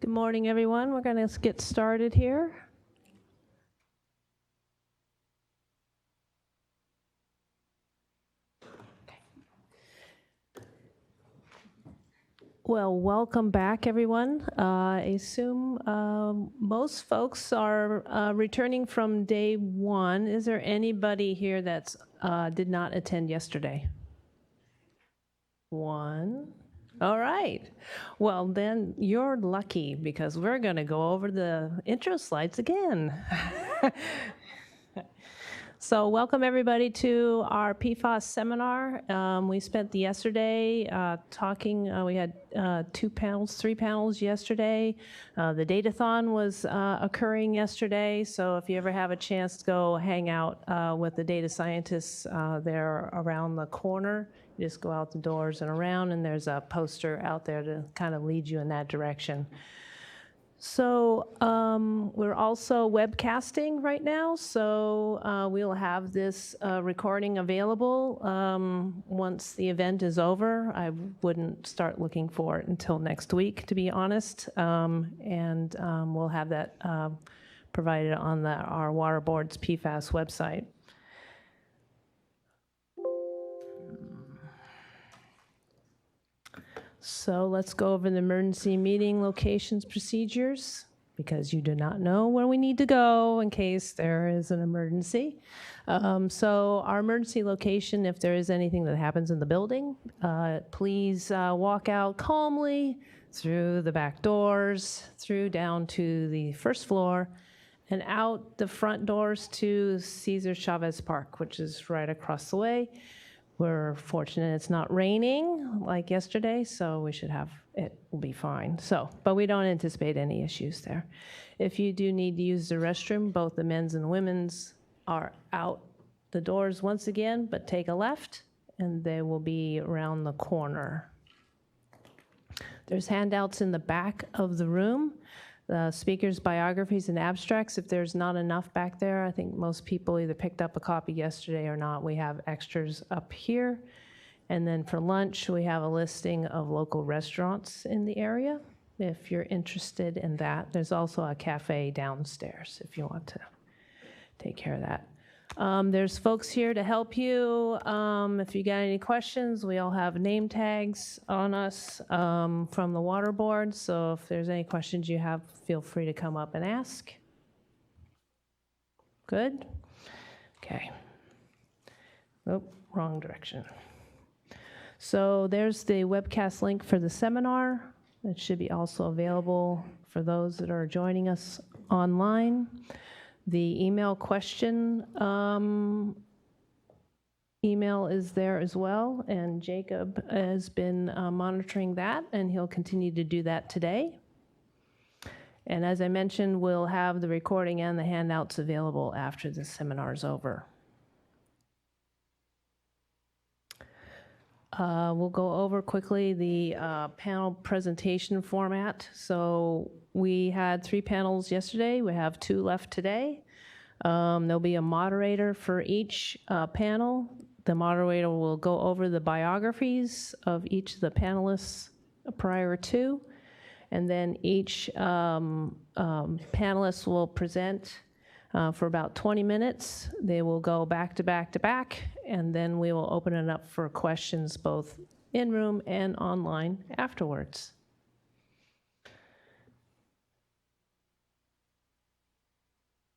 Good morning, everyone. We're going to get started here. Well, welcome back, everyone. I assume most folks are returning from day one. Is there anybody here that did not attend yesterday? One. All right. Well, then you're lucky because we're going to go over the intro slides again. So welcome everybody to our PFAS seminar. We spent yesterday talking, we had three panels yesterday. The Datathon was occurring yesterday, so if you ever have a chance to go hang out with the data scientists, they're around the corner. You just go out the doors and around, and there's a poster out there to kind of lead you in that direction. So we're also webcasting right now, so we'll have this recording available once the event is over. I wouldn't start looking for it until next week, to be honest, and we'll have that provided on our Water Board's PFAS website. So let's go over the emergency meeting locations procedures, because you do not know where we need to go in case there is an emergency. So our emergency location, if there is anything that happens in the building, please walk out calmly through the back doors, through down to the first floor, and out the front doors to Cesar Chavez Park, which is right across the way. We're fortunate it's not raining like yesterday, so it will be fine. But we don't anticipate any issues there. If you do need to use the restroom, both the men's and women's are out the doors once again, but take a left, and they will be around the corner. There's handouts in the back of the room. The speakers' biographies and abstracts. If there's not enough back there, I think most people either picked up a copy yesterday or not. We have extras up here. And then for lunch, we have a listing of local restaurants in the area, if you're interested in that. There's also a cafe downstairs if you want to take care of that. There's folks here to help you. If you got any questions, we all have name tags on us from the water board. So if there's any questions you have, feel free to come up and ask. Good? Okay. Oh, wrong direction. So there's the webcast link for the seminar. It should be also available for those that are joining us online. The email question email is there as well, and Jacob has been monitoring that, and he'll continue to do that today. And as I mentioned, we'll have the recording and the handouts available after the seminar is over. We'll go over quickly the panel presentation format. So we had 3 panels yesterday. We have 2 left today. There'll be a moderator for each panel. The moderator will go over the biographies of each of the panelists prior to, and then each panelist will present for about 20 minutes. They will go back to back to back, and then we will open it up for questions both in room and online afterwards.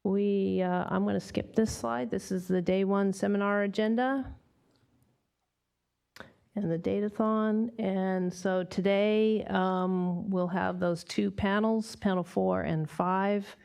I'm going to skip this slide. This is the day 1 seminar agenda and the Datathon. And so today we'll have those 2 panels, panel 4 and 5.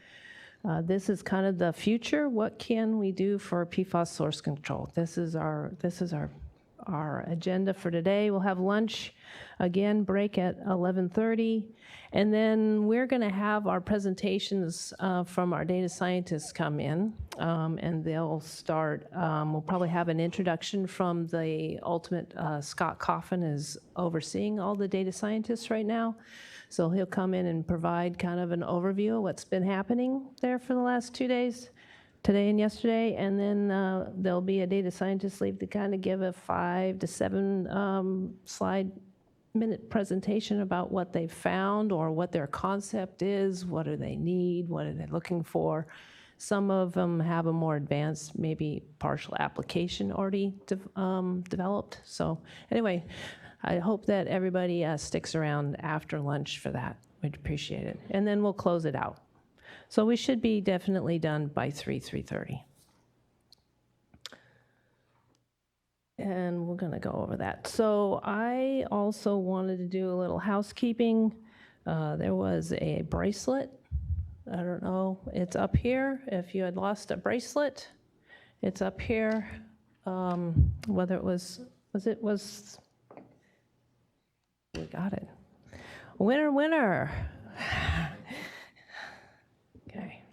This is kind of the future. What can we do for PFAS source control? This is our agenda for today. We'll have lunch, again, break at 11:30. And then we're going to have our presentations from our data scientists come in, and they'll start. We'll probably have an introduction from the ultimate. Scott Coffin is overseeing all the data scientists right now. So he'll come in and provide kind of an overview of what's been happening there for the last 2 days, today and yesterday. And then there'll be a data scientist leave to kind of give a 5 to 7 slide minute presentation about what they found or what their concept is, what do they need, what are they looking for. Some of them have a more advanced, maybe partial application already developed. So anyway, I hope that everybody sticks around after lunch for that. We'd appreciate it. And then we'll close it out. So we should be definitely done by 3:30. And we're going to go over that. So I also wanted to do a little housekeeping. There was a bracelet. I don't know. It's up here. If you had lost a bracelet, it's up here. Whether it was, we got it. Winner, winner. Okay.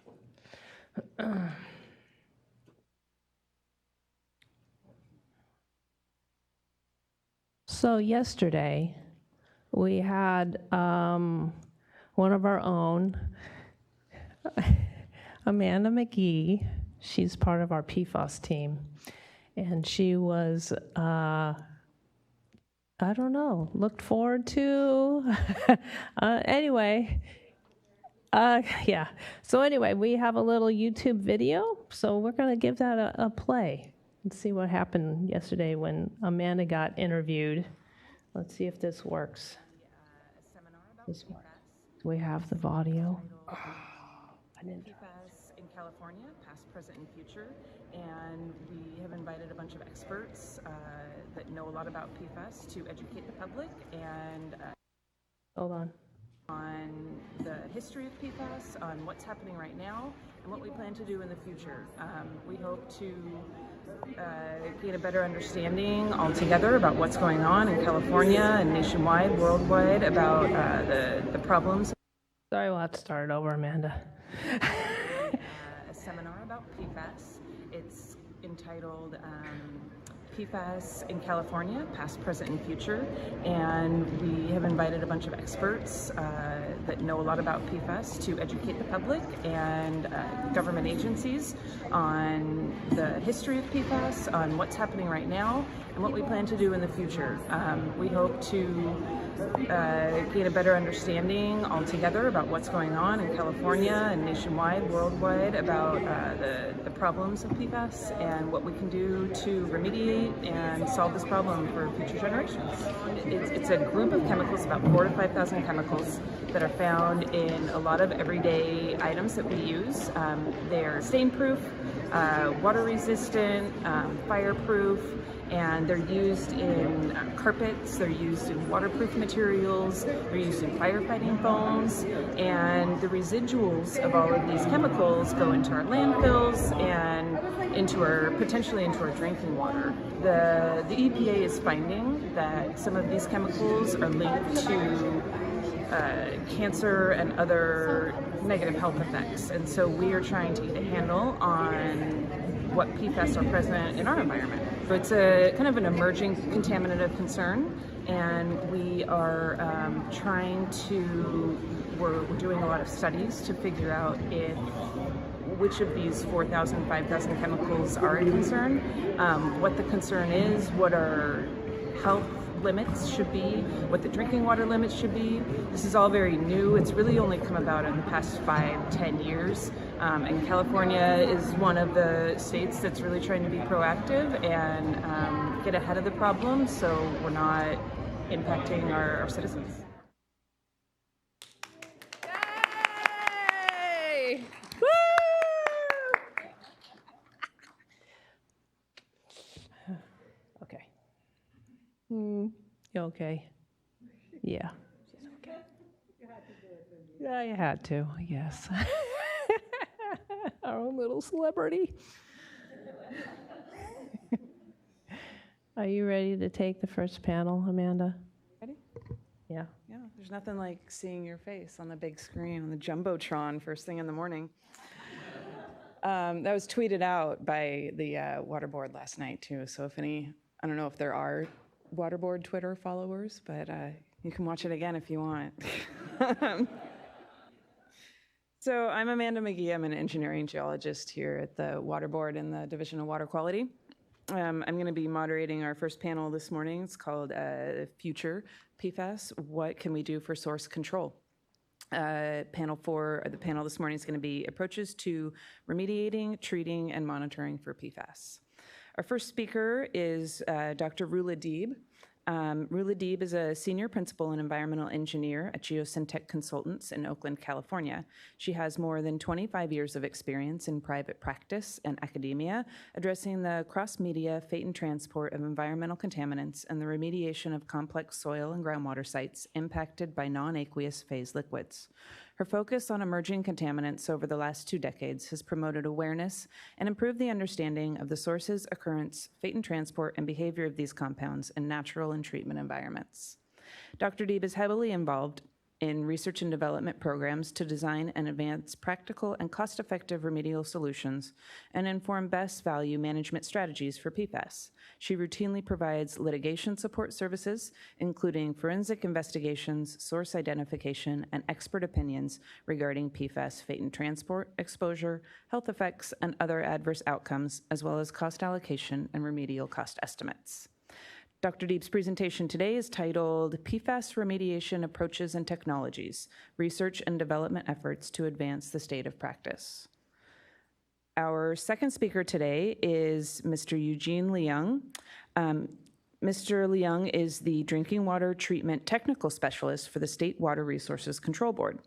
So yesterday, we had one of our own, Amanda McGee. She's part of our PFAS team. And she was, I don't know, looked forward to. Anyway, yeah. So anyway, we have a little YouTube video. So we're going to give that a play. Let's see what happened yesterday when Amanda got interviewed. Let's see if this works. This works. We have the audio. PFAS in California, past, present, and future. And we have invited a bunch of experts that know a lot about PFAS to educate the public and Hold on the history of PFAS, on what's happening right now, and what we plan to do in the future. We hope to gain a better understanding altogether about what's going on in California and nationwide, worldwide, about the problems. Sorry, we'll have to start over, Amanda. A seminar about PFAS. It's entitled PFAS in California, past, present, and future. And we have invited a bunch of experts that know a lot about PFAS to educate the public and government agencies on the history of PFAS, on what's happening right now, and what we plan to do in the future. We hope to gain a better understanding altogether about what's going on in California and nationwide, worldwide, about the problems of PFAS and what we can do to remediate and solve this problem for future generations. It's a group of chemicals, about 4,000 to 5,000 chemicals that are found in a lot of everyday items that we use. They're stain-proof, water-resistant, fireproof, and they're used in carpets, they're used in waterproof materials, they're used in firefighting foams, and the residuals of all of these chemicals go into our landfills and potentially into our drinking water. The EPA is finding that some of these chemicals are linked to cancer and other negative health effects, and so we are trying to get a handle on what PFAS are present in our environment. So it's a kind of an emerging contaminative concern, and we are we're doing a lot of studies to figure out which of these 4,000, 5,000 chemicals are a concern, what the concern is, what our health limits should be, what the drinking water limits should be. This is all very new. It's really only come about in the past 5-10 years. And California is one of the states that's really trying to be proactive and get ahead of the problem so we're not impacting our citizens. Yay! Woo! Okay. You okay? Yeah. She's okay. Yeah, you had to, I guess. Our own little celebrity. Are you ready to take the first panel, Amanda? Ready? Yeah. Yeah, there's nothing like seeing your face on the big screen, on the Jumbotron first thing in the morning. That was tweeted out by the Water Board last night, too. So I don't know if there are Water Board Twitter followers, but you can watch it again if you want. So I'm Amanda McGee. I'm an engineering geologist here at the Water Board in the Division of Water Quality. I'm going to be moderating our first panel this morning. It's called Future PFAS, What Can We Do for Source Control? The panel this morning is going to be Approaches to Remediating, Treating, and Monitoring for PFAS. Our first speaker is Dr. Rula Deeb. Rula Deeb is a senior principal and environmental engineer at Geosyntec Consultants in Oakland, California. She has more than 25 years of experience in private practice and academia, addressing the cross-media fate and transport of environmental contaminants and the remediation of complex soil and groundwater sites impacted by non-aqueous phase liquids. Her focus on emerging contaminants over the last 2 decades has promoted awareness and improved the understanding of the sources, occurrence, fate and transport, and behavior of these compounds in natural and treatment environments. Dr. Deeb is heavily involved in research and development programs to design and advance practical and cost-effective remedial solutions and inform best value management strategies for PFAS. She routinely provides litigation support services, including forensic investigations, source identification, and expert opinions regarding PFAS fate and transport, exposure, health effects, and other adverse outcomes, as well as cost allocation and remedial cost estimates. Dr. Deeb's presentation today is titled PFAS Remediation Approaches and Technologies, Research and Development Efforts to Advance the State of Practice. Our second speaker today is Mr. Eugene Leung. Mr. Leung is the Drinking Water Treatment Technical Specialist for the State Water Resources Control Board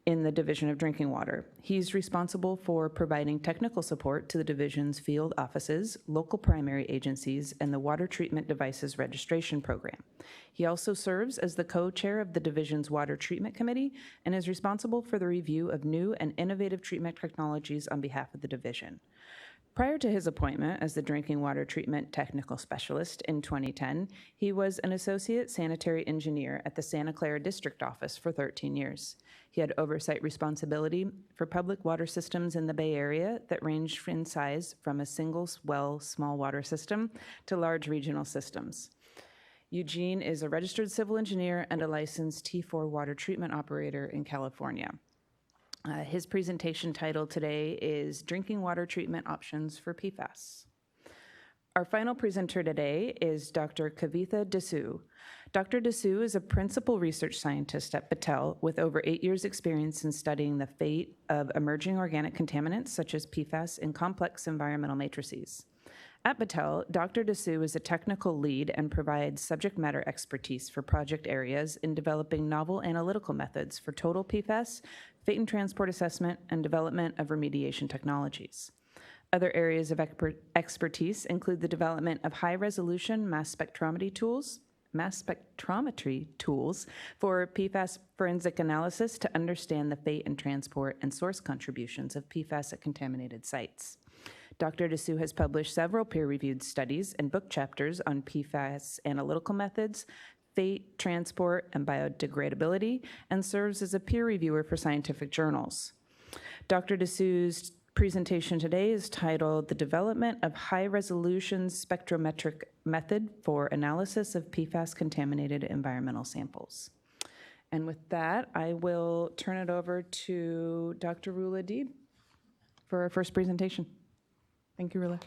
in the Division of Drinking Water. He's responsible for providing technical support to the division's field offices, local primary agencies, and the Water Treatment Devices Registration Program. He also serves as the co-chair of the division's Water Treatment Committee and is responsible for the review of new and innovative treatment technologies on behalf of the division. Prior to his appointment as the Drinking Water Treatment Technical Specialist in 2010, he was an associate sanitary engineer at the Santa Clara District Office for 13 years. He had oversight responsibility for public water systems in the Bay Area that ranged in size from a single-well small water system to large regional systems. Eugene is a registered civil engineer and a licensed T4 water treatment operator in California. His presentation title today is Drinking Water Treatment Options for PFAS. Our final presenter today is Dr. Kavitha Dasu. Dr. Dasu is a principal research scientist at Battelle with over 8 years' experience in studying the fate of emerging organic contaminants such as PFAS in complex environmental matrices. At Battelle, Dr. Dasu is a technical lead and provides subject matter expertise for project areas in developing novel analytical methods for total PFAS, fate and transport assessment, and development of remediation technologies. Other areas of expertise include the development of high-resolution mass spectrometry tools for PFAS forensic analysis to understand the fate and transport and source contributions of PFAS at contaminated sites. Dr. Dasu has published several peer-reviewed studies and book chapters on PFAS analytical methods, fate, transport, and biodegradability, and serves as a peer reviewer for scientific journals. Dr. Dasu's presentation today is titled The Development of High-Resolution Spectrometric Method for Analysis of PFAS-Contaminated Environmental Samples. And with that, I will turn it over to Dr. Rula Deeb for our first presentation. Thank you, Rula.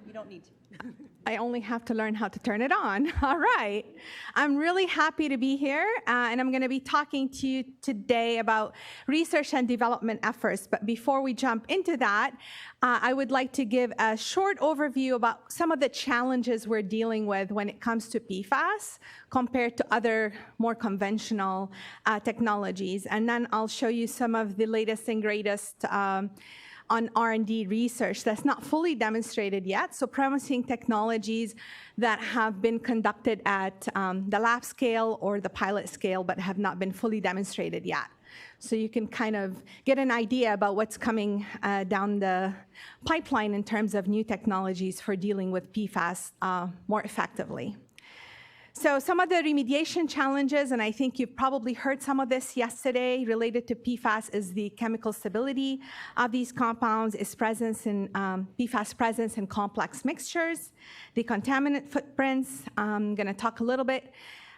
You don't need to. I only have to learn how to turn it on. All right. I'm really happy to be here, and I'm going to be talking to you today about research and development efforts. But before we jump into that, I would like to give a short overview about some of the challenges we're dealing with when it comes to PFAS compared to other more conventional technologies. And then I'll show you some of the latest and greatest on R&D research that's not fully demonstrated yet, so promising technologies that have been conducted at the lab scale or the pilot scale but have not been fully demonstrated yet. So you can kind of get an idea about what's coming down the pipeline in terms of new technologies for dealing with PFAS more effectively. So some of the remediation challenges, and I think you've probably heard some of this yesterday, related to PFAS is the chemical stability of these compounds, its presence in PFAS presence in complex mixtures, the contaminant footprints. I'm going to talk a little bit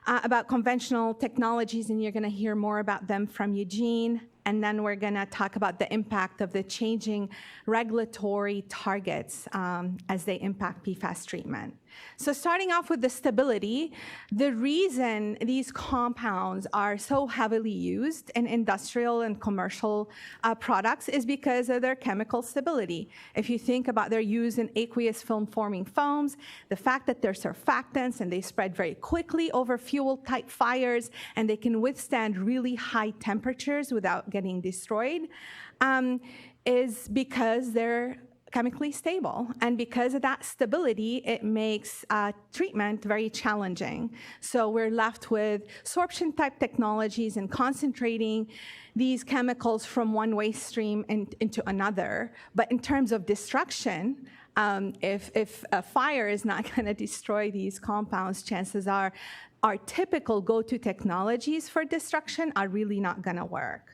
about conventional technologies, and you're going to hear more about them from Eugene. And then we're going to talk about the impact of the changing regulatory targets as they impact PFAS treatment. So starting off with the stability, the reason these compounds are so heavily used in industrial and commercial products is because of their chemical stability. If you think about their use in aqueous film-forming foams, the fact that they're surfactants and they spread very quickly over fuel-type fires, and they can withstand really high temperatures without getting destroyed, is because they're chemically stable. And because of that stability, it makes treatment very challenging. So we're left with sorption-type technologies and concentrating these chemicals from one waste stream into another. But in terms of destruction, if a fire is not going to destroy these compounds, chances are our typical go-to technologies for destruction are really not going to work.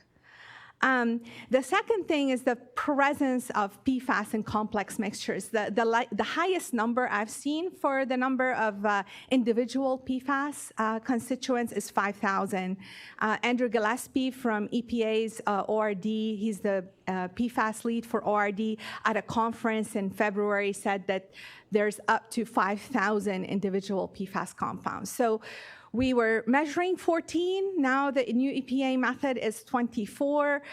The second thing is the presence of PFAS in complex mixtures. The highest number I've seen for the number of individual PFAS constituents is 5,000. Andrew Gillespie from EPA's ORD, he's the PFAS lead for ORD, at a conference in February said that there's up to 5,000 individual PFAS compounds. So we were measuring 14. Now the new EPA method is 24.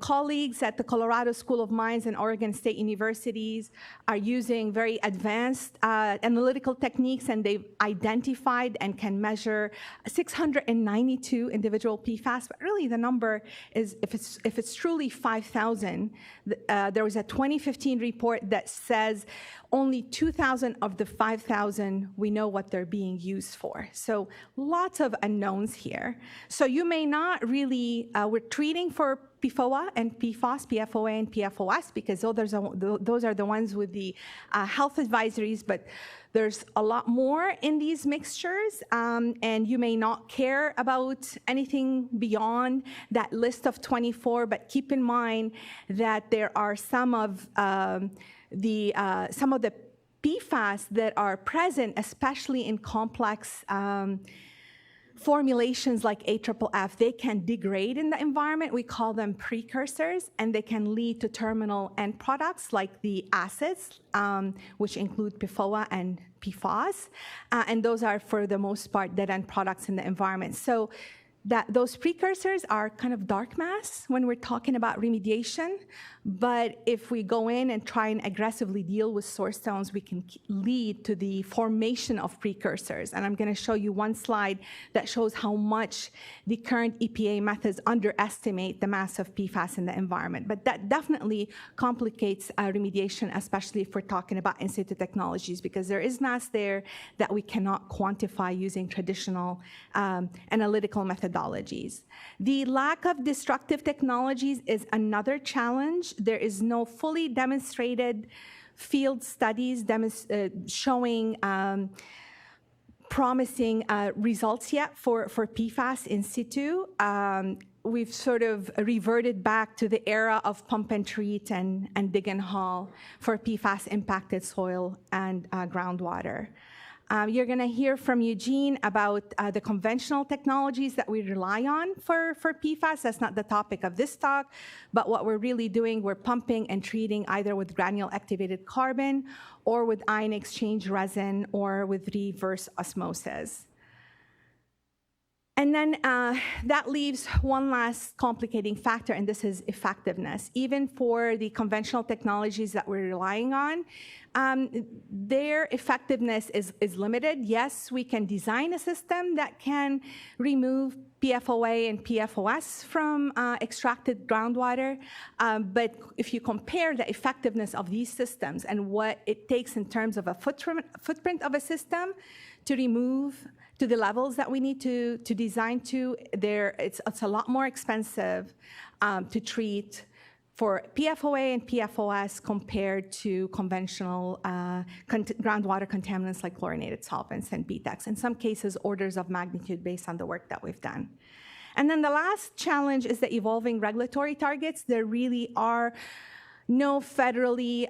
Colleagues at the Colorado School of Mines and Oregon State Universities are using very advanced analytical techniques, and they've identified and can measure 692 individual PFAS. But really the number is, if it's truly 5,000, there was a 2015 report that says only 2,000 of the 5,000 we know what they're being used for. So lots of unknowns here. So you may not really, we're treating for PFOA and PFAS, PFOA and PFOS, because those are the ones with the health advisories, but there's a lot more in these mixtures, and you may not care about anything beyond that list of 24, but keep in mind that there are some of the PFAS that are present, especially in complex formulations like AFFF. They can degrade in the environment. We call them precursors, and they can lead to terminal end products like the acids, which include PFOA and PFAS, and those are, for the most part, dead end products in the environment. So those precursors are kind of dark mass when we're talking about remediation, but if we go in and try and aggressively deal with source zones, we can lead to the formation of precursors. And I'm going to show you one slide that shows how much the current EPA methods underestimate the mass of PFAS in the environment. But that definitely complicates remediation, especially if we're talking about in situ technologies, because there is mass there that we cannot quantify using traditional analytical methodologies. The lack of destructive technologies is another challenge. There is no fully demonstrated field studies showing promising results yet for PFAS in situ. We've sort of reverted back to the era of pump and treat and dig and haul for PFAS impacted soil and groundwater. You're going to hear from Eugene about the conventional technologies that we rely on for PFAS. That's not the topic of this talk, but what we're really doing, we're pumping and treating either with granule activated carbon or with ion exchange resin or with reverse osmosis. And then that leaves one last complicating factor, and this is effectiveness. Even for the conventional technologies that we're relying on, their effectiveness is limited. Yes, we can design a system that can remove PFOA and PFOS from extracted groundwater, but if you compare the effectiveness of these systems and what it takes in terms of a footprint of a system to remove to the levels that we need to design to, it's a lot more expensive to treat for PFOA and PFOS compared to conventional groundwater contaminants like chlorinated solvents and BTEX. In some cases, orders of magnitude based on the work that we've done. And then the last challenge is the evolving regulatory targets. There really are no federally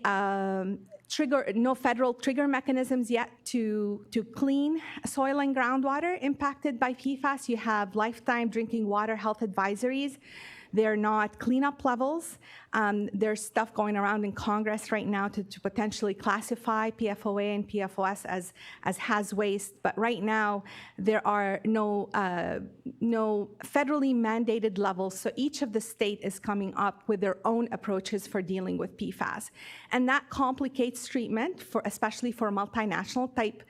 no federal trigger mechanisms yet to clean soil and groundwater impacted by PFAS. You have lifetime drinking water health advisories. They're not cleanup levels. There's stuff going around in Congress right now to potentially classify PFOA and PFOS as haz waste, but right now there are no federally mandated levels, so each of the state is coming up with their own approaches for dealing with PFAS. And that complicates treatment, especially for multinational type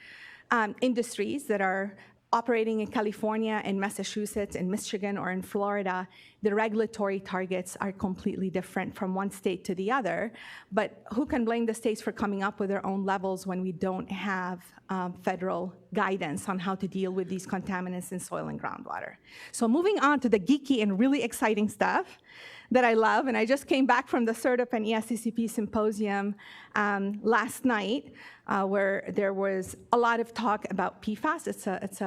industries that are operating in California, in Massachusetts, in Michigan, or in Florida. The regulatory targets are completely different from one state to the other, but who can blame the states for coming up with their own levels when we don't have federal guidance on how to deal with these contaminants in soil and groundwater? So moving on to the geeky and really exciting stuff that I love, and I just came back from the SWRCB and ESCCP symposium last night, where there was a lot of talk about PFAS. It's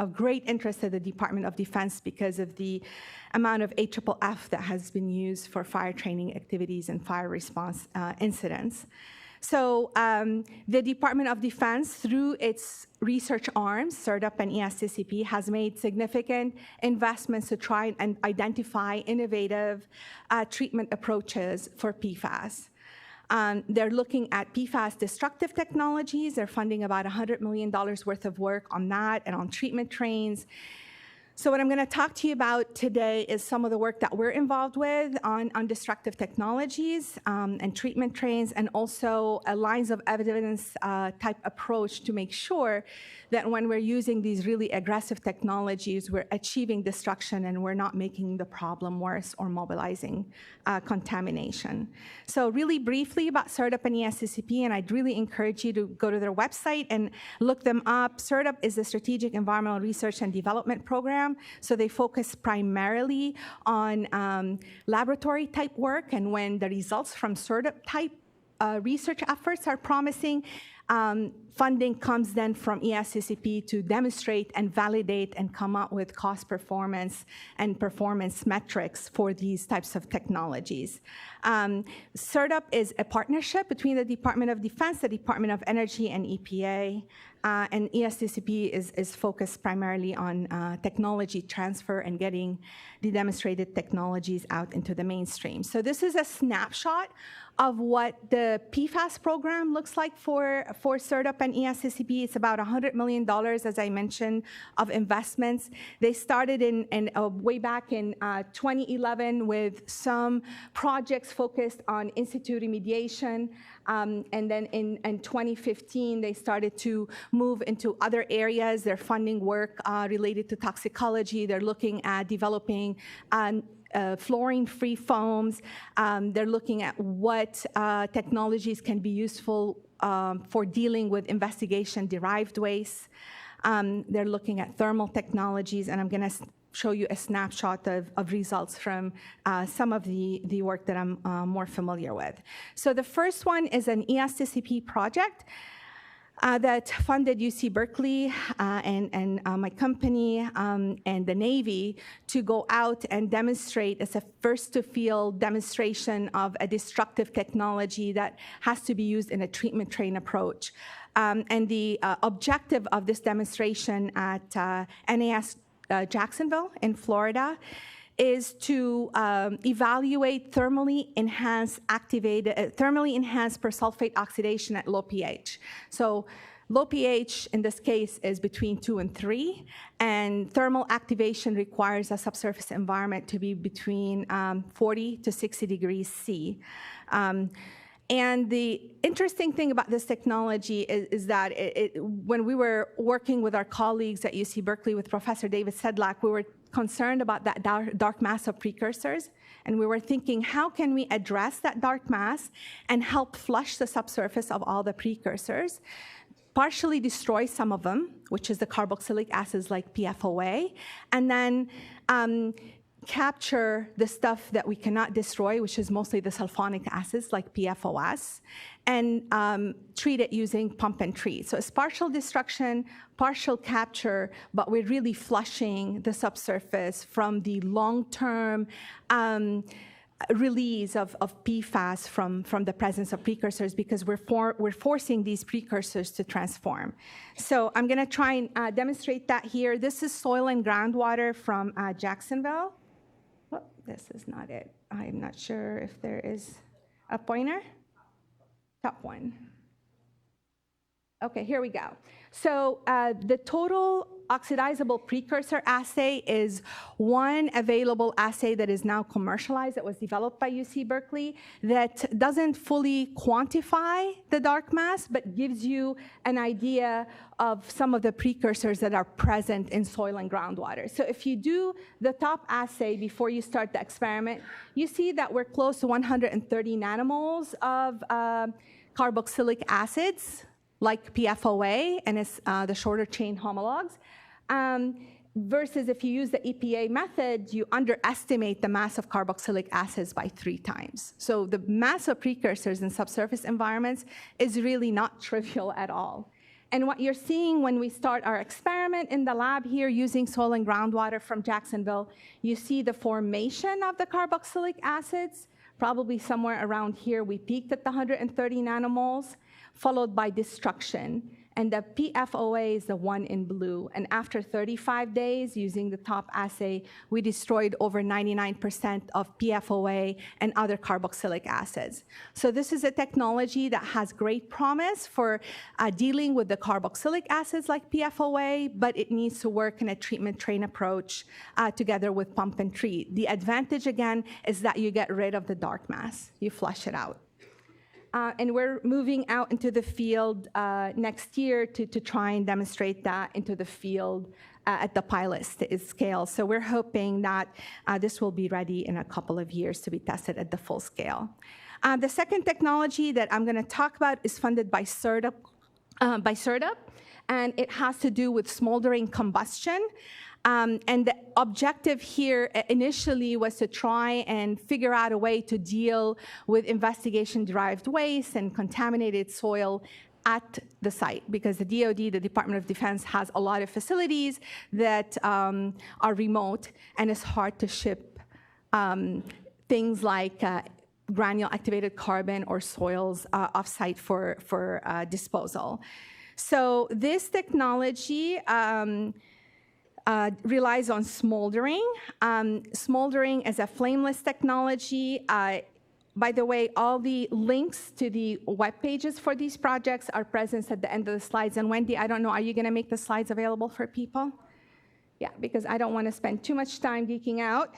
of great interest to the Department of Defense because of the amount of AFFF that has been used for fire training activities and fire response incidents. So the Department of Defense, through its research arms, SWRCB and ESCCP, has made significant investments to try and identify innovative treatment approaches for PFAS. They're looking at PFAS destructive technologies. They're funding about $100 million worth of work on that and on treatment trains. So what I'm going to talk to you about today is some of the work that we're involved with on destructive technologies and treatment trains, and also a lines of evidence type approach to make sure that when we're using these really aggressive technologies, we're achieving destruction and we're not making the problem worse or mobilizing contamination. So really briefly about SWRCB and ESCCP, and I'd really encourage you to go to their website and look them up. SWRCB is the Strategic Environmental Research and Development Program. So they focus primarily on laboratory type work, and when the results from SWRCB type research efforts are promising, funding comes then from ESCCP to demonstrate and validate and come up with cost performance and performance metrics for these types of technologies. SWRCB is a partnership between the Department of Defense, the Department of Energy, and EPA. And ESCCP is focused primarily on technology transfer and getting the demonstrated technologies out into the mainstream. So this is a snapshot of what the PFAS program looks like for SWRCB and ESCCP. It's about $100 million, as I mentioned, of investments. They started way back in 2011 with some projects focused on in-situ remediation. And then in 2015, they started to move into other areas. They're funding work related to toxicology. They're looking at developing fluorine-free foams. They're looking at what technologies can be useful for dealing with investigation-derived waste. They're looking at thermal technologies, and I'm going to show you a snapshot of results from some of the work that I'm more familiar with. So the first one is an ESCCP project that funded UC Berkeley and my company and the Navy to go out and demonstrate as a first-to-field demonstration of a destructive technology that has to be used in a treatment train approach. And the objective of this demonstration at NAS Jacksonville in Florida is to evaluate thermally enhanced persulfate oxidation at low pH. So low pH in this case is between 2 and 3, and thermal activation requires a subsurface environment to be between 40 to 60 degrees C. And the interesting thing about this technology is that when we were working with our colleagues at UC Berkeley with Professor David Sedlak, we were concerned about that dark mass of precursors. And we were thinking, how can we address that dark mass and help flush the subsurface of all the precursors, partially destroy some of them, which is the carboxylic acids like PFOA, and then capture the stuff that we cannot destroy, which is mostly the sulfonic acids like PFOS, and treat it using pump and treat. So it's partial destruction, partial capture, but we're really flushing the subsurface from the long-term release of PFAS from the presence of precursors, because we're forcing these precursors to transform. So I'm going to try and demonstrate that here. This is soil and groundwater from Jacksonville. Oh, this is not it. I'm not sure if there is a pointer. Top one. Okay, here we go. So the total oxidizable precursor assay is one available assay that is now commercialized, that was developed by UC Berkeley, that doesn't fully quantify the dark mass, but gives you an idea of some of the precursors that are present in soil and groundwater. So if you do the top assay before you start the experiment, you see that we're close to 130 nanomoles of carboxylic acids, like PFOA, and it's the shorter chain homologs. Versus if you use the EPA method, you underestimate the mass of carboxylic acids by 3 times. So the mass of precursors in subsurface environments is really not trivial at all. And what you're seeing when we start our experiment in the lab here using soil and groundwater from Jacksonville, you see the formation of the carboxylic acids. Probably somewhere around here, we peaked at the 130 nanomoles, followed by destruction. And the PFOA is the one in blue. And after 35 days, using the top assay, we destroyed over 99% of PFOA and other carboxylic acids. So this is a technology that has great promise for dealing with the carboxylic acids like PFOA, but it needs to work in a treatment train approach together with pump and treat. The advantage, again, is that you get rid of the dark mass. You flush it out. And we're moving out into the field next year to try and demonstrate that into the field at the pilot scale. So we're hoping that this will be ready in a couple of years to be tested at the full scale. The second technology that I'm going to talk about is funded by SWRCB, and it has to do with smoldering combustion. And the objective here initially was to try and figure out a way to deal with investigation-derived waste and contaminated soil at the site, because the DoD, the Department of Defense, has a lot of facilities that are remote, and it's hard to ship things like granule activated carbon or soils off-site for disposal. So this technology relies on smoldering. Smoldering is a flameless technology. By the way, all the links to the web pages for these projects are present at the end of the slides. And Wendy, I don't know, are you going to make the slides available for people? Yeah, because I don't want to spend too much time geeking out.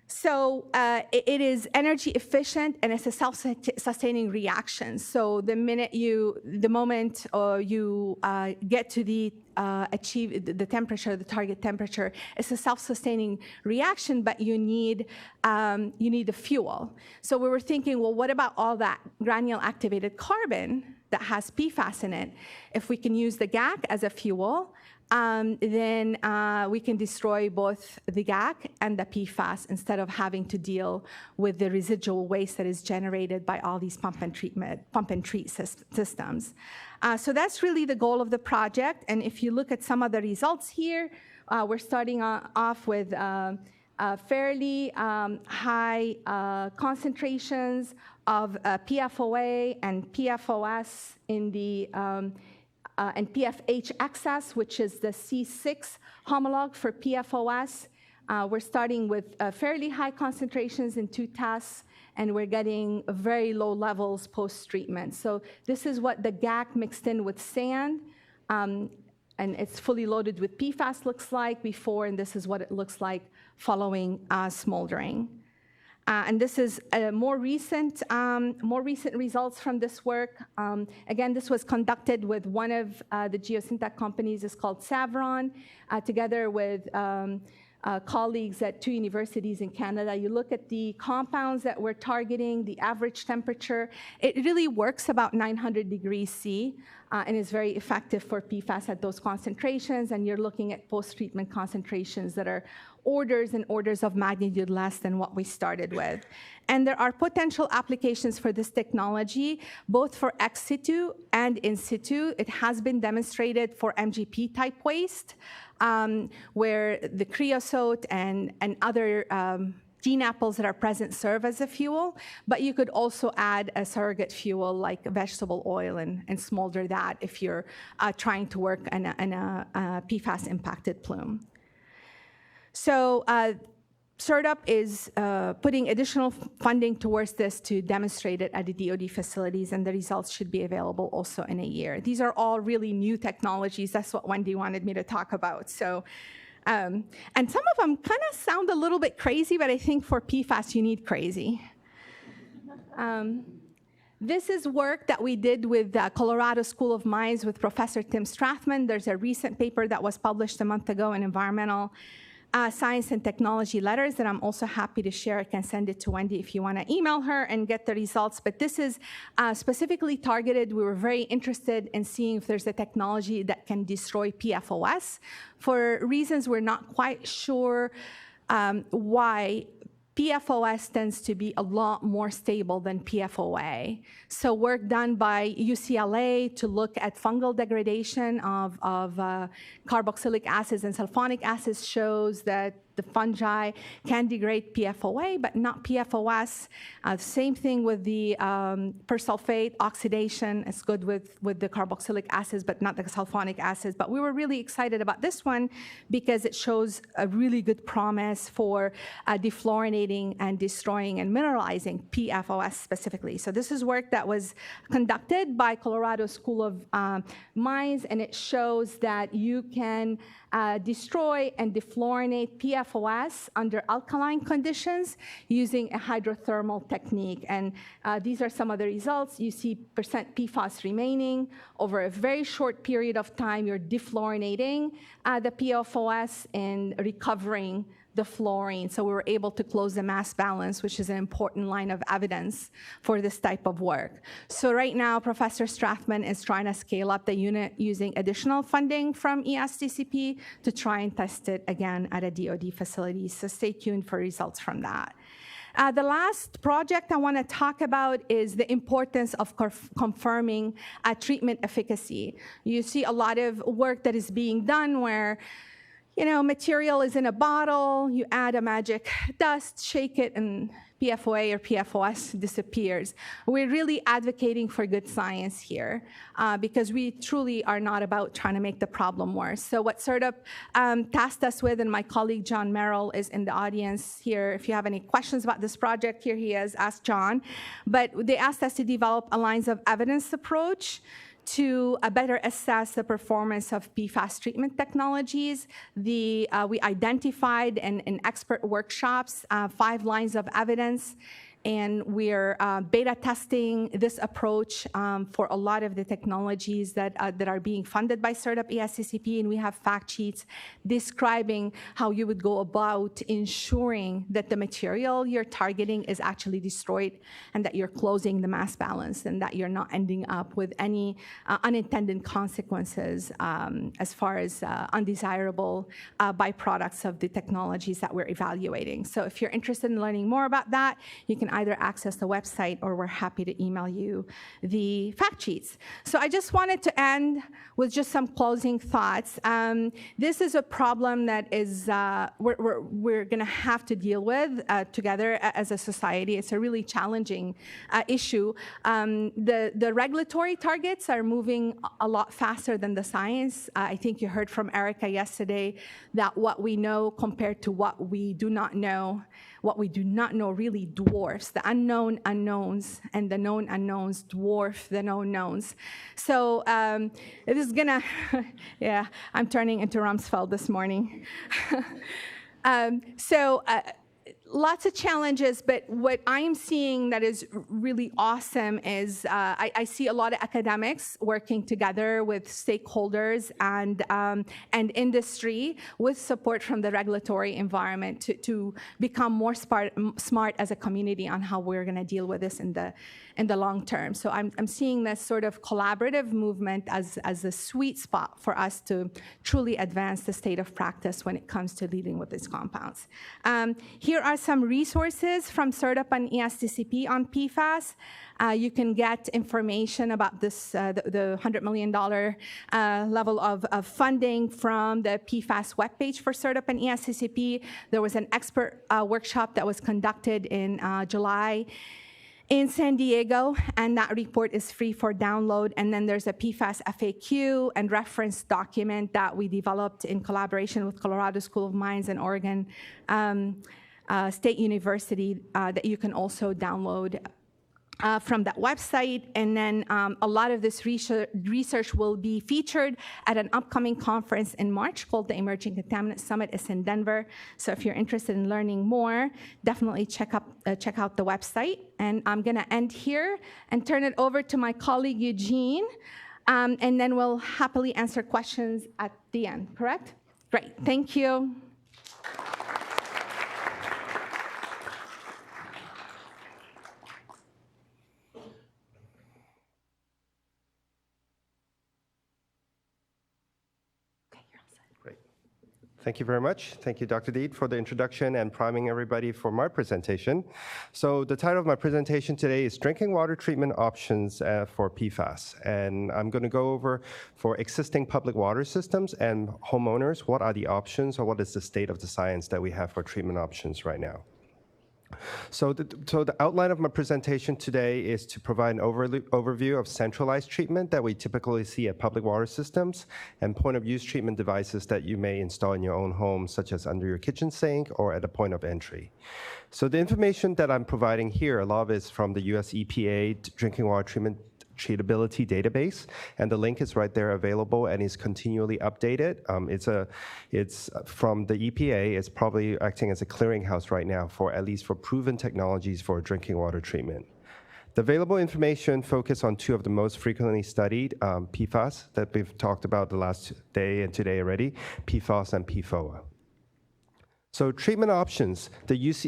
So it is energy efficient, and it's a self-sustaining reaction. So the moment you get to achieve the temperature, the target temperature, it's a self-sustaining reaction, but you need the fuel. So we were thinking, well, what about all that granule activated carbon that has PFAS in it? If we can use the GAC as a fuel, then we can destroy both the GAC and the PFAS instead of having to deal with the residual waste that is generated by all these pump and treat systems. So that's really the goal of the project. And if you look at some of the results here, we're starting off with fairly high concentrations of PFOA and PFOS in the and PFH excess, which is the C6 homolog for PFOS. We're starting with fairly high concentrations in 2 tests, and we're getting very low levels post-treatment. So this is what the GAC mixed in with sand, and it's fully loaded with PFAS looks like before, and this is what it looks like following smoldering. And this is more recent results from this work. Again, this was conducted with one of the geosyntac companies. It's called Savron, together with colleagues at 2 universities in Canada. You look at the compounds that we're targeting, the average temperature. It really works about 900 degrees C, and is very effective for PFAS at those concentrations. And you're looking at post-treatment concentrations that are orders and orders of magnitude less than what we started with. And there are potential applications for this technology, both for ex situ and in situ. It has been demonstrated for MGP type waste, where the creosote and other gene apples that are present serve as a fuel, but you could also add a surrogate fuel like vegetable oil and smolder that if you're trying to work in a PFAS-impacted plume. So SWRCB is putting additional funding towards this to demonstrate it at the DoD facilities, and the results should be available also in a year. These are all really new technologies. That's what Wendy wanted me to talk about. So. And some of them kind of sound a little bit crazy, but I think for PFAS, you need crazy. This is work that we did with the Colorado School of Mines with Professor Tim Strathman. There's a recent paper that was published a month ago in Environmental Science and Technology Letters that I'm also happy to share. I can send it to Wendy if you want to email her and get the results. But this is specifically targeted. We were very interested in seeing if there's a technology that can destroy PFOS. For reasons we're not quite sure why, PFOS tends to be a lot more stable than PFOA. So work done by UCLA to look at fungal degradation of carboxylic acids and sulfonic acids shows that the fungi can degrade PFOA, but not PFOS. Same thing with the persulfate oxidation. It's good with the carboxylic acids, but not the sulfonic acids. But we were really excited about this one because it shows a really good promise for defluorinating and destroying and mineralizing PFOS specifically. So this is work that was conducted by Colorado School of Mines, and it shows that you can destroy and defluorinate PFOS under alkaline conditions using a hydrothermal technique. And these are some of the results. You see percent PFAS remaining. Over a very short period of time, you're defluorinating the PFOS and recovering the fluorine. So we were able to close the mass balance, which is an important line of evidence for this type of work. So right now, Professor Strathman is trying to scale up the unit using additional funding from ESTCP to try and test it again at a DoD facility. So stay tuned for results from that. The last project I want to talk about is the importance of confirming treatment efficacy. You see a lot of work that is being done where material is in a bottle, you add a magic dust, shake it, and PFOA or PFOS disappears. We're really advocating for good science here because we truly are not about trying to make the problem worse. So what SWRCB tasked us with, and my colleague John Merrill is in the audience here. If you have any questions about this project, here he is, ask John. But they asked us to develop a lines of evidence approach to better assess the performance of PFAS treatment technologies. We identified in expert workshops 5 lines of evidence, and we're beta testing this approach for a lot of the technologies that are being funded by SWRCB ESTCP, and we have fact sheets describing how you would go about ensuring that the material you're targeting is actually destroyed and that you're closing the mass balance and that you're not ending up with any unintended consequences as far as undesirable byproducts of the technologies that we're evaluating. So if you're interested in learning more about that, you can either access the website or we're happy to email you the fact sheets. So I just wanted to end with just some closing thoughts. This is a problem that is we're going to have to deal with together as a society. It's a really challenging issue. The regulatory targets are moving a lot faster than the science. I think you heard from Erica yesterday that what we know compared to what we do not know, what we do not know really dwarfs. The unknown unknowns and the known unknowns dwarf the known knowns. So it is gonna, yeah, I'm turning into Rumsfeld this morning. Lots of challenges, but what I'm seeing that is really awesome is I see a lot of academics working together with stakeholders and industry with support from the regulatory environment to become more smart as a community on how we're going to deal with this in the long term. So I'm seeing this sort of collaborative movement as a sweet spot for us to truly advance the state of practice when it comes to dealing with these compounds. Here are some resources from CERDUP and ESTCP on PFAS. You can get information about this, the $100 million level of funding from the PFAS webpage for CERDUP and ESTCP. There was an expert workshop that was conducted in July in San Diego, and that report is free for download. And then there's a PFAS FAQ and reference document that we developed in collaboration with Colorado School of Mines and Oregon State University that you can also download from that website. And then a lot of this research will be featured at an upcoming conference in March called the Emerging Contaminant Summit. It's in Denver. So if you're interested in learning more, definitely check out the website. And I'm going to end here and turn it over to my colleague Eugene, and then we'll happily answer questions at the end, correct? Great, thank you. Thank you very much. Thank you, Dr. Deed, for the introduction and priming everybody for my presentation. So the title of my presentation today is Drinking Water Treatment Options for PFAS. And I'm going to go over for existing public water systems and homeowners, what are the options or what is the state of the science that we have for treatment options right now. So the outline of my presentation today is to provide an overview of centralized treatment that we typically see at public water systems and point-of-use treatment devices that you may install in your own home, such as under your kitchen sink or at a point of entry. So the information that I'm providing here, a lot of it is from the US EPA Drinking Water Treatment Treatability database, and the link is right there available and is continually updated. It's from the EPA. It's probably acting as a clearinghouse right now for at least for proven technologies for drinking water treatment. The available information focus on two of the most frequently studied PFAS that we've talked about the last day and today already, PFAS and PFOA. So treatment options, the US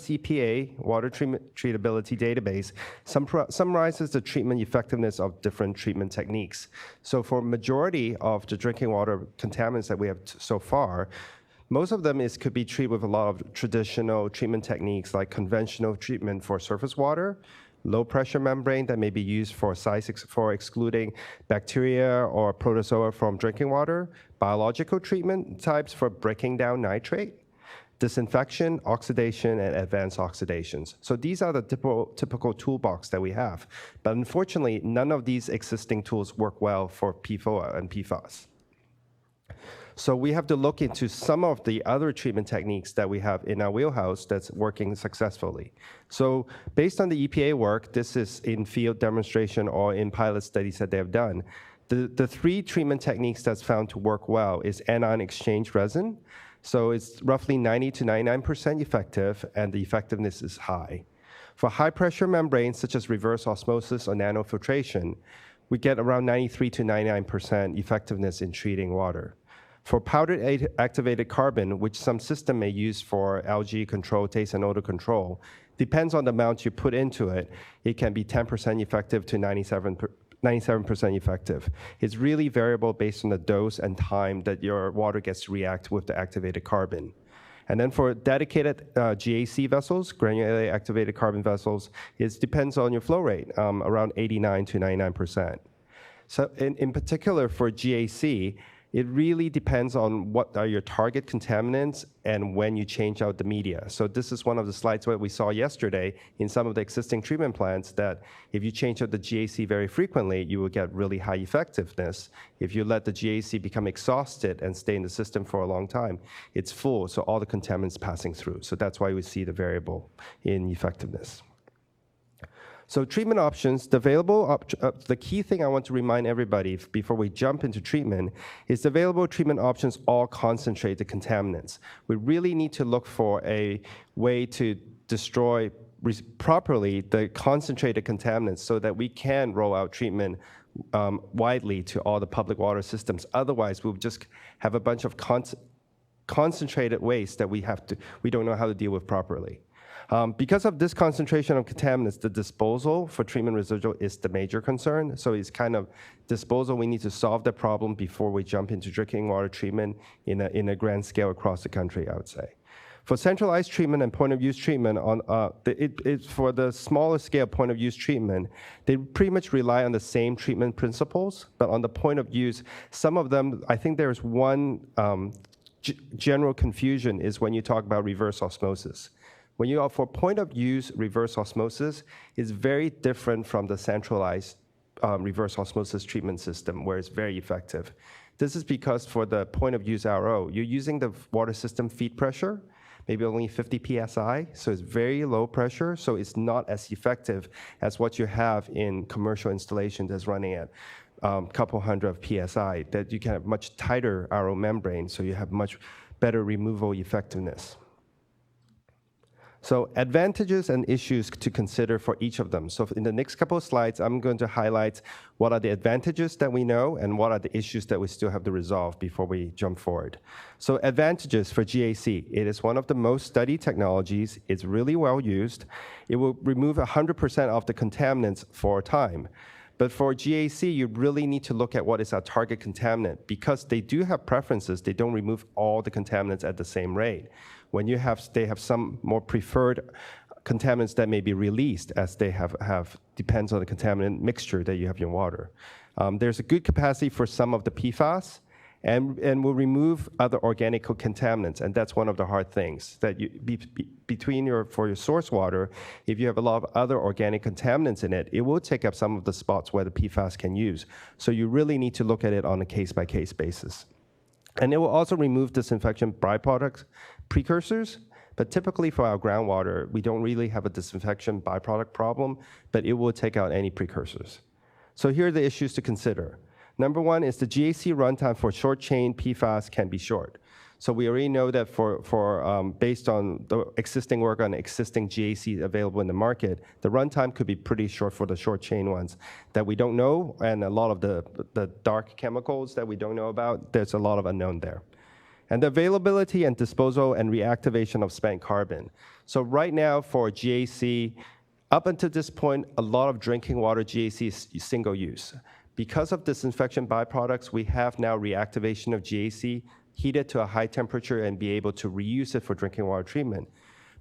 EPA Water Treatment Treatability Database summarizes the treatment effectiveness of different treatment techniques. So for majority of the drinking water contaminants that we have so far, most of them could be treated with a lot of traditional treatment techniques like conventional treatment for surface water, low pressure membrane that may be used for excluding bacteria or protozoa from drinking water, biological treatment types for breaking down nitrate, disinfection, oxidation, and advanced oxidations. So these are the typical toolbox that we have. But unfortunately, none of these existing tools work well for PFOA and PFAS. So we have to look into some of the other treatment techniques that we have in our wheelhouse that's working successfully. So based on the EPA work, this is in field demonstration or in pilot studies that they have done. The three treatment techniques that's found to work well is anion exchange resin. So it's roughly 90 to 99% effective, and the effectiveness is high. For high pressure membranes, such as reverse osmosis or nanofiltration, we get around 93 to 99% effectiveness in treating water. For powdered activated carbon, which some system may use for algae control, taste and odor control, depends on the amount you put into it. It can be 10% effective to 97% effective. It's really variable based on the dose and time that your water gets to react with the activated carbon. And then for dedicated GAC vessels, granulated activated carbon vessels, it depends on your flow rate, around 89 to 99%. So in particular for GAC, it really depends on what are your target contaminants and when you change out the media. So this is one of the slides that we saw yesterday in some of the existing treatment plants that if you change out the GAC very frequently, you will get really high effectiveness. If you let the GAC become exhausted and stay in the system for a long time, it's full, so all the contaminants passing through. So that's why we see the variable in effectiveness. So treatment options, the key thing I want to remind everybody before we jump into treatment is the available treatment options all concentrate the contaminants. We really need to look for a way to destroy properly the concentrated contaminants so that we can roll out treatment widely to all the public water systems. Otherwise, we'll just have a bunch of concentrated waste that we don't know how to deal with properly. Because of this concentration of contaminants, the disposal for treatment residual is the major concern. So it's kind of disposal. We need to solve the problem before we jump into drinking water treatment in a grand scale across the country, I would say. For centralized treatment and point-of-use treatment, for the smaller scale point-of-use treatment, they pretty much rely on the same treatment principles, but on the point of use, some of them, I think there's one general confusion is when you talk about reverse osmosis. When you are for point-of-use reverse osmosis, is very different from the centralized reverse osmosis treatment system, where it's very effective. This is because for the point-of-use RO, you're using the water system feed pressure, maybe only 50 psi, so it's very low pressure, so it's not as effective as what you have in commercial installation that's running at a couple hundred of psi, that you can have much tighter RO membrane, so you have much better removal effectiveness. So advantages and issues to consider for each of them. So in the next couple of slides, I'm going to highlight what are the advantages that we know and what are the issues that we still have to resolve before we jump forward. So advantages for GAC. It is one of the most studied technologies. It's really well used. It will remove 100% of the contaminants for a time. But for GAC, you really need to look at what is our target contaminant. Because they do have preferences, they don't remove all the contaminants at the same rate. When they have some more preferred contaminants that may be released as they depends on the contaminant mixture that you have in your water. There's a good capacity for some of the PFAS, and will remove other organic contaminants, and that's one of the hard things, that for your source water, if you have a lot of other organic contaminants in it, it will take up some of the spots where the PFAS can use. So you really need to look at it on a case-by-case basis. And it will also remove disinfection byproducts, precursors, but typically for our groundwater, we don't really have a disinfection byproduct problem, but it will take out any precursors. So here are the issues to consider. Number one is the GAC runtime for short chain PFAS can be short. So we already know that based on the existing work on existing GAC available in the market, the runtime could be pretty short for the short chain ones that we don't know, and a lot of the dark chemicals that we don't know about, there's a lot of unknown there. And the availability and disposal and reactivation of spent carbon. So right now for GAC, up until this point, a lot of drinking water GAC is single use. Because of disinfection byproducts, we have now reactivation of GAC, heat it to a high temperature and be able to reuse it for drinking water treatment.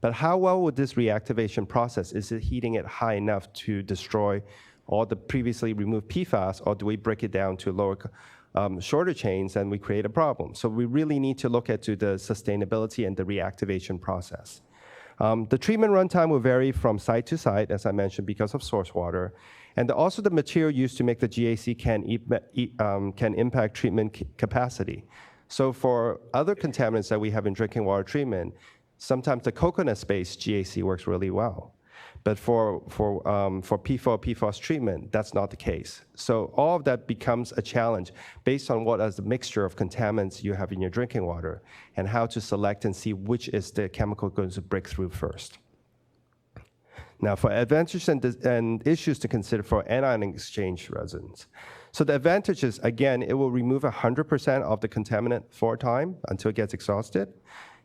But how well would this reactivation process? Is it heating it high enough to destroy all the previously removed PFAS, or do we break it down to lower, shorter chains and we create a problem? So we really need to look at the sustainability and the reactivation process. The treatment runtime will vary from site to site, as I mentioned, because of source water. And also the material used to make the GAC can impact treatment capacity. So for other contaminants that we have in drinking water treatment, sometimes the coconut-based GAC works really well. But for PFAS treatment, that's not the case. So all of that becomes a challenge based on what is the mixture of contaminants you have in your drinking water and how to select and see which is the chemical going to break through first. Now, for advantages and issues to consider for anion exchange resins. So the advantages, again, it will remove 100% of the contaminant for a time until it gets exhausted.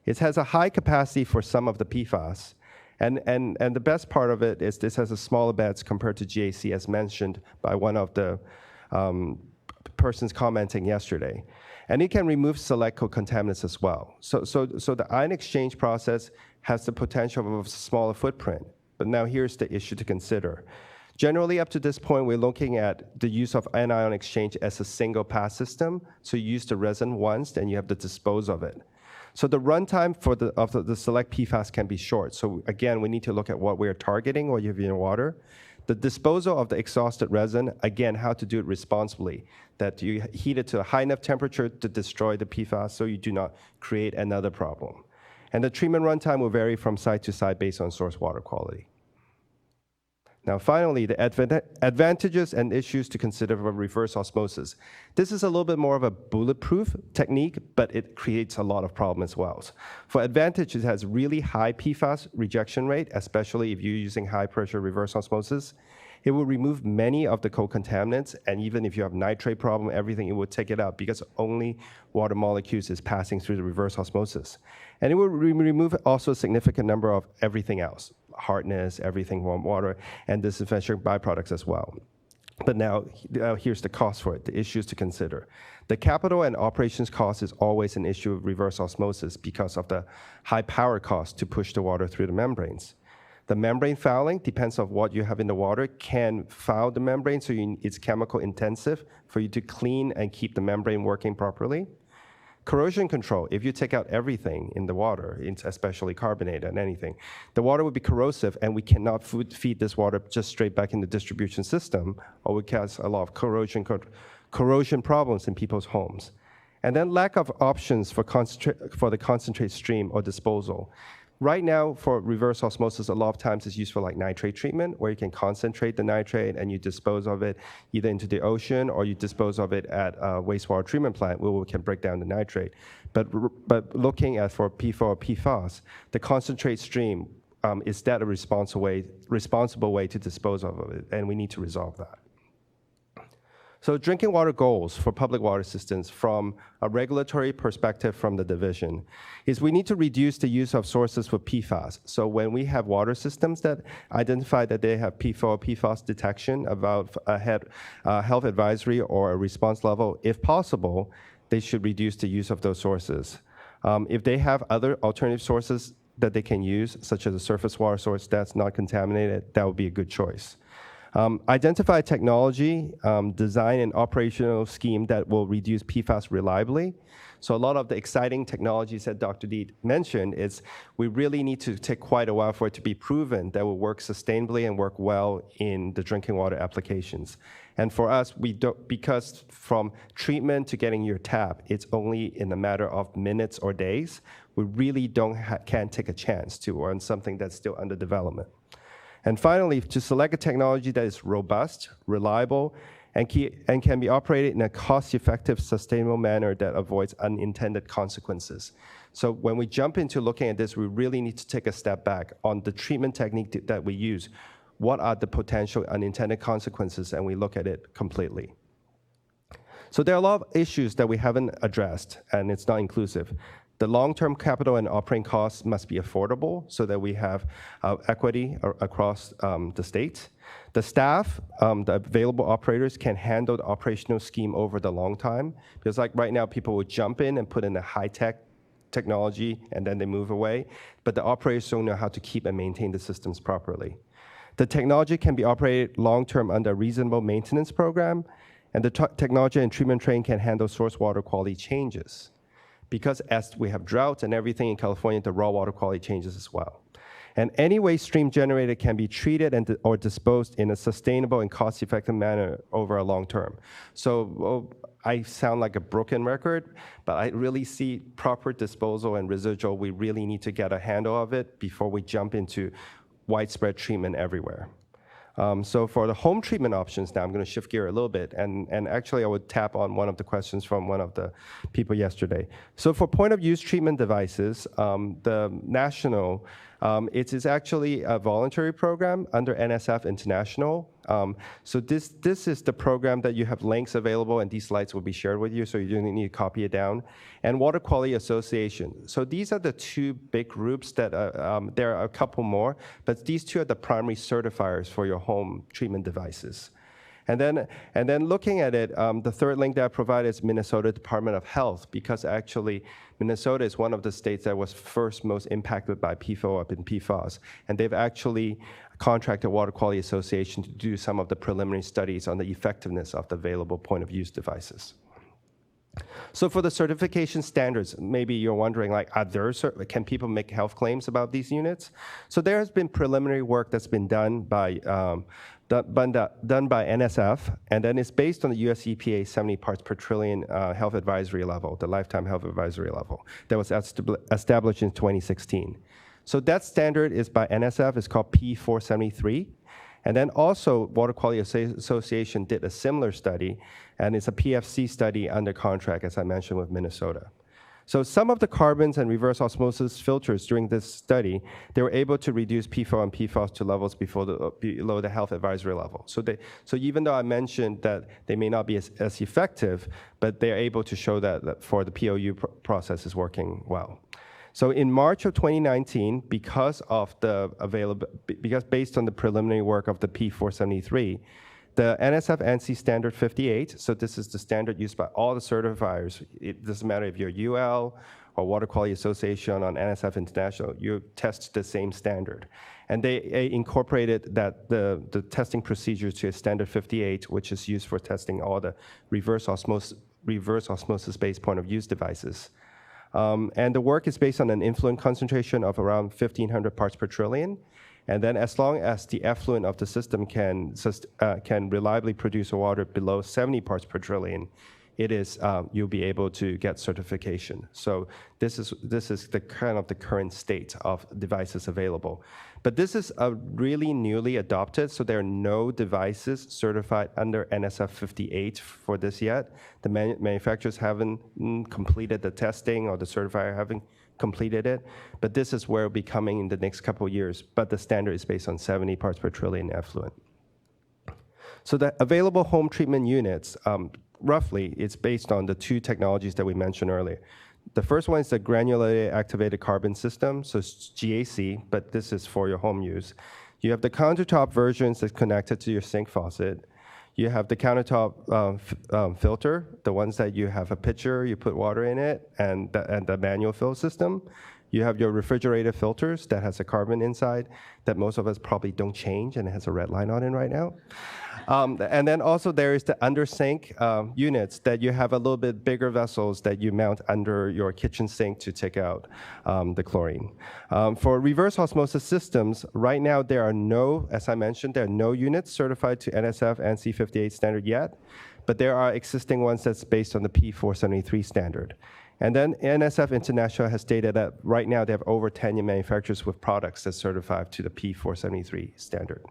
It has a high capacity for some of the PFAS. And the best part of it is this has a smaller beds compared to GAC, as mentioned by one of the persons commenting yesterday. And it can remove select contaminants as well. So the ion exchange process has the potential of a smaller footprint. But now here's the issue to consider. Generally, up to this point, we're looking at the use of anion exchange as a single pass system. So you use the resin once, then you have to dispose of it. So the runtime of the select PFAS can be short. So again, we need to look at what we're targeting, what you have in your water. The disposal of the exhausted resin, again, how to do it responsibly, that you heat it to a high enough temperature to destroy the PFAS so you do not create another problem. And the treatment runtime will vary from site to site based on source water quality. Now, finally, the advantages and issues to consider for reverse osmosis. This is a little bit more of a bulletproof technique, but it creates a lot of problems as well. For advantage, it has really high PFAS rejection rate, especially if you're using high-pressure reverse osmosis. It will remove many of the co-contaminants, and even if you have nitrate problem, everything, it will take it out because only water molecules is passing through the reverse osmosis. And it will remove also a significant number of everything else, hardness, everything from water, and disinfection byproducts as well. But now, here's the cost for it, the issues to consider. The capital and operations cost is always an issue of reverse osmosis because of the high power cost to push the water through the membranes. The membrane fouling depends on what you have in the water, can foul the membrane, so it's chemical intensive for you to clean and keep the membrane working properly. Corrosion control, if you take out everything in the water, especially carbonate and anything, the water would be corrosive and we cannot feed this water just straight back in the distribution system, or we cause a lot of corrosion problems in people's homes. And then lack of options for the concentrate stream or disposal. Right now, for reverse osmosis, a lot of times it's used for like nitrate treatment, where you can concentrate the nitrate and you dispose of it either into the ocean or you dispose of it at a wastewater treatment plant where we can break down the nitrate. But looking at for PFOA or PFAS, the concentrate stream, is that a responsible way to dispose of it? And we need to resolve that. So drinking water goals for public water systems from a regulatory perspective from the division is we need to reduce the use of sources for PFAS. So when we have water systems that identify that they have PFOA or PFAS detection about a health advisory or a response level, if possible, they should reduce the use of those sources. If they have other alternative sources that they can use, such as a surface water source that's not contaminated, that would be a good choice. Identify technology, design an operational scheme that will reduce PFAS reliably. So a lot of the exciting technologies that Dr. Deed mentioned is we really need to take quite a while for it to be proven that will work sustainably and work well in the drinking water applications. And for us, because from treatment to getting your tap, it's only in a matter of minutes or days, we really can't take a chance to on something that's still under development. And finally, to select a technology that is robust, reliable, and can be operated in a cost-effective, sustainable manner that avoids unintended consequences. So when we jump into looking at this, we really need to take a step back on the treatment technique that we use. What are the potential unintended consequences? And we look at it completely. So there are a lot of issues that we haven't addressed, and it's not inclusive. The long-term capital and operating costs must be affordable so that we have equity across the state. The staff, the available operators can handle the operational scheme over the long time. Because like right now, people would jump in and put in a high-tech technology and then they move away. But the operators don't know how to keep and maintain the systems properly. The technology can be operated long-term under a reasonable maintenance program. And the technology and treatment train can handle source water quality changes. Because as we have drought and everything in California, the raw water quality changes as well. And any waste stream generated can be treated or disposed in a sustainable and cost-effective manner over a long term. So I sound like a broken record, but I really see proper disposal and residual. We really need to get a handle of it before we jump into widespread treatment everywhere. So for the home treatment options now, I'm going to shift gear a little bit, and actually I would tap on one of the questions from one of the people yesterday. So for point-of-use treatment devices, the national, it is actually a voluntary program under NSF International. So this is the program that you have links available, and these slides will be shared with you, so you don't need to copy it down. And Water Quality Association. So these are the two big groups that, there are a couple more, but these two are the primary certifiers for your home treatment devices. And then looking at it, the third link that I provide is Minnesota Department of Health, because actually Minnesota is one of the states that was first most impacted by PFOA and PFAS. And they've actually contracted Water Quality Association to do some of the preliminary studies on the effectiveness of the available point-of-use devices. So for the certification standards, maybe you're wondering, like, can people make health claims about these units? So there has been preliminary work that's been done by NSF, and then it's based on the US EPA 70 parts per trillion health advisory level, the lifetime health advisory level, that was established in 2016. So that standard is by NSF, it's called P473. And then also, Water Quality Association did a similar study, and it's a PFC study under contract, as I mentioned, with Minnesota. So some of the carbons and reverse osmosis filters during this study, they were able to reduce PFOA and PFAS to levels below the health advisory level. So even though I mentioned that they may not be as effective, but they're able to show that for the POU process is working well. So in March of 2019, because based on the preliminary work of the P473, The NSF ANSI standard 58, so this is the standard used by all the certifiers. It doesn't matter if you're UL or Water Quality Association on NSF International, you test the same standard. And they incorporated that the testing procedures to a standard 58, which is used for testing all the reverse osmosis-based point of use devices. And the work is based on an influent concentration of around 1,500 parts per trillion. And then as long as the effluent of the system can reliably produce water below 70 parts per trillion, you'll be able to get certification. So this is the kind of the current state of devices available. But this is really newly adopted, so there are no devices certified under NSF 58 for this yet. The manufacturers haven't completed the testing, or the certifier haven't completed it, but this is where it'll be coming in the next couple of years, but the standard is based on 70 parts per trillion effluent. So the available home treatment units, roughly, it's based on the two technologies that we mentioned earlier. The first one is the granulated activated carbon system, so it's GAC, but this is for your home use. You have the countertop versions that's connected to your sink faucet. You have the countertop filter, the ones that you have a pitcher, you put water in it, and the manual fill system. You have your refrigerator filters that has a carbon inside that most of us probably don't change, and it has a red line on it right now. And then also there is the under sink units that you have a little bit bigger vessels that you mount under your kitchen sink to take out the chlorine. For reverse osmosis systems, right now there are no, as I mentioned, there are no units certified to NSF and C58 standard yet, but there are existing ones that's based on the P473 standard. And then NSF International has stated that right now they have over 10 manufacturers with products that certify to the P473 standard.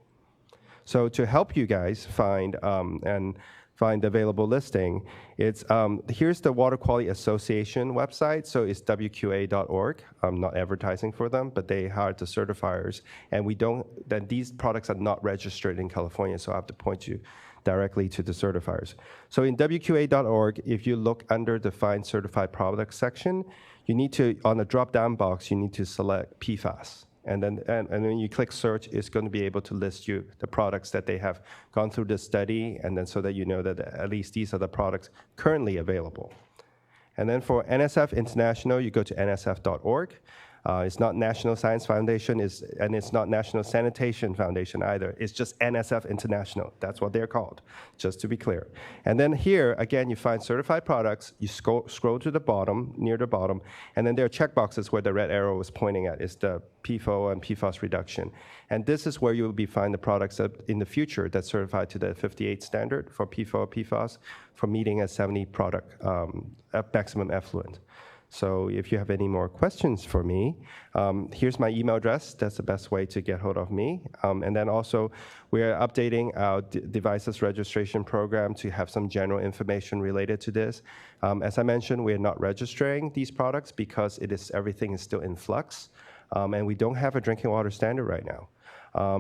So to help you guys find the available listing, here's the Water Quality Association website. So it's WQA.org. I'm not advertising for them, but they hired the certifiers, and these products are not registered in California, so I have to point you directly to the certifiers. So in WQA.org, if you look under the Find Certified Products section, you need to, on the drop-down box, you need to select PFAS. And then when you click search, it's going to be able to list you the products that they have gone through the study, and then so that you know that at least these are the products currently available. And then for NSF International, you go to nsf.org. It's not National Science Foundation, and it's not National Sanitation Foundation either. It's just NSF International. That's what they're called, just to be clear. And then here, again, you find certified products. You scroll to the bottom, near the bottom, and then there are checkboxes where the red arrow is pointing at. It's the PFO and PFAS reduction. And this is where you will find the products that in the future that's certified to the 58 standard for PFO, PFAS, for meeting a 70 product maximum effluent. So if you have any more questions for me, here's my email address. That's the best way to get hold of me. And then also, we are updating our devices registration program to have some general information related to this. As I mentioned, we are not registering these products because everything is still in flux, and we don't have a drinking water standard right now.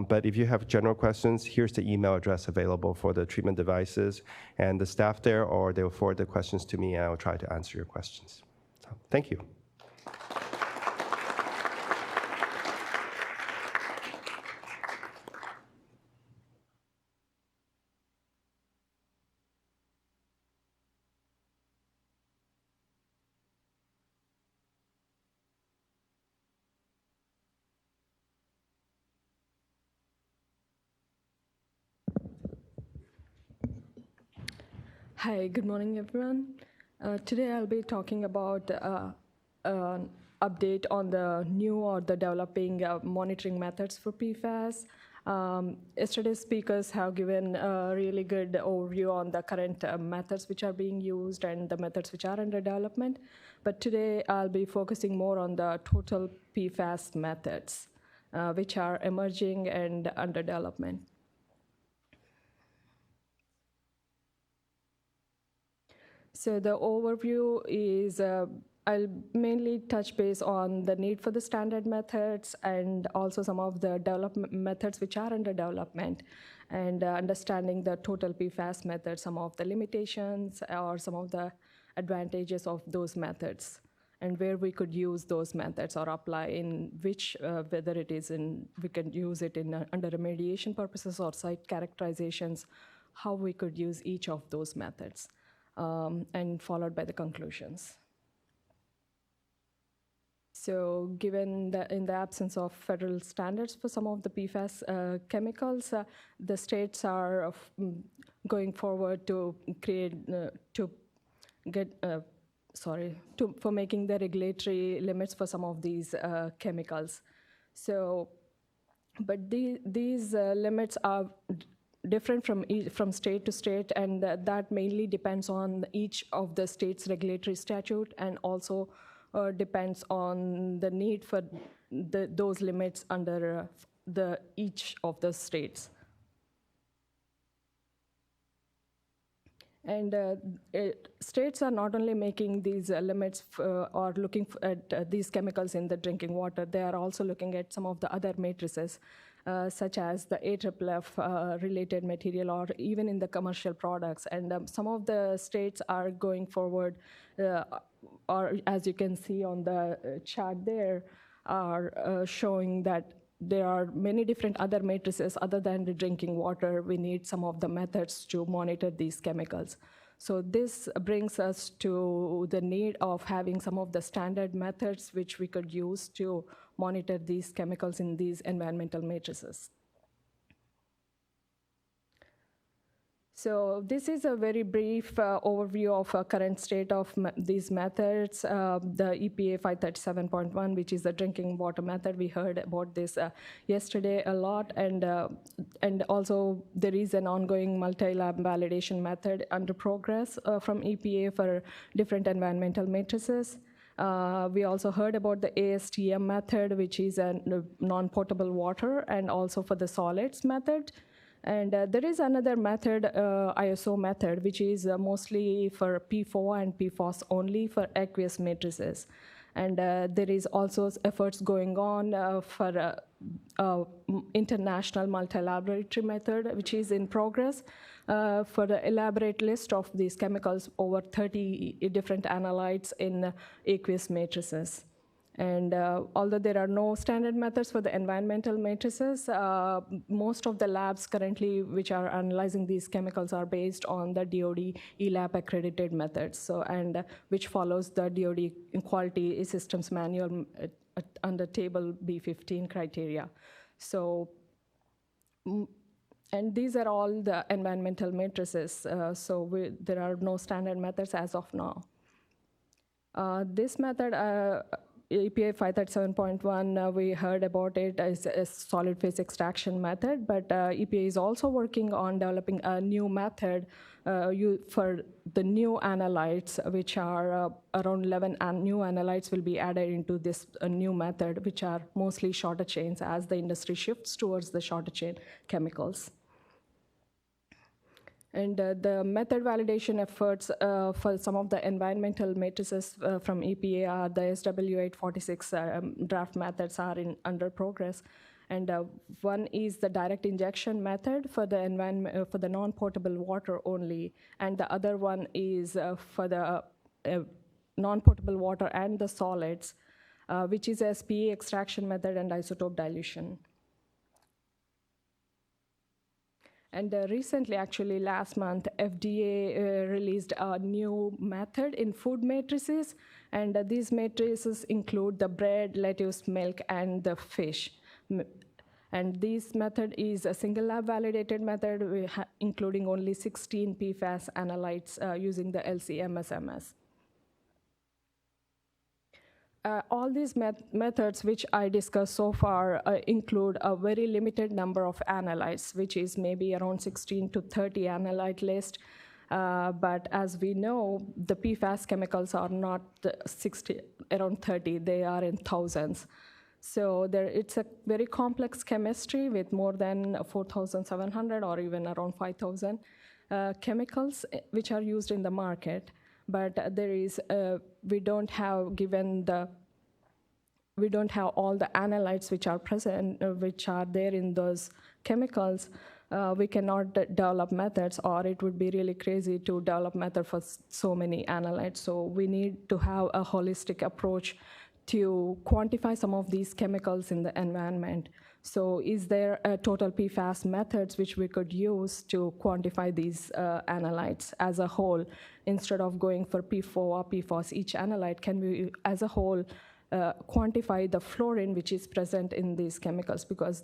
But if you have general questions, here's the email address available for the treatment devices and the staff there, or they'll forward the questions to me, and I'll try to answer your questions. Thank you. Hi, good morning, everyone. Today I'll be talking about an update on the new or the developing monitoring methods for PFAS. Yesterday's speakers have given a really good overview on the current methods which are being used and the methods which are under development. But today I'll be focusing more on the total PFAS methods, which are emerging and under development. So the overview is, I'll mainly touch base on the need for the standard methods and also some of the development methods which are under development, and understanding the total PFAS methods, some of the limitations or some of the advantages of those methods, and where we could use those methods or apply in which, whether it is in, we can use it in under remediation purposes or site characterizations how we could use each of those methods, and followed by the conclusions. So given that in the absence of federal standards for some of the PFAS chemicals, the states are going forward to create, for making the regulatory limits for some of these chemicals. So, but these limits are different from state to state, and that mainly depends on each of the state's regulatory statute, and also depends on the need for those limits under each of the states. And states are not only making these limits or looking at these chemicals in the drinking water, they are also looking at some of the other matrices, such as the AFFF related material, or even in the commercial products. And some of the states are going forward, or as you can see on the chart there, are showing that there are many different other matrices other than the drinking water. We need some of the methods to monitor these chemicals. So this brings us to the need of having some of the standard methods which we could use to monitor these chemicals in these environmental matrices. So this is a very brief overview of current state of these methods. The EPA 537.1, which is the drinking water method, we heard about this yesterday a lot, and also there is an ongoing multi-lab validation method under progress from EPA for different environmental matrices. We also heard about the ASTM method, which is a non-potable water, and also for the solids method. And there is another method, ISO method, which is mostly for PFOA and PFAS only for aqueous matrices. And there is also efforts going on for international multi-laboratory method, which is in progress for the elaborate list of these chemicals, over 30 different analytes in aqueous matrices. And although there are no standard methods for the environmental matrices, most of the labs currently which are analyzing these chemicals are based on the DoD ELAB accredited methods, so, and which follows the DoD Quality Systems Manual under Table B15 criteria. So, and these are all the environmental matrices, so there are no standard methods as of now. This method, EPA 537.1, we heard about it as a solid phase extraction method, but EPA is also working on developing a new method for the new analytes, which are around 11 new analytes will be added into this new method, which are mostly shorter chains as the industry shifts towards the shorter chain chemicals. And the method validation efforts for some of the environmental matrices from EPA are the SW846 draft methods are under progress. And one is the direct injection method for the for the non-potable water only, and the other one is for the non-potable water and the solids, which is SPE extraction method and isotope dilution. And recently, actually last month, FDA released a new method in food matrices, and these matrices include the bread, lettuce, milk, and the fish. And this method is a single lab validated method, including only 16 PFAS analytes using the LC-MSMS. All these methods which I discussed so far include a very limited number of analytes, which is maybe around 16 to 30 analyte list. But as we know, the PFAS chemicals are not around 30, they are in thousands. So it's a very complex chemistry with more than 4,700 or even around 5,000 chemicals which are used in the market. But there is, we don't have all the analytes which are present, which are there in those chemicals. We cannot develop methods, or it would be really crazy to develop method for so many analytes. So we need to have a holistic approach to quantify some of these chemicals in the environment. So is there a total PFAS methods which we could use to quantify these analytes as a whole? Instead of going for P4 or PFAS each analyte, can we, as a whole, quantify the fluorine which is present in these chemicals? Because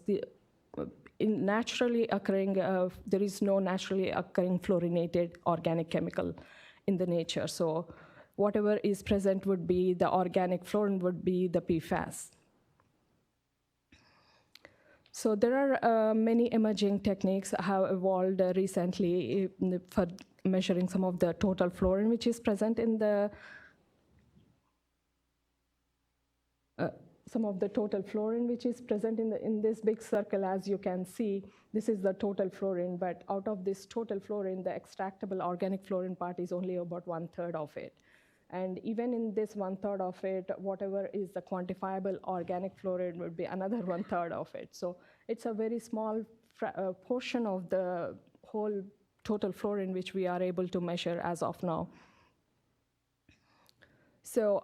in naturally occurring, there is no naturally occurring fluorinated organic chemical in the nature. So whatever is present would be the organic fluorine, would be the PFAS. So there are many emerging techniques have evolved recently for measuring some of the total fluorine which is present in the in this big circle. As you can see, this is the total fluorine, but out of this total fluorine, the extractable organic fluorine part is only about 1/3 of it. And even in this 1/3 of it, whatever is the quantifiable organic fluorine would be another 1/3 of it. So it's a very small portion of the whole total fluorine which we are able to measure as of now. So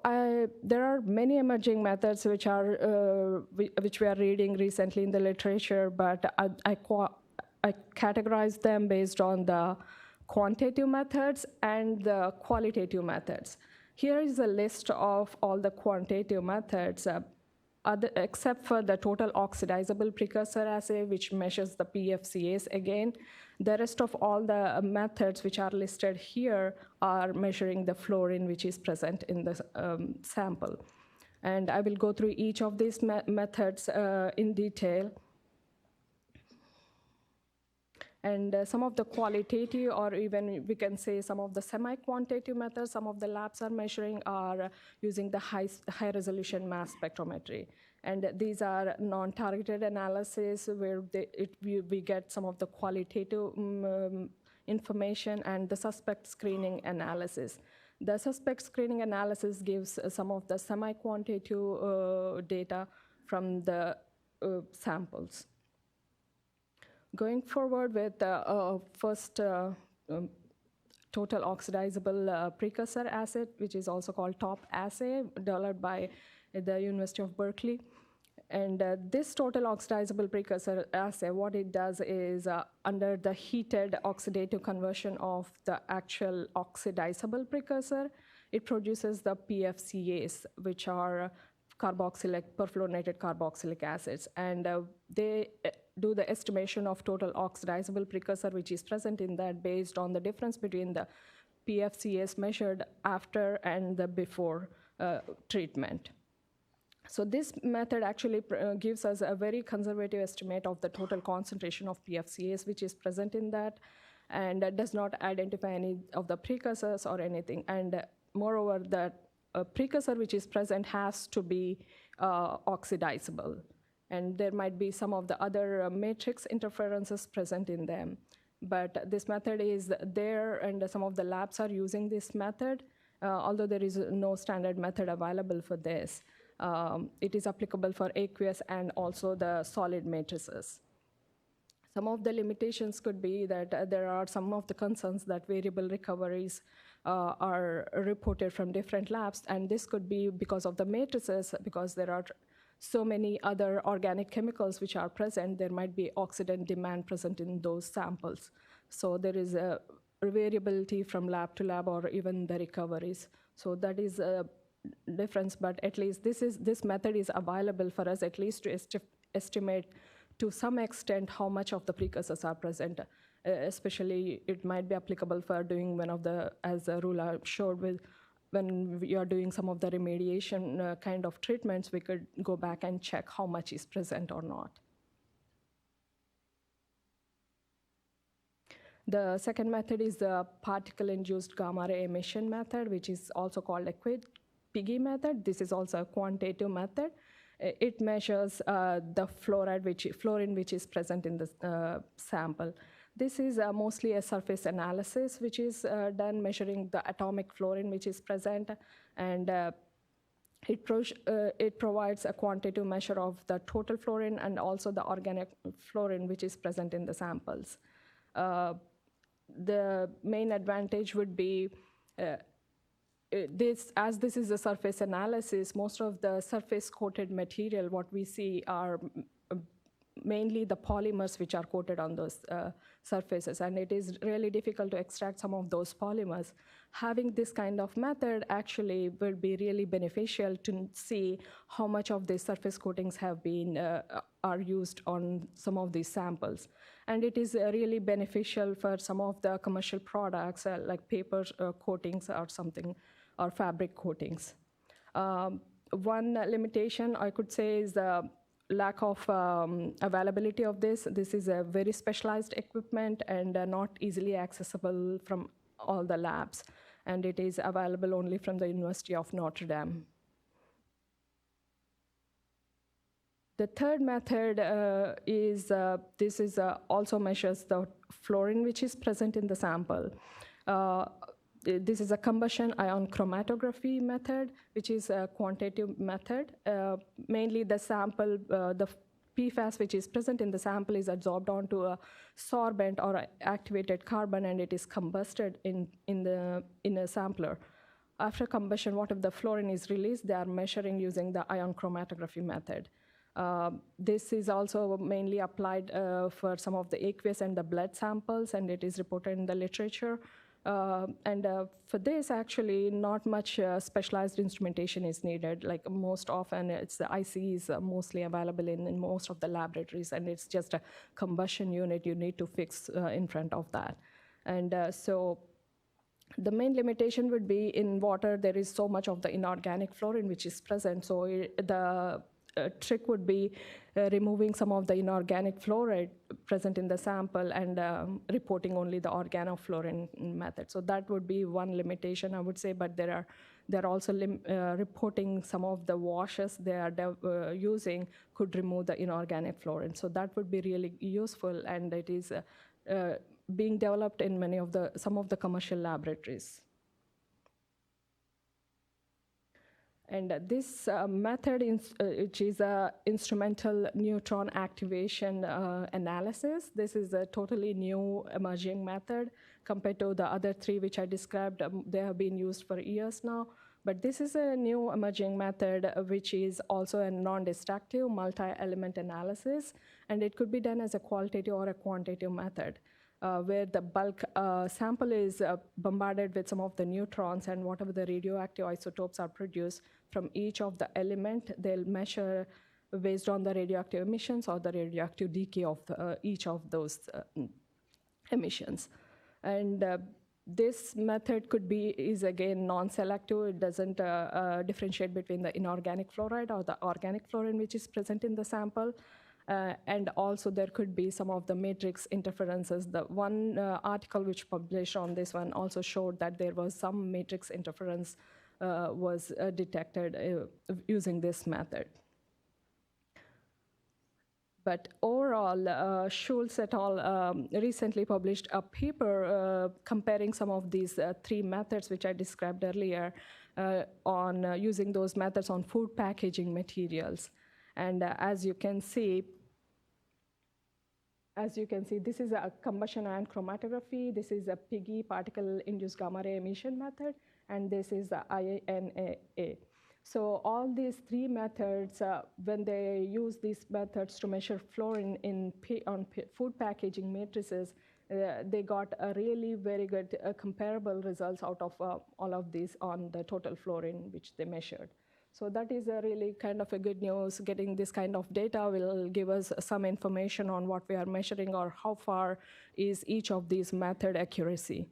there are many emerging methods which we are reading recently in the literature, but I categorize them based on the quantitative methods and the qualitative methods. Here is a list of all the quantitative methods, except for the total oxidizable precursor assay, which measures the PFCAs again. The rest of all the methods which are listed here are measuring the fluorine which is present in the sample. And I will go through each of these methods in detail. And some of the qualitative, or even we can say some of the semi-quantitative methods some of the labs are measuring are using the high-resolution mass spectrometry. And these are non-targeted analysis where we get some of the qualitative information, and the suspect screening analysis. The suspect screening analysis gives some of the semi-quantitative data from the samples. Going forward with the first total oxidizable precursor assay, which is also called TOP assay, developed by the University of Berkeley. And this total oxidizable precursor assay, what it does is under the heated oxidative conversion of the actual oxidizable precursor, it produces the PFCAs, which are perfluorinated carboxylic acids. And they do the estimation of total oxidizable precursor which is present in that based on the difference between the PFCAs measured after and the before treatment. So this method actually gives us a very conservative estimate of the total concentration of PFCAs which is present in that, and does not identify any of the precursors or anything. And moreover, the precursor which is present has to be oxidizable. And there might be some of the other matrix interferences present in them. But this method is there, and some of the labs are using this method, although there is no standard method available for this. It is applicable for aqueous and also the solid matrices. Some of the limitations could be that there are some of the concerns that variable recoveries are reported from different labs, and this could be because of the matrices, because there are so many other organic chemicals which are present. There might be oxidant demand present in those samples. So there is a variability from lab to lab, or even the recoveries. So that is a difference, but at least this method is available for us at least to estimate to some extent how much of the precursors are present. Especially it might be applicable for doing one of the, as Rula showed with, when we are doing some of the remediation kind of treatments, we could go back and check how much is present or not. The second method is the particle-induced gamma ray emission method, which is also called liquid PIGY method. This is also a quantitative method. It measures the fluorine which is present in the sample. This is mostly a surface analysis which is done measuring the atomic fluorine which is present, and it provides a quantitative measure of the total fluorine and also the organic fluorine which is present in the samples. The main advantage would be as this is a surface analysis, most of the surface coated material, what we see are mainly the polymers which are coated on those surfaces, and it is really difficult to extract some of those polymers. Having this kind of method actually will be really beneficial to see how much of the surface coatings have been are used on some of these samples. And it is really beneficial for some of the commercial products like paper coatings or something, or fabric coatings. One limitation I could say is the lack of availability of this. This is a very specialized equipment and not easily accessible from all the labs. And it is available only from the University of Notre Dame. The third method is, this is also measures the fluorine which is present in the sample. This is a combustion ion chromatography method, which is a quantitative method. Mainly the sample, the PFAS which is present in the sample is adsorbed onto a sorbent or a activated carbon, and it is combusted in a sampler. After combustion, whatever the fluorine is released, they are measuring using the ion chromatography method. This is also mainly applied for some of the aqueous and the blood samples, and it is reported in the literature. For this, actually, not much specialized instrumentation is needed. Like most often, it's the IC is mostly available in most of the laboratories, and it's just a combustion unit you need to fix in front of that. And so the main limitation would be in water, there is so much of the inorganic fluorine which is present. So the trick would be removing some of the inorganic fluoride present in the sample and reporting only the organofluorine method. So that would be one limitation, I would say, but they're also reporting some of the washes they are using could remove the inorganic fluorine. So that would be really useful, and it is being developed in some of the commercial laboratories. And this method, which is an instrumental neutron activation analysis, this is a totally new emerging method compared to the other three which I described. They have been used for years now. But this is a new emerging method which is also a non-destructive multi-element analysis. And it could be done as a qualitative or a quantitative method. Where the bulk sample is bombarded with some of the neutrons, and whatever the radioactive isotopes are produced from each of the element, they'll measure based on the radioactive emissions or the radioactive decay of each of those emissions. And this method is again non-selective. It doesn't differentiate between the inorganic fluoride or the organic fluorine which is present in the sample. And also there could be some of the matrix interferences. The one article which published on this one also showed that there was some matrix interference was detected using this method. But overall, Schultz et al. Recently published a paper comparing some of these three methods which I described earlier on using those methods on food packaging materials. And as you can see, this is a combustion ion chromatography. This is a PIGY, particle-induced gamma ray emission method, and this is the INAA. So all these three methods, when they use these methods to measure fluorine on food packaging matrices, they got a really very good comparable results out of all of these on the total fluorine which they measured. So that is a really kind of a good news. Getting this kind of data will give us some information on what we are measuring or how far is each of these method accuracy.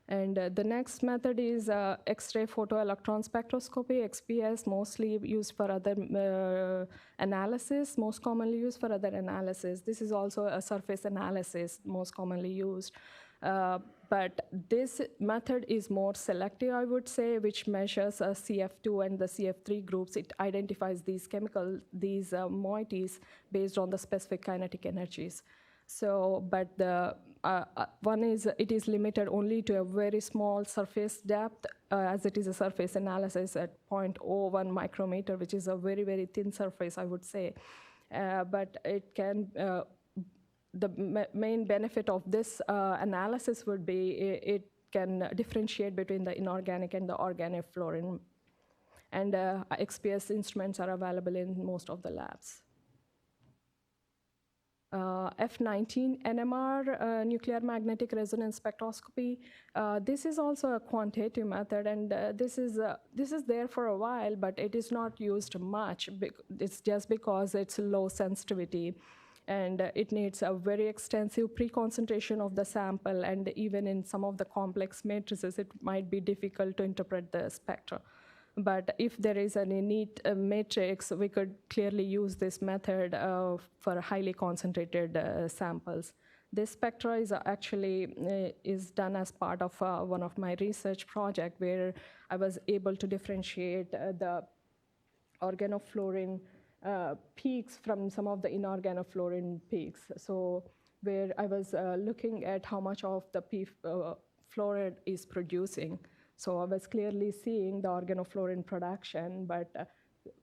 And the next method is X-ray photoelectron spectroscopy, XPS, mostly used for other analysis, most commonly used for other analysis. This is also a surface analysis, most commonly used. But this method is more selective, I would say, which measures CF2 and the CF3 groups. It identifies these moieties based on the specific kinetic energies. So, but the one is, it is limited only to a very small surface depth, as it is a surface analysis at 0.01 micrometer, which is a very, very thin surface, I would say. But it can, the main benefit of this analysis would be it can differentiate between the inorganic and the organic fluorine. and XPS instruments are available in most of the labs. F19 NMR, nuclear magnetic resonance spectroscopy. This is also a quantitative method, and this is there for a while, but it is not used much. It's just because it's low sensitivity, and it needs a very extensive pre-concentration of the sample, and even in some of the complex matrices, it might be difficult to interpret the spectra. But if there is any neat matrix, we could clearly use this method for highly concentrated samples. This spectra is actually is done as part of one of my research project, where I was able to differentiate the organofluorine peaks from some of the inorganofluorine peaks. So where I was looking at how much of the fluoride is producing. So I was clearly seeing the organofluorine production, but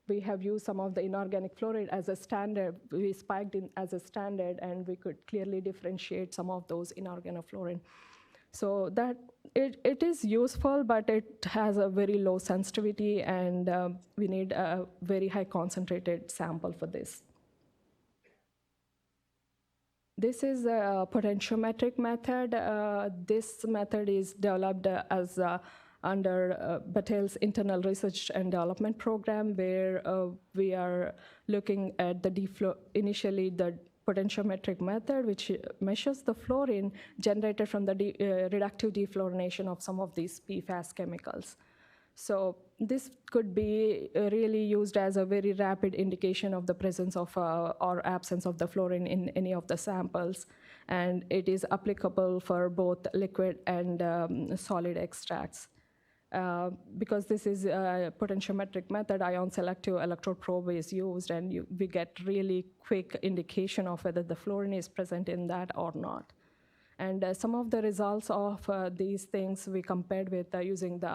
we have used some of the inorganic fluoride as a standard. We spiked in as a standard, and we could clearly differentiate some of those inorganofluorine. So that it is useful, but it has a very low sensitivity, and we need a very high concentrated sample for this. This is a potentiometric method. This method is developed as under Batel's internal research and development program, where we are looking at initially the potentiometric method, which measures the fluorine generated from the reductive defluorination of some of these PFAS chemicals. So this could be really used as a very rapid indication of the presence of or absence of the fluorine in any of the samples. And it is applicable for both liquid and solid extracts. Because this is a potentiometric method, ion selective electrode probe is used, and we get really quick indication of whether the fluorine is present in that or not. And some of the results of these things we compared with using the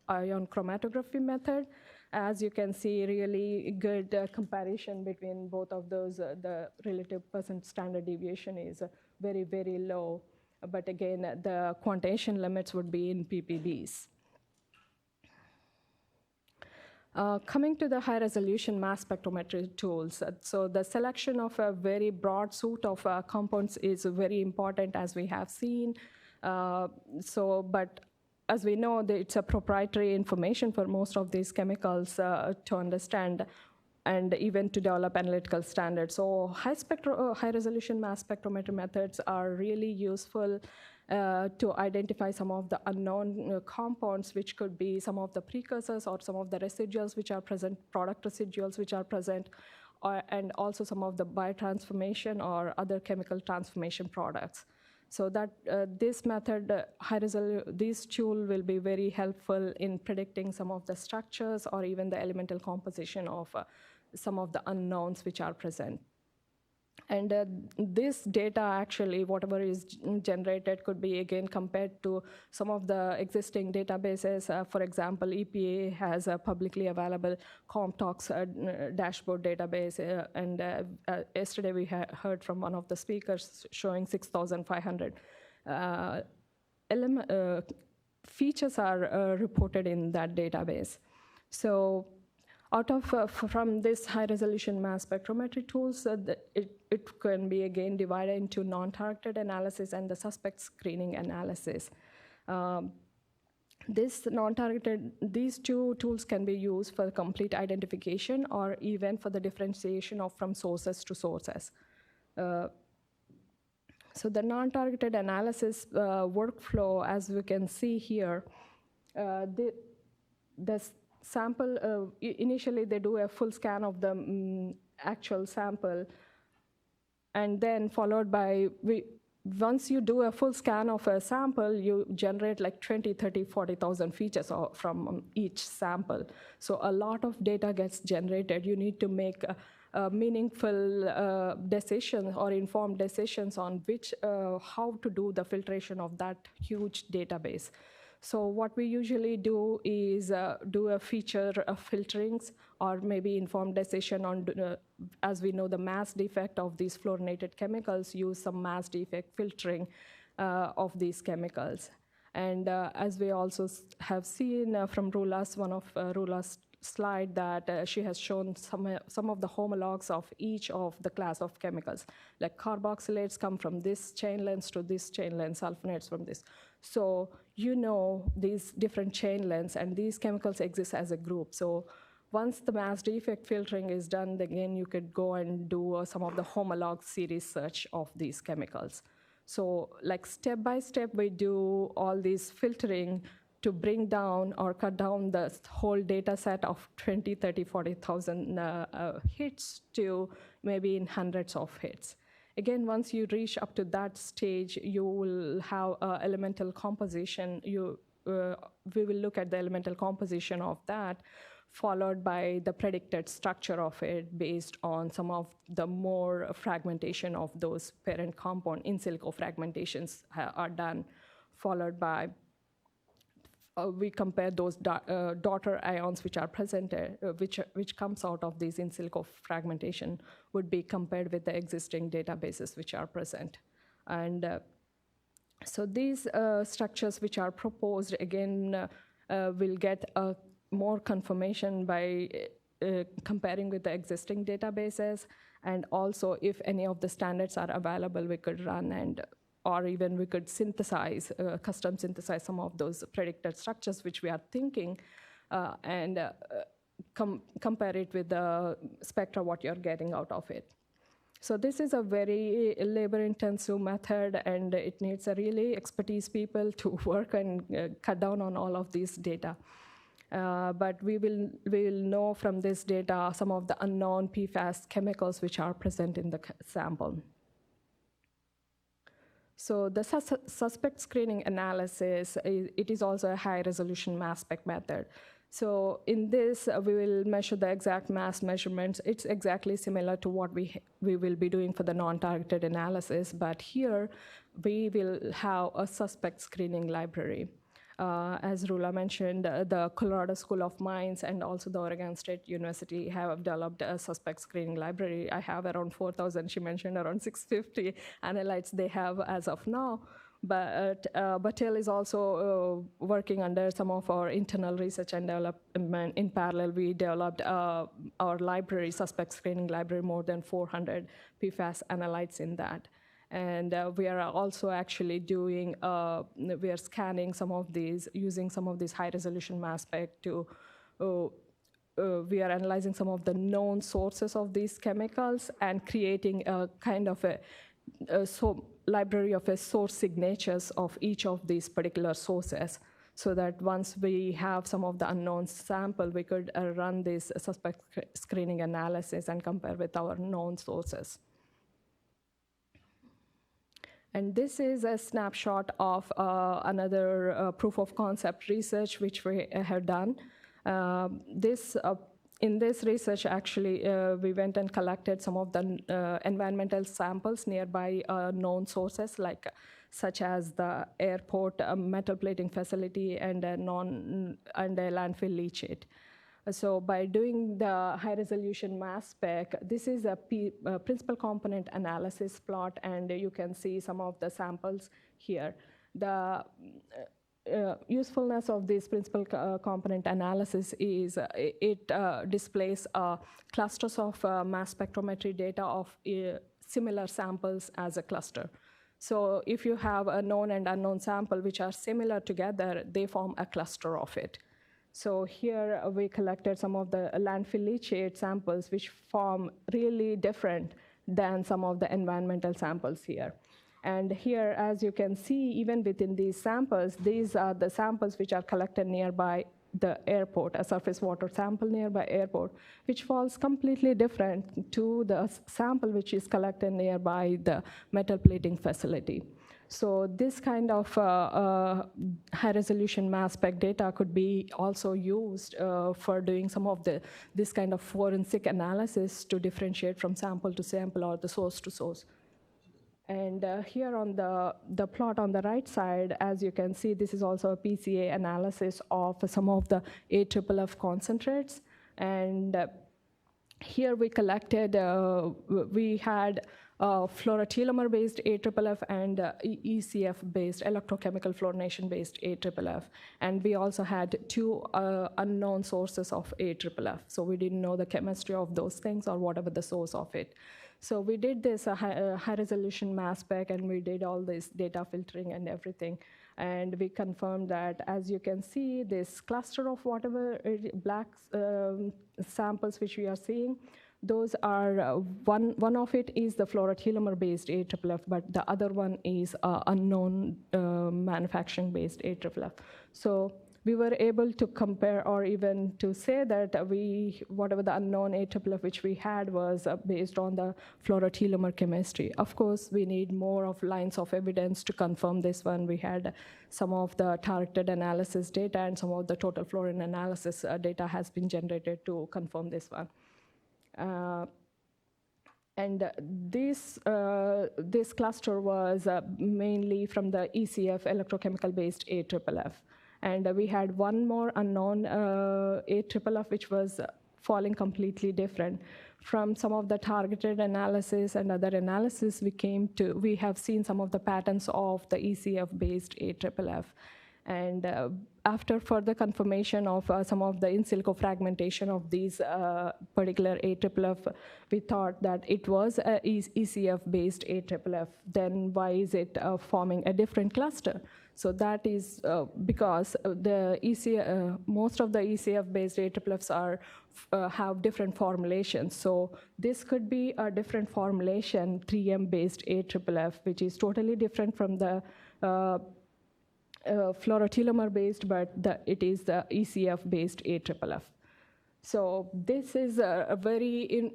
ion chromatography method. As you can see, really good comparison between both of those. The relative percent standard deviation is very, very low. But again, the quantitation limits would be in ppbs. Coming to the high-resolution mass spectrometry tools, so the selection of a very broad suite of compounds is very important, as we have seen. But as we know, it's a proprietary information for most of these chemicals to understand and even to develop analytical standards. So high-resolution mass spectrometry methods are really useful to identify some of the unknown compounds, which could be some of the precursors or some of the residuals which are present, product residuals which are present, and also some of the biotransformation or other chemical transformation products. So that this method, this tool will be very helpful in predicting some of the structures or even the elemental composition of some of the unknowns which are present. And this data, actually, whatever is generated, could be again compared to some of the existing databases. For example, EPA has a publicly available Compost dashboard database. And yesterday we heard from one of the speakers showing 6,500 features are reported in that database. So from this high-resolution mass spectrometry tools, it can be again divided into non-targeted analysis and the suspect screening analysis. These two tools can be used for complete identification or even for the differentiation of from sources to sources. So the non-targeted analysis workflow, as we can see here, the sample, initially they do a full scan of the actual sample, and then followed by, once you do a full scan of a sample, you generate like 20, 30, 40,000 features from each sample. So a lot of data gets generated. You need to make meaningful decisions or informed decisions on how to do the filtration of that huge database. So what we usually do is do a feature of filterings or maybe informed decision on, as we know, the mass defect of these fluorinated chemicals, use some mass defect filtering of these chemicals. And as we also have seen from Rula's, one of Rula's slide that she has shown some of the homologs of each of the class of chemicals. Like carboxylates come from this chain length to this chain length, sulfonates from this. So you know these different chain lengths, and these chemicals exist as a group. So once the mass defect filtering is done, again, you could go and do some of the homolog series search of these chemicals. So like step by step, we do all this filtering to bring down or cut down the whole data set of 20, 30, 40,000 hits to maybe in hundreds of hits. Again, once you reach up to that stage, you will have elemental composition. We will look at the elemental composition of that, followed by the predicted structure of it based on some of the more fragmentation of those parent compound in silico fragmentations are done, followed by we compare those daughter ions which are presented, which comes out of these in silico fragmentation would be compared with the existing databases which are present. And so these structures which are proposed, again, will get a more confirmation by comparing with the existing databases, and also if any of the standards are available, we could run and or even we could synthesize, custom synthesize some of those predicted structures which we are thinking, and compare it with the spectra, what you're getting out of it. So this is a very labor-intensive method, and it needs a really expertise people to work and cut down on all of these data. But we will know from this data some of the unknown PFAS chemicals which are present in the sample. So the suspect screening analysis, it is also a high-resolution mass spec method. So in this, we will measure the exact mass measurements. It's exactly similar to what we will be doing for the non-targeted analysis, but here we will have a suspect screening library. As Rula mentioned, the Colorado School of Mines and also the Oregon State University have developed a suspect screening library. I have around 4,000. She mentioned around 650 analytes they have as of now. But Battelle is also working under some of our internal research and development. In parallel, we developed our library, suspect screening library, more than 400 PFAS analytes in that. And we are also actually doing, we are scanning some of these, using some of these high-resolution mass spec to, we are analyzing some of the known sources of these chemicals and creating a kind of a library of source signatures of each of these particular sources, so that once we have some of the unknown sample, we could run this suspect screening analysis and compare with our known sources. And this is a snapshot of another proof of concept research which we have done. In this research, actually, we went and collected some of the environmental samples nearby known sources, like such as the airport metal plating facility and a landfill leachate. So by doing the high-resolution mass spec, this is a principal component analysis plot, and you can see some of the samples here. The usefulness of this principal component analysis is it displays clusters of mass spectrometry data of similar samples as a cluster. So if you have a known and unknown sample which are similar together, they form a cluster of it. So here we collected some of the landfill leachate samples which form really different than some of the environmental samples here. And here, as you can see, even within these samples, these are the samples which are collected nearby the airport, a surface water sample nearby airport, which falls completely different to the sample which is collected nearby the metal plating facility. So this kind of high-resolution mass spec data could be also used for doing some of this kind of forensic analysis to differentiate from sample to sample or the source to source. And here on the plot on the right side, as you can see, this is also a PCA analysis of some of the AFFF concentrates. And here we collected, we had fluorotelomere-based AFFF and ECF-based, electrochemical fluorination-based AFFF. And we also had two unknown sources of AFFF. So we didn't know the chemistry of those things or whatever the source of it. So we did this high-resolution mass spec, and we did all this data filtering and everything. And we confirmed that, as you can see, this cluster of whatever black samples which we are seeing, those are, one of it is the fluorotelomere-based AFFF, but the other one is unknown manufacturing-based AFFF. So we were able to compare, or even to say that whatever the unknown AFFF which we had was based on the fluorotelomere chemistry. Of course, we need more of lines of evidence to confirm this one. We had some of the targeted analysis data and some of the total fluorine analysis data has been generated to confirm this one. And this cluster was mainly from the ECF, electrochemical-based AFFF. And we had one more unknown AFFF, which was falling completely different. From some of the targeted analysis and other analysis, we have seen some of the patterns of the ECF-based AFFF. And after further confirmation of some of the in silico fragmentation of these particular AFFF, we thought that it was a ECF-based AFFF. Then why is it forming a different cluster? So that is because most of the ECF-based AFFFs have different formulations. So this could be a different formulation, 3M-based AFFF, which is totally different from the fluorotelomere-based, but it is the ECF-based AFFF. So this is a very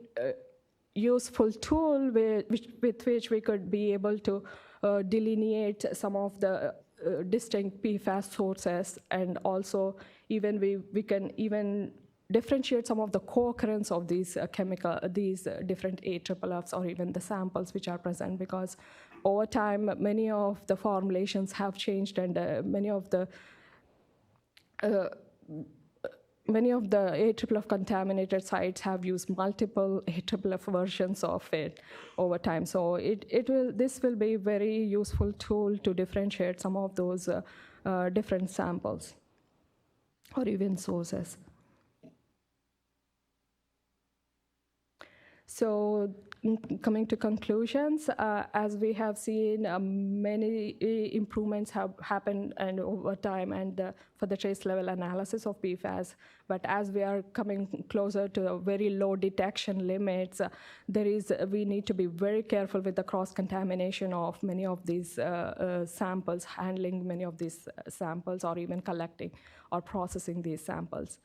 useful tool with which we could be able to delineate some of the distinct PFAS sources, and also even we can even differentiate some of the co-occurrence of these different AFFFs or even the samples which are present, because over time many of the formulations have changed, and many of the AFFF contaminated sites have used multiple AFFF versions of it over time. So this will be a very useful tool to differentiate some of those different samples or even sources. So coming to conclusions, as we have seen, many improvements have happened and over time and for the trace level analysis of PFAS. But as we are coming closer to very low detection limits, we need to be very careful with the cross-contamination of many of these samples, handling many of these samples, or even collecting or processing these samples.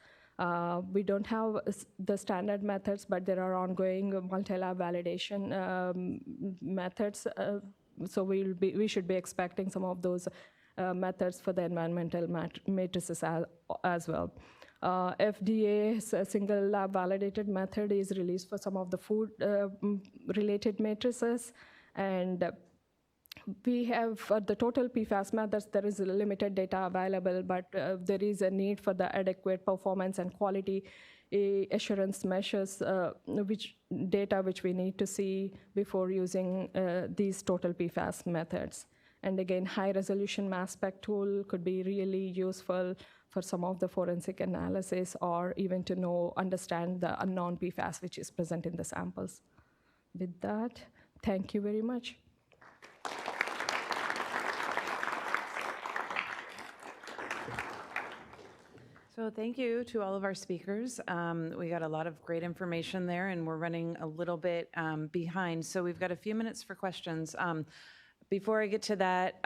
We don't have the standard methods, but there are ongoing multi-lab validation methods. So we should be expecting some of those methods for the environmental matrices as well. FDA's single lab validated method is released for some of the food related matrices, and we have for the total PFAS methods, there is limited data available, but there is a need for the adequate performance and quality assurance measures, which we need to see before using these total PFAS methods. And again, high resolution mass spec tool could be really useful for some of the forensic analysis, or even to understand the unknown PFAS which is present in the samples. With that, thank you very much. So thank you to all of our speakers. We got a lot of great information there, and we're running a little bit behind. So we've got a few minutes for questions. Before I get to that,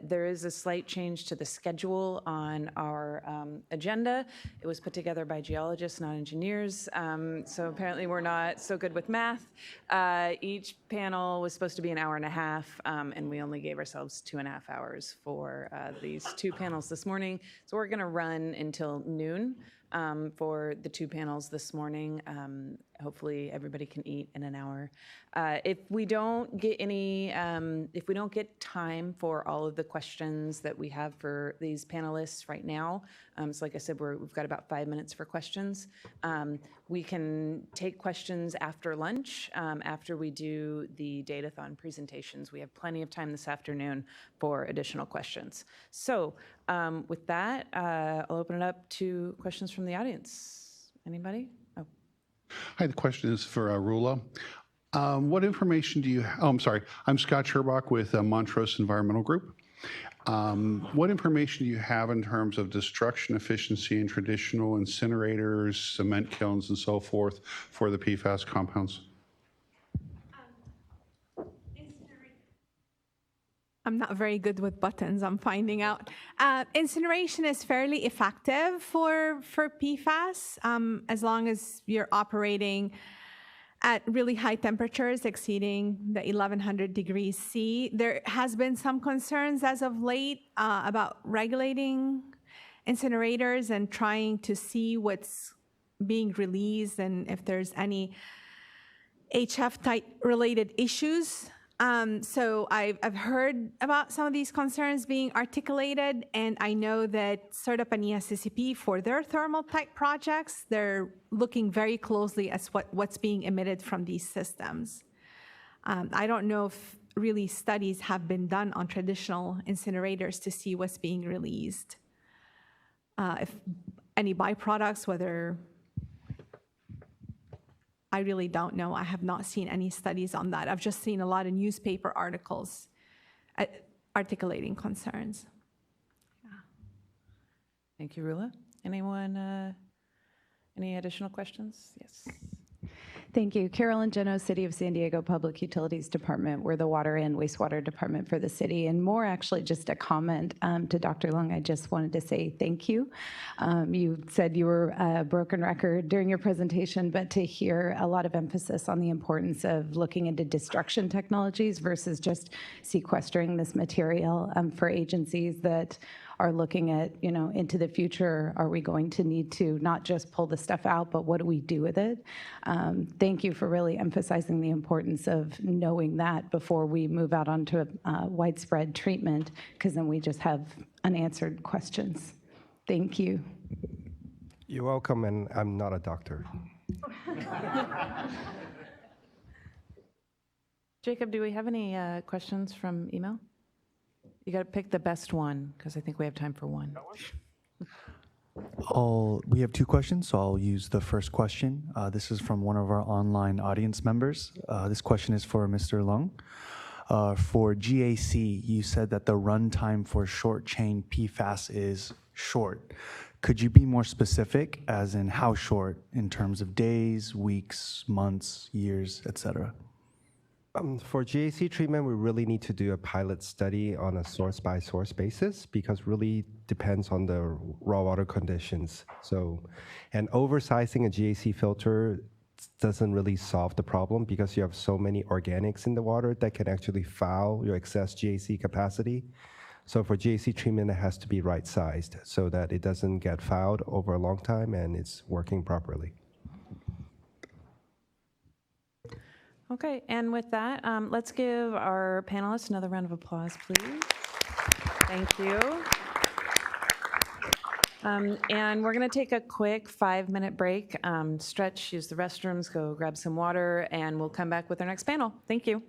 there is a slight change to the schedule on our agenda. It was put together by geologists, not engineers. So apparently we're not so good with math. Each panel was supposed to be an hour and a half, and we only gave ourselves 2.5 hours for these two panels this morning. So we're going to run until noon for the two panels this morning. hopefully everybody can eat in an hour. If we don't get time for all of the questions that we have for these panelists right now, so like I said, we've got about 5 minutes for questions. We can take questions after lunch, after we do the Datathon presentations. We have plenty of time this afternoon for additional questions. So with that, I'll open it up to questions from the audience. Anybody? Oh. Hi, the question is for Rula. What information do you, I'm sorry, I'm Scott Sherbach with Montrose Environmental Group. What information do you have in terms of destruction efficiency in traditional incinerators, cement kilns, and so forth for the PFAS compounds? I'm not very good with buttons, I'm finding out. Incineration is fairly effective for PFAS as long as you're operating at really high temperatures exceeding the 1100 degrees C. There has been some concerns as of late about regulating incinerators and trying to see what's being released and if there's any HF-type related issues. So I've heard about some of these concerns being articulated, and I know that CERDAP and ESCCP, for their thermal type projects, they're looking very closely at what's being emitted from these systems. I don't know if really studies have been done on traditional incinerators to see what's being released. If any byproducts, whether I really don't know. I have not seen any studies on that. I've just seen a lot of newspaper articles articulating concerns. Yeah. Thank you, Rula. Anyone, any additional questions? Yes. Thank you. Carolyn Geno, City of San Diego Public Utilities Department. We're the water and wastewater department for the city. And more actually just a comment to Dr. Lung. I just wanted to say thank you. You said you were a broken record during your presentation, but to hear a lot of emphasis on the importance of looking into destruction technologies versus just sequestering this material for agencies that are looking at, into the future, are we going to need to not just pull the stuff out, but what do we do with it? Thank you for really emphasizing the importance of knowing that before we move out onto widespread treatment, because then we just have unanswered questions. Thank you. You're welcome, and I'm not a doctor. Jacob, do we have any questions from email? You got to pick the best one, because I think we have time for one. We have two questions, so I'll use the first question. This is from one of our online audience members. This question is for Mr. Lung. For GAC, you said that the runtime for short-chain PFAS is short. Could you be more specific, as in how short, in terms of days, weeks, months, years, et cetera? For GAC treatment, we really need to do a pilot study on a source-by-source basis, because really depends on the raw water conditions. So, and oversizing a GAC filter doesn't really solve the problem, because you have so many organics in the water that can actually foul your excess GAC capacity. So for GAC treatment, it has to be right-sized so that it doesn't get fouled over a long time and it's working properly. Okay, and with that, let's give our panelists another round of applause, please. Thank you. And we're going to take a quick 5-minute break, stretch, use the restrooms, go grab some water, and we'll come back with our next panel. Thank you.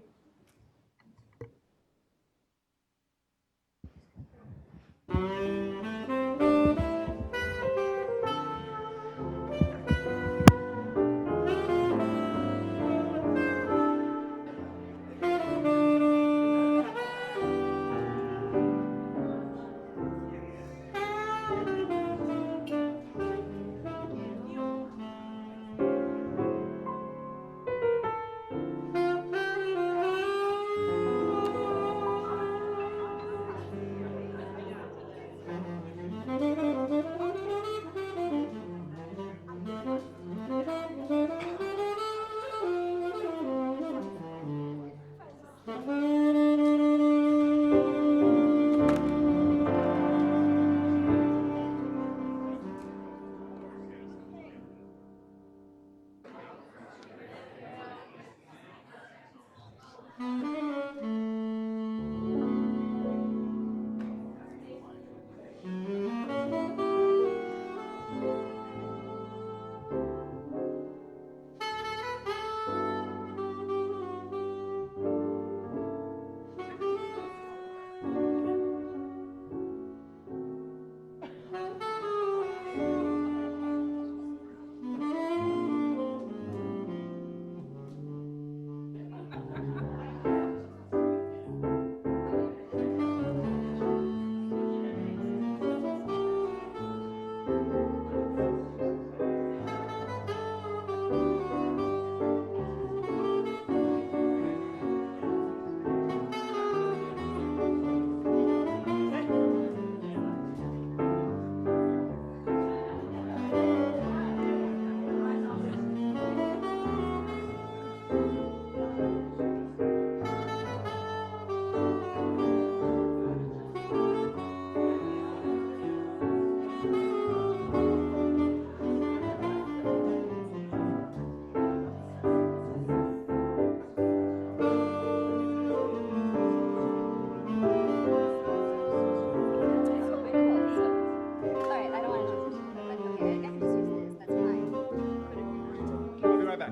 I'll be right back.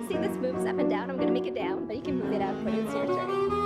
See, this moves up and down. I'm going to make it down, but you can move it up when it's your turn.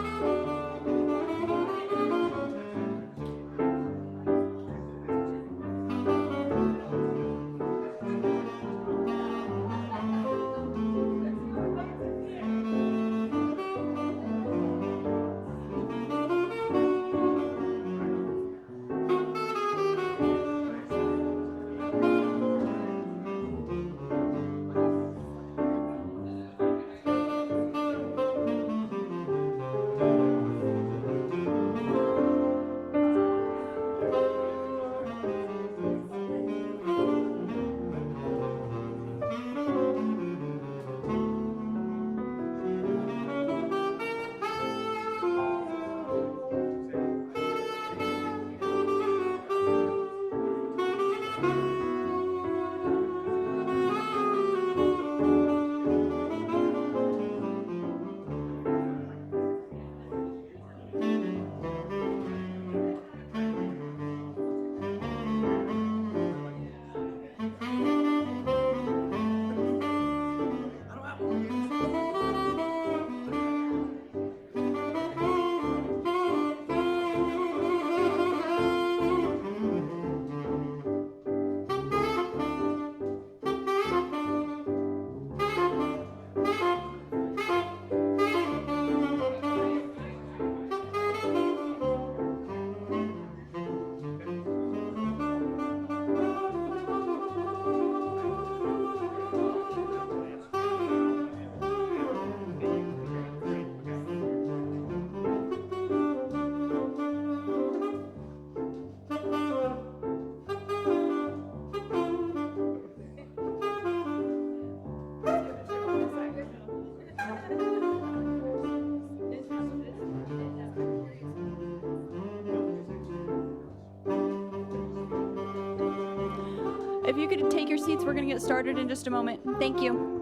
If you could take your seats, we're going to get started in just a moment. Thank you.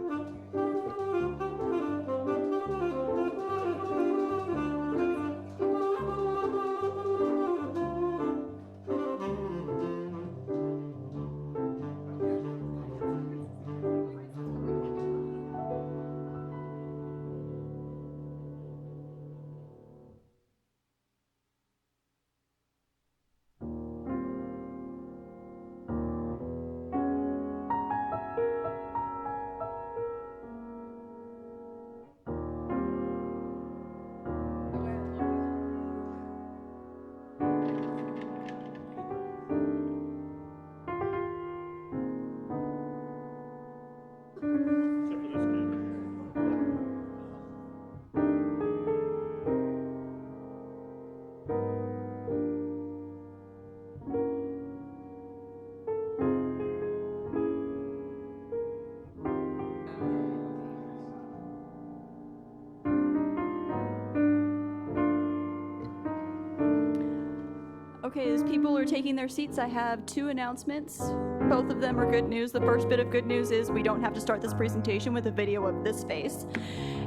Okay, as people are taking their seats, I have two announcements. Both of them are good news. The first bit of good news is we don't have to start this presentation with a video of this face.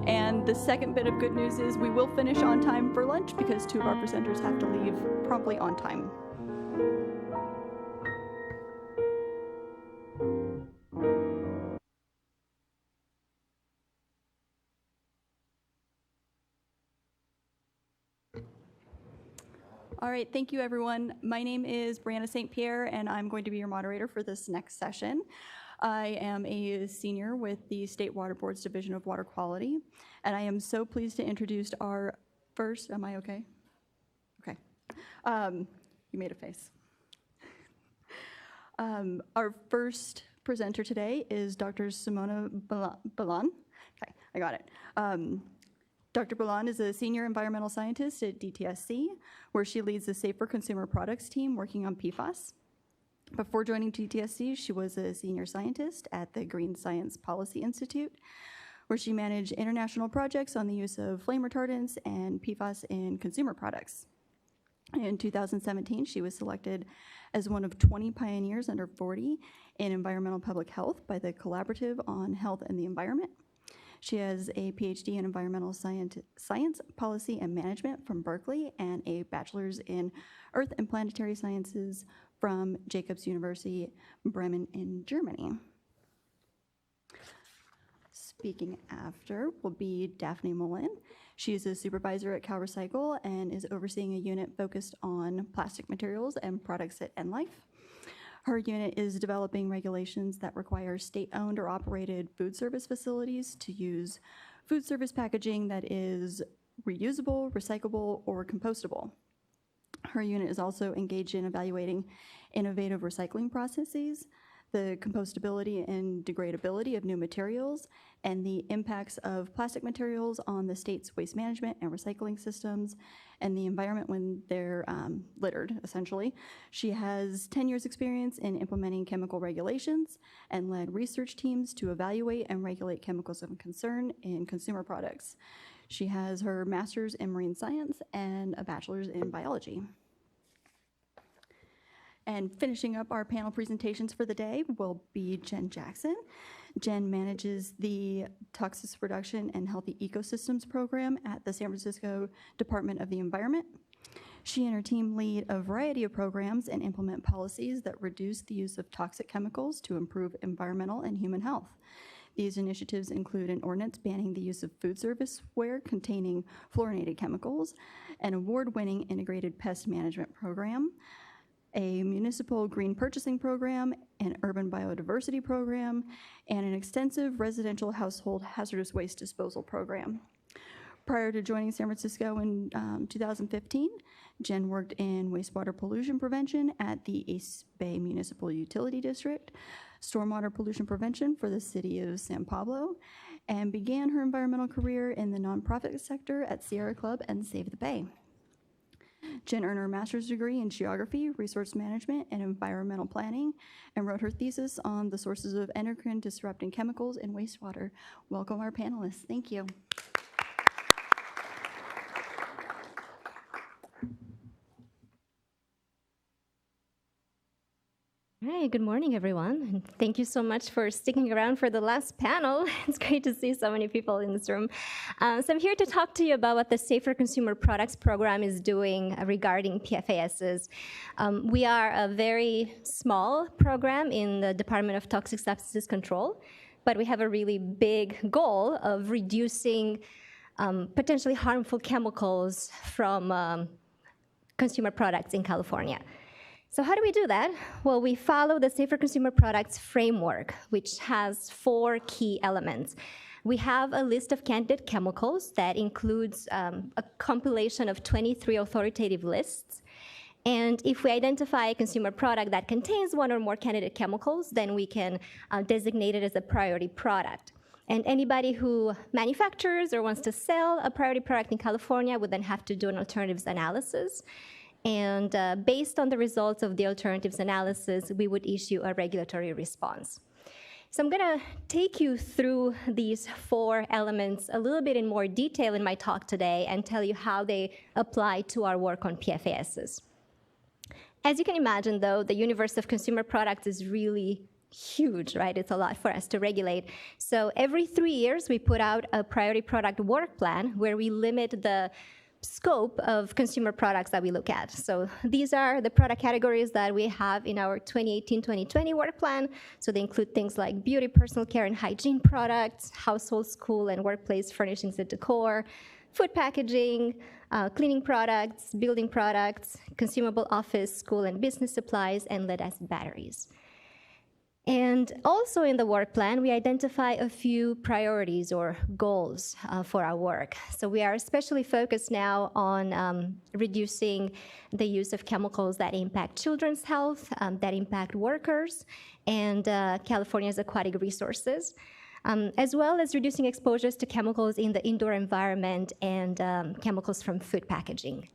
And the second bit of good news is we will finish on time for lunch because two of our presenters have to leave promptly on time. All right, thank you everyone. My name is Brianna St. Pierre and I'm going to be your moderator for this next session. I am a senior with the State Water Board's Division of Water Quality, and I am so pleased to introduce our first, am I okay? Okay. You made a face. Our first presenter today is Dr. Simona Balan. Okay, I got it. Dr. Balan is a senior environmental scientist at DTSC, where she leads the Safer Consumer Products team working on PFAS. Before joining DTSC, she was a senior scientist at the Green Science Policy Institute, where she managed international projects on the use of flame retardants and PFAS in consumer products. In 2017, she was selected as one of 20 pioneers under 40 in environmental public health by the Collaborative on Health and the Environment. She has a PhD in environmental science, policy, and management from Berkeley and a bachelor's in earth and planetary sciences from Jacobs University, Bremen in Germany. Speaking after will be Daphne Mullen. She is a supervisor at CalRecycle and is overseeing a unit focused on plastic materials and products at end life. Her unit is developing regulations that require state-owned or operated food service facilities to use food service packaging that is reusable, recyclable, or compostable. Her unit is also engaged in evaluating innovative recycling processes, the compostability and degradability of new materials, and the impacts of plastic materials on the state's waste management and recycling systems and the environment when they're littered, essentially. She has 10 years experience in implementing chemical regulations and led research teams to evaluate and regulate chemicals of concern in consumer products. She has her master's in marine science and a bachelor's in biology. And finishing up our panel presentations for the day will be Jen Jackson. Jen manages the Toxics Reduction and Healthy Ecosystems program at the San Francisco Department of the Environment. She and her team lead a variety of programs and implement policies that reduce the use of toxic chemicals to improve environmental and human health. These initiatives include an ordinance banning the use of food service ware containing fluorinated chemicals, an award-winning integrated pest management program, a municipal green purchasing program, an urban biodiversity program, and an extensive residential household hazardous waste disposal program. Prior to joining San Francisco in 2015, Jen worked in wastewater pollution prevention at the East Bay Municipal Utility District, stormwater pollution prevention for the city of San Pablo, and began her environmental career in the nonprofit sector at Sierra Club and Save the Bay. Jen earned her master's degree in geography, resource management, and environmental planning, and wrote her thesis on the sources of endocrine disrupting chemicals in wastewater. Welcome our panelists. Thank you. Hi, good morning, everyone. And thank you so much for sticking around for the last panel. It's great to see so many people in this room. So I'm here to talk to you about what the Safer Consumer Products program is doing regarding PFASs. We are a very small program in the Department of Toxic Substances Control, but we have a really big goal of reducing potentially harmful chemicals from consumer products in California. So how do we do that? Well, we follow the Safer Consumer Products framework, which has 4 key elements. We have a list of candidate chemicals that includes a compilation of 23 authoritative lists. And if we identify a consumer product that contains one or more candidate chemicals, then we can designate it as a priority product. And anybody who manufactures or wants to sell a priority product in California would then have to do an alternatives analysis. And based on the results of the alternatives analysis, we would issue a regulatory response. So I'm going to take you through these 4 elements a little bit in more detail in my talk today and tell you how they apply to our work on PFASs. As you can imagine, though, the universe of consumer products is really huge, right? It's a lot for us to regulate. So every 3 years, we put out a priority product work plan where we limit the scope of consumer products that we look at. So these are the product categories that we have in our 2018-2020 work plan. So they include things like beauty, personal care, and hygiene products, household, school, and workplace furnishings and decor, food packaging, cleaning products, building products, consumable office, school, and business supplies, and lead-acid batteries. And also in the work plan, we identify a few priorities or goals for our work. So we are especially focused now on reducing the use of chemicals that impact children's health, that impact workers, and California's aquatic resources, as well as reducing exposures to chemicals in the indoor environment and chemicals from food packaging.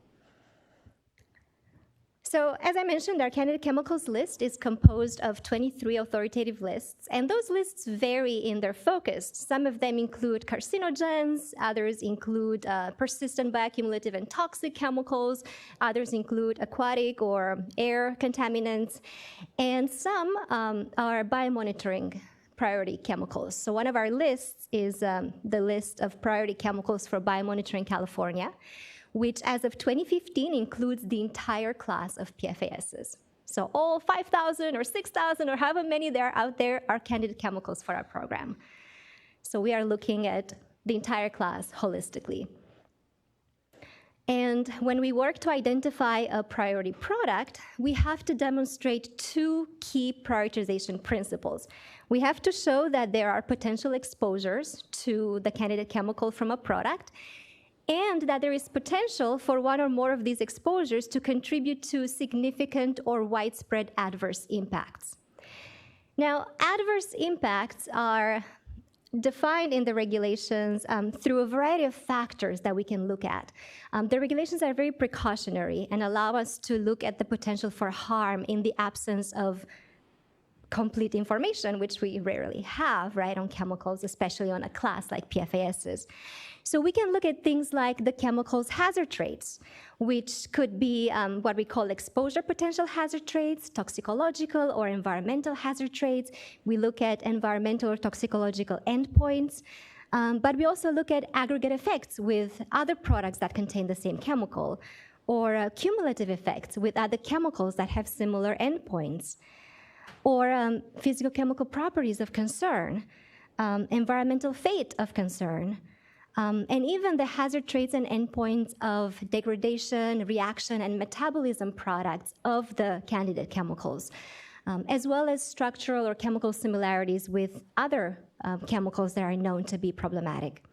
So as I mentioned, our candidate chemicals list is composed of 23 authoritative lists, and those lists vary in their focus. Some of them include carcinogens, others include persistent bioaccumulative and toxic chemicals, others include aquatic or air contaminants, and some are biomonitoring priority chemicals. So one of our lists is the list of priority chemicals for biomonitoring California, which as of 2015 includes the entire class of PFASs. So all 5,000 or 6,000 or however many there are out there are candidate chemicals for our program. So we are looking at the entire class holistically. And when we work to identify a priority product, we have to demonstrate two key prioritization principles. We have to show that there are potential exposures to the candidate chemical from a product, and that there is potential for one or more of these exposures to contribute to significant or widespread adverse impacts. Now, adverse impacts are defined in the regulations through a variety of factors that we can look at. The regulations are very precautionary and allow us to look at the potential for harm in the absence of complete information, which we rarely have, right, on chemicals, especially on a class like PFASs. So we can look at things like the chemicals' hazard traits, which could be what we call exposure potential hazard traits, toxicological or environmental hazard traits. We look at environmental or toxicological endpoints, but we also look at aggregate effects with other products that contain the same chemical, or cumulative effects with other chemicals that have similar endpoints, or physicochemical properties of concern, environmental fate of concern, and even the hazard traits and endpoints of degradation, reaction, and metabolism products of the candidate chemicals, as well as structural or chemical similarities with other chemicals that are known to be problematic.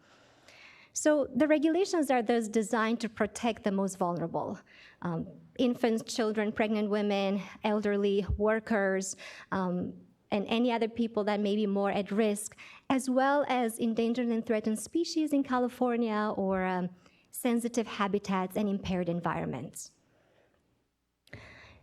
So the regulations are thus designed to protect the most vulnerable, infants, children, pregnant women, elderly, workers, and any other people that may be more at risk, as well as endangered and threatened species in California or sensitive habitats and impaired environments.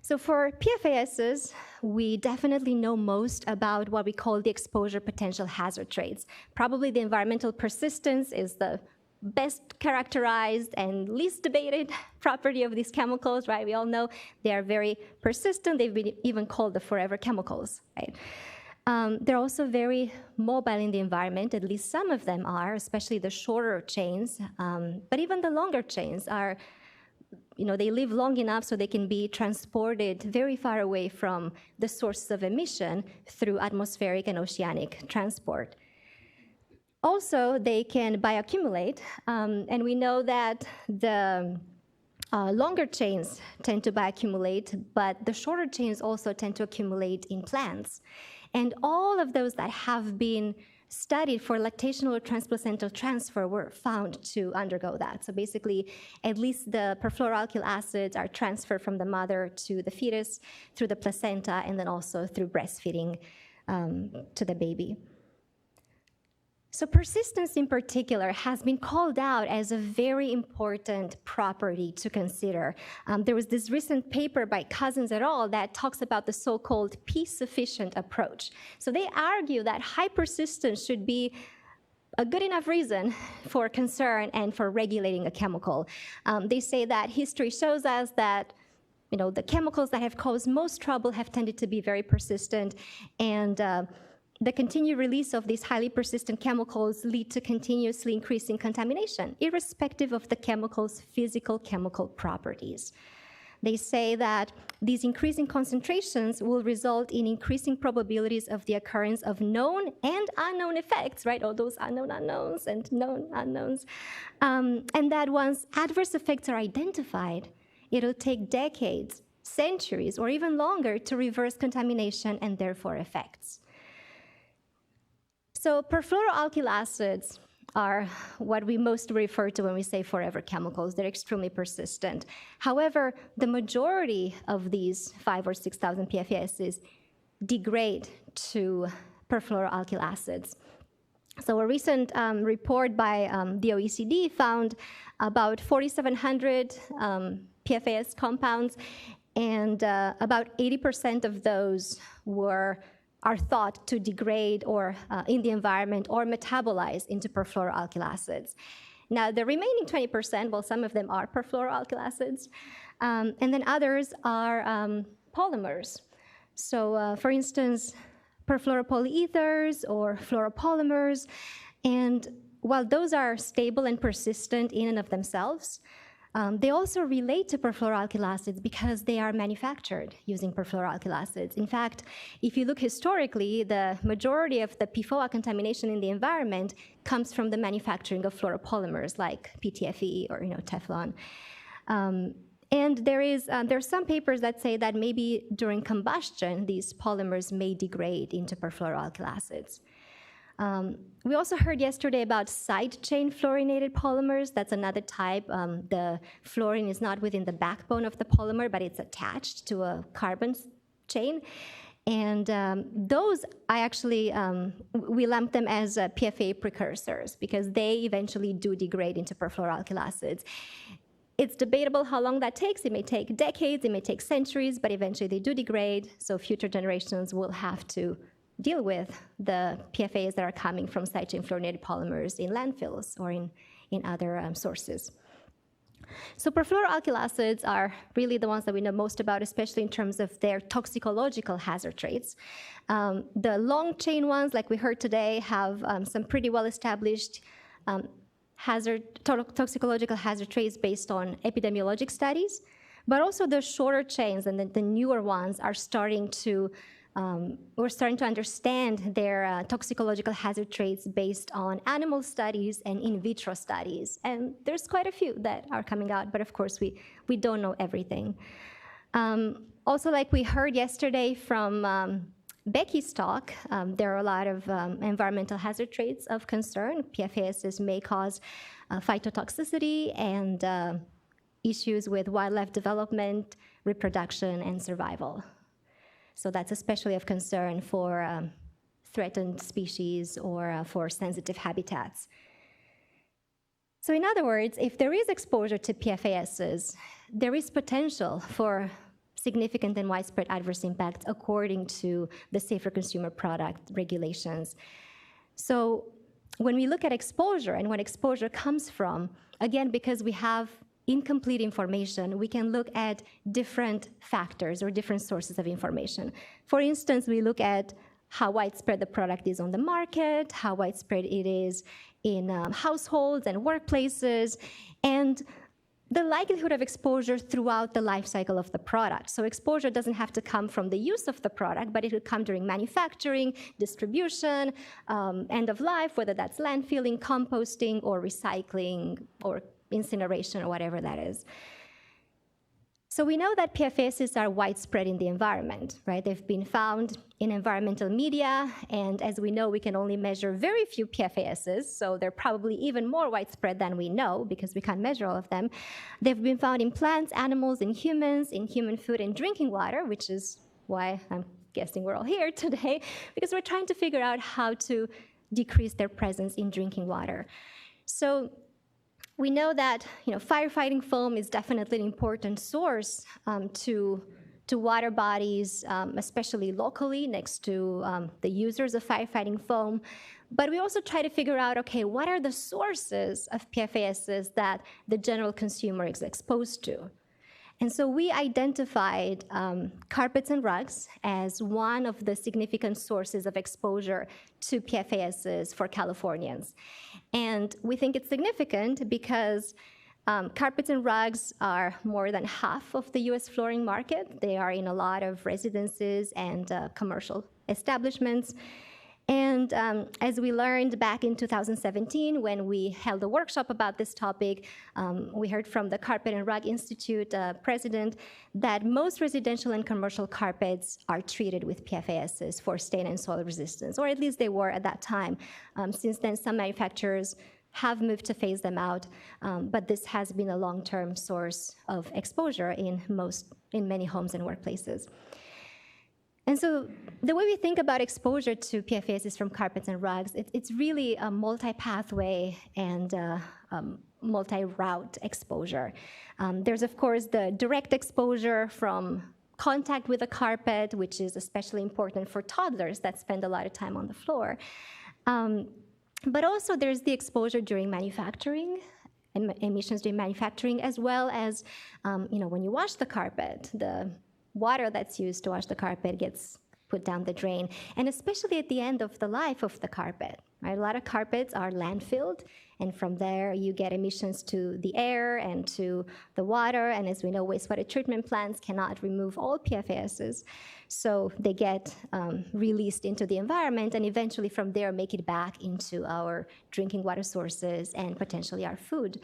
So for PFASs, we definitely know most about what we call the exposure potential hazard traits. Probably the environmental persistence is the best characterized and least debated property of these chemicals, right? We all know they are very persistent. They've been even called the forever chemicals, right? They're also very mobile in the environment, at least some of them are, especially the shorter chains, but even the longer chains are, they live long enough so they can be transported very far away from the sources of emission through atmospheric and oceanic transport. Also, they can bioaccumulate, and we know that the longer chains tend to bioaccumulate, but the shorter chains also tend to accumulate in plants. And all of those that have been studied for lactational or transplacental transfer were found to undergo that. So basically, at least the perfluoroalkyl acids are transferred from the mother to the fetus through the placenta, and then also through breastfeeding to the baby. So persistence in particular has been called out as a very important property to consider. There was this recent paper by Cousins et al. That talks about the so-called P-sufficient approach. So they argue that high persistence should be a good enough reason for concern and for regulating a chemical. They say that history shows us that the chemicals that have caused most trouble have tended to be very persistent, and the continued release of these highly persistent chemicals lead to continuously increasing contamination, irrespective of the chemical's physical chemical properties. They say that these increasing concentrations will result in increasing probabilities of the occurrence of known and unknown effects, right? All those unknown unknowns and known unknowns. And that once adverse effects are identified, it'll take decades, centuries, or even longer to reverse contamination and therefore effects. So perfluoroalkyl acids are what we most refer to when we say forever chemicals. They're extremely persistent. However, the majority of these 5,000 or 6,000 PFASs degrade to perfluoroalkyl acids. So a recent report by the OECD found about 4,700 PFAS compounds, and about 80% of those are thought to degrade or in the environment or metabolize into perfluoroalkyl acids. Now, the remaining 20%, well, some of them are perfluoroalkyl acids, and then others are polymers. So, for instance, perfluoropolyethers or fluoropolymers, and while those are stable and persistent in and of themselves, they also relate to perfluoroalkyl acids because they are manufactured using perfluoroalkyl acids. In fact, if you look historically, the majority of the PFOA contamination in the environment comes from the manufacturing of fluoropolymers like PTFE or Teflon. And there's some papers that say that maybe during combustion, these polymers may degrade into perfluoroalkyl acids. We also heard yesterday about side chain fluorinated polymers. That's another type. The fluorine is not within the backbone of the polymer, but it's attached to a carbon chain. And those, we lump them as PFA precursors because they eventually do degrade into perfluoroalkyl acids. It's debatable how long that takes. It may take decades, it may take centuries, but eventually they do degrade, so future generations will have to deal with the PFAS that are coming from side chain fluorinated polymers in landfills or in other sources. So perfluoroalkyl acids are really the ones that we know most about, especially in terms of their toxicological hazard traits. The long chain ones, like we heard today, have some pretty well-established toxicological hazard traits based on epidemiologic studies, but also the shorter chains and the newer ones are starting to we're starting to understand their toxicological hazard traits based on animal studies and in vitro studies. And there's quite a few that are coming out, but of course we don't know everything. Also, like we heard yesterday from Becky's talk, there are a lot of environmental hazard traits of concern. PFAS may cause phytotoxicity and issues with wildlife development, reproduction, and survival. So that's especially of concern for threatened species or for sensitive habitats. So in other words, if there is exposure to PFASs, there is potential for significant and widespread adverse impacts according to the Safer Consumer Product regulations. So when we look at exposure and what exposure comes from, again, because we have incomplete information, we can look at different factors or different sources of information. For instance, we look at how widespread the product is on the market, how widespread it is in households and workplaces, and the likelihood of exposure throughout the life cycle of the product. So exposure doesn't have to come from the use of the product, but it could come during manufacturing, distribution, end of life, whether that's landfilling, composting, or recycling, or incineration, or whatever that is. So we know that PFASs are widespread in the environment, right? They've been found in environmental media, and as we know, we can only measure very few PFASs, so they're probably even more widespread than we know because we can't measure all of them. They've been found in plants, animals, and humans, in human food and drinking water, which is why I'm guessing we're all here today, because we're trying to figure out how to decrease their presence in drinking water. So we know that firefighting foam is definitely an important source to water bodies, especially locally next to the users of firefighting foam. But we also try to figure out, okay, what are the sources of PFASs that the general consumer is exposed to? And so we identified carpets and rugs as one of the significant sources of exposure to PFASs for Californians. And we think it's significant because carpets and rugs are more than half of the US flooring market. They are in a lot of residences and commercial establishments. And as we learned back in 2017, when we held a workshop about this topic, we heard from the Carpet and Rug Institute president that most residential and commercial carpets are treated with PFASs for stain and soil resistance, or at least they were at that time. Since then, some manufacturers have moved to phase them out, but this has been a long-term source of exposure in many homes and workplaces. And so the way we think about exposure to PFAS from carpets and rugs, it's really a multi-pathway and multi-route exposure. There's, of course, the direct exposure from contact with a carpet, which is especially important for toddlers that spend a lot of time on the floor. But also there's the exposure during manufacturing, emissions during manufacturing, as well as when you wash the carpet, the water that's used to wash the carpet gets put down the drain, and especially at the end of the life of the carpet. Right? A lot of carpets are landfilled, and from there you get emissions to the air and to the water, and as we know, wastewater treatment plants cannot remove all PFASs, so they get released into the environment, and eventually from there make it back into our drinking water sources and potentially our food.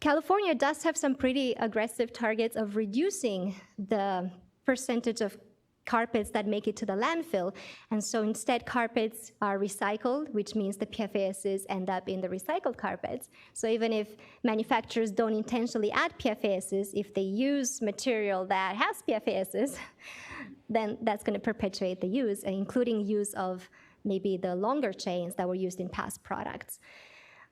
California does have some pretty aggressive targets of reducing the percentage of carpets that make it to the landfill. And so instead, carpets are recycled, which means the PFASs end up in the recycled carpets. So even if manufacturers don't intentionally add PFASs, if they use material that has PFASs, then that's going to perpetuate the use, including use of maybe the longer chains that were used in past products.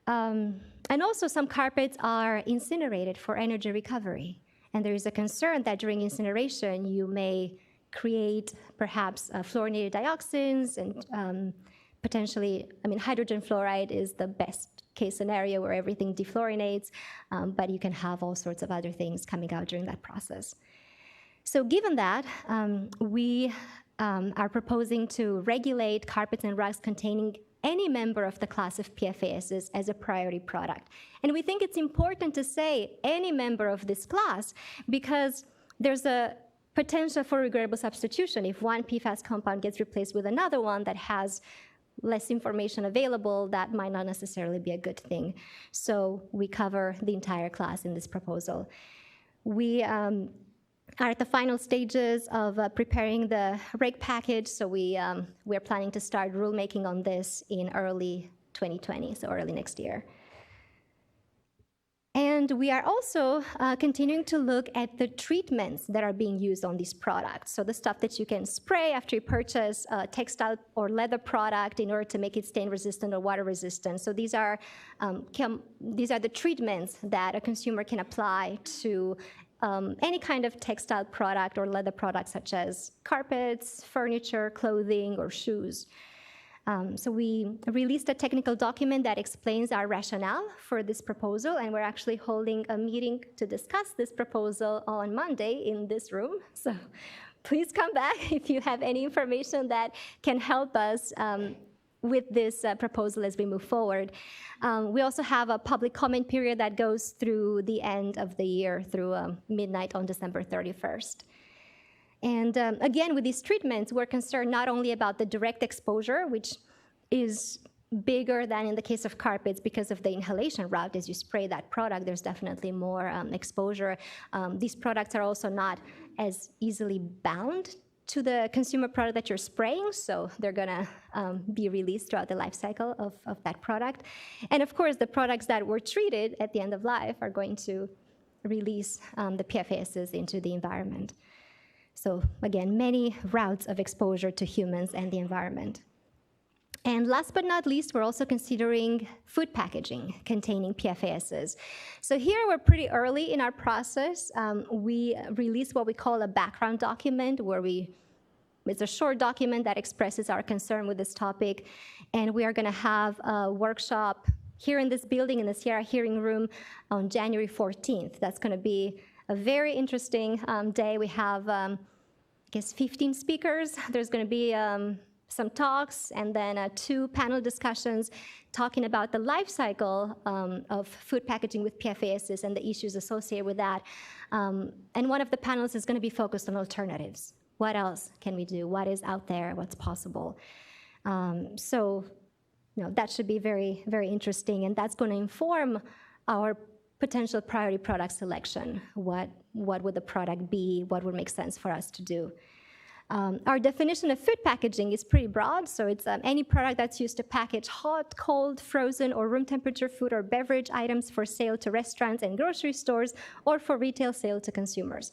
And also some carpets are incinerated for energy recovery. And there is a concern that during incineration, you may create perhaps fluorinated dioxins and potentially, hydrogen fluoride is the best case scenario where everything defluorinates, but you can have all sorts of other things coming out during that process. So given that, we are proposing to regulate carpets and rugs containing any member of the class of PFASs as a priority product. And we think it's important to say any member of this class because there's a potential for regrettable substitution. If one PFAS compound gets replaced with another one that has less information available, that might not necessarily be a good thing. So we cover the entire class in this proposal. We are at the final stages of preparing the reg package, so we're planning to start rulemaking on this in early 2020, so early next year. And we are also continuing to look at the treatments that are being used on these products. So the stuff that you can spray after you purchase a textile or leather product in order to make it stain resistant or water resistant. So these are the treatments that a consumer can apply to any kind of textile product or leather product, such as carpets, furniture, clothing, or shoes. So we released a technical document that explains our rationale for this proposal, and we're actually holding a meeting to discuss this proposal on Monday in this room. So please come back if you have any information that can help us with this proposal as we move forward. We also have a public comment period that goes through the end of the year, through midnight on December 31st. And again, with these treatments, we're concerned not only about the direct exposure, which is bigger than in the case of carpets because of the inhalation route. As you spray that product, there's definitely more exposure. These products are also not as easily bound to the consumer product that you're spraying, so they're gonna be released throughout the life cycle of that product. And of course, the products that were treated at the end of life are going to release the PFASs into the environment. So again, many routes of exposure to humans and the environment. And last but not least, we're also considering food packaging containing PFASs. So here we're pretty early in our process. We released what we call a background document, where it's a short document that expresses our concern with this topic. And we are gonna have a workshop here in this building, in the Sierra hearing room, on January 14th. That's going to be a very interesting day. We have, I guess, 15 speakers. There's going to be some talks and then 2 panel discussions talking about the life cycle of food packaging with PFAS and the issues associated with that. And one of the panels is going to be focused on alternatives. What else can we do? What is out there? What's possible? So, that should be very, very interesting, and that's going to inform our potential priority product selection. What would the product be? What would make sense for us to do? Our definition of food packaging is pretty broad, so it's any product that's used to package hot, cold, frozen, or room temperature food or beverage items for sale to restaurants and grocery stores or for retail sale to consumers.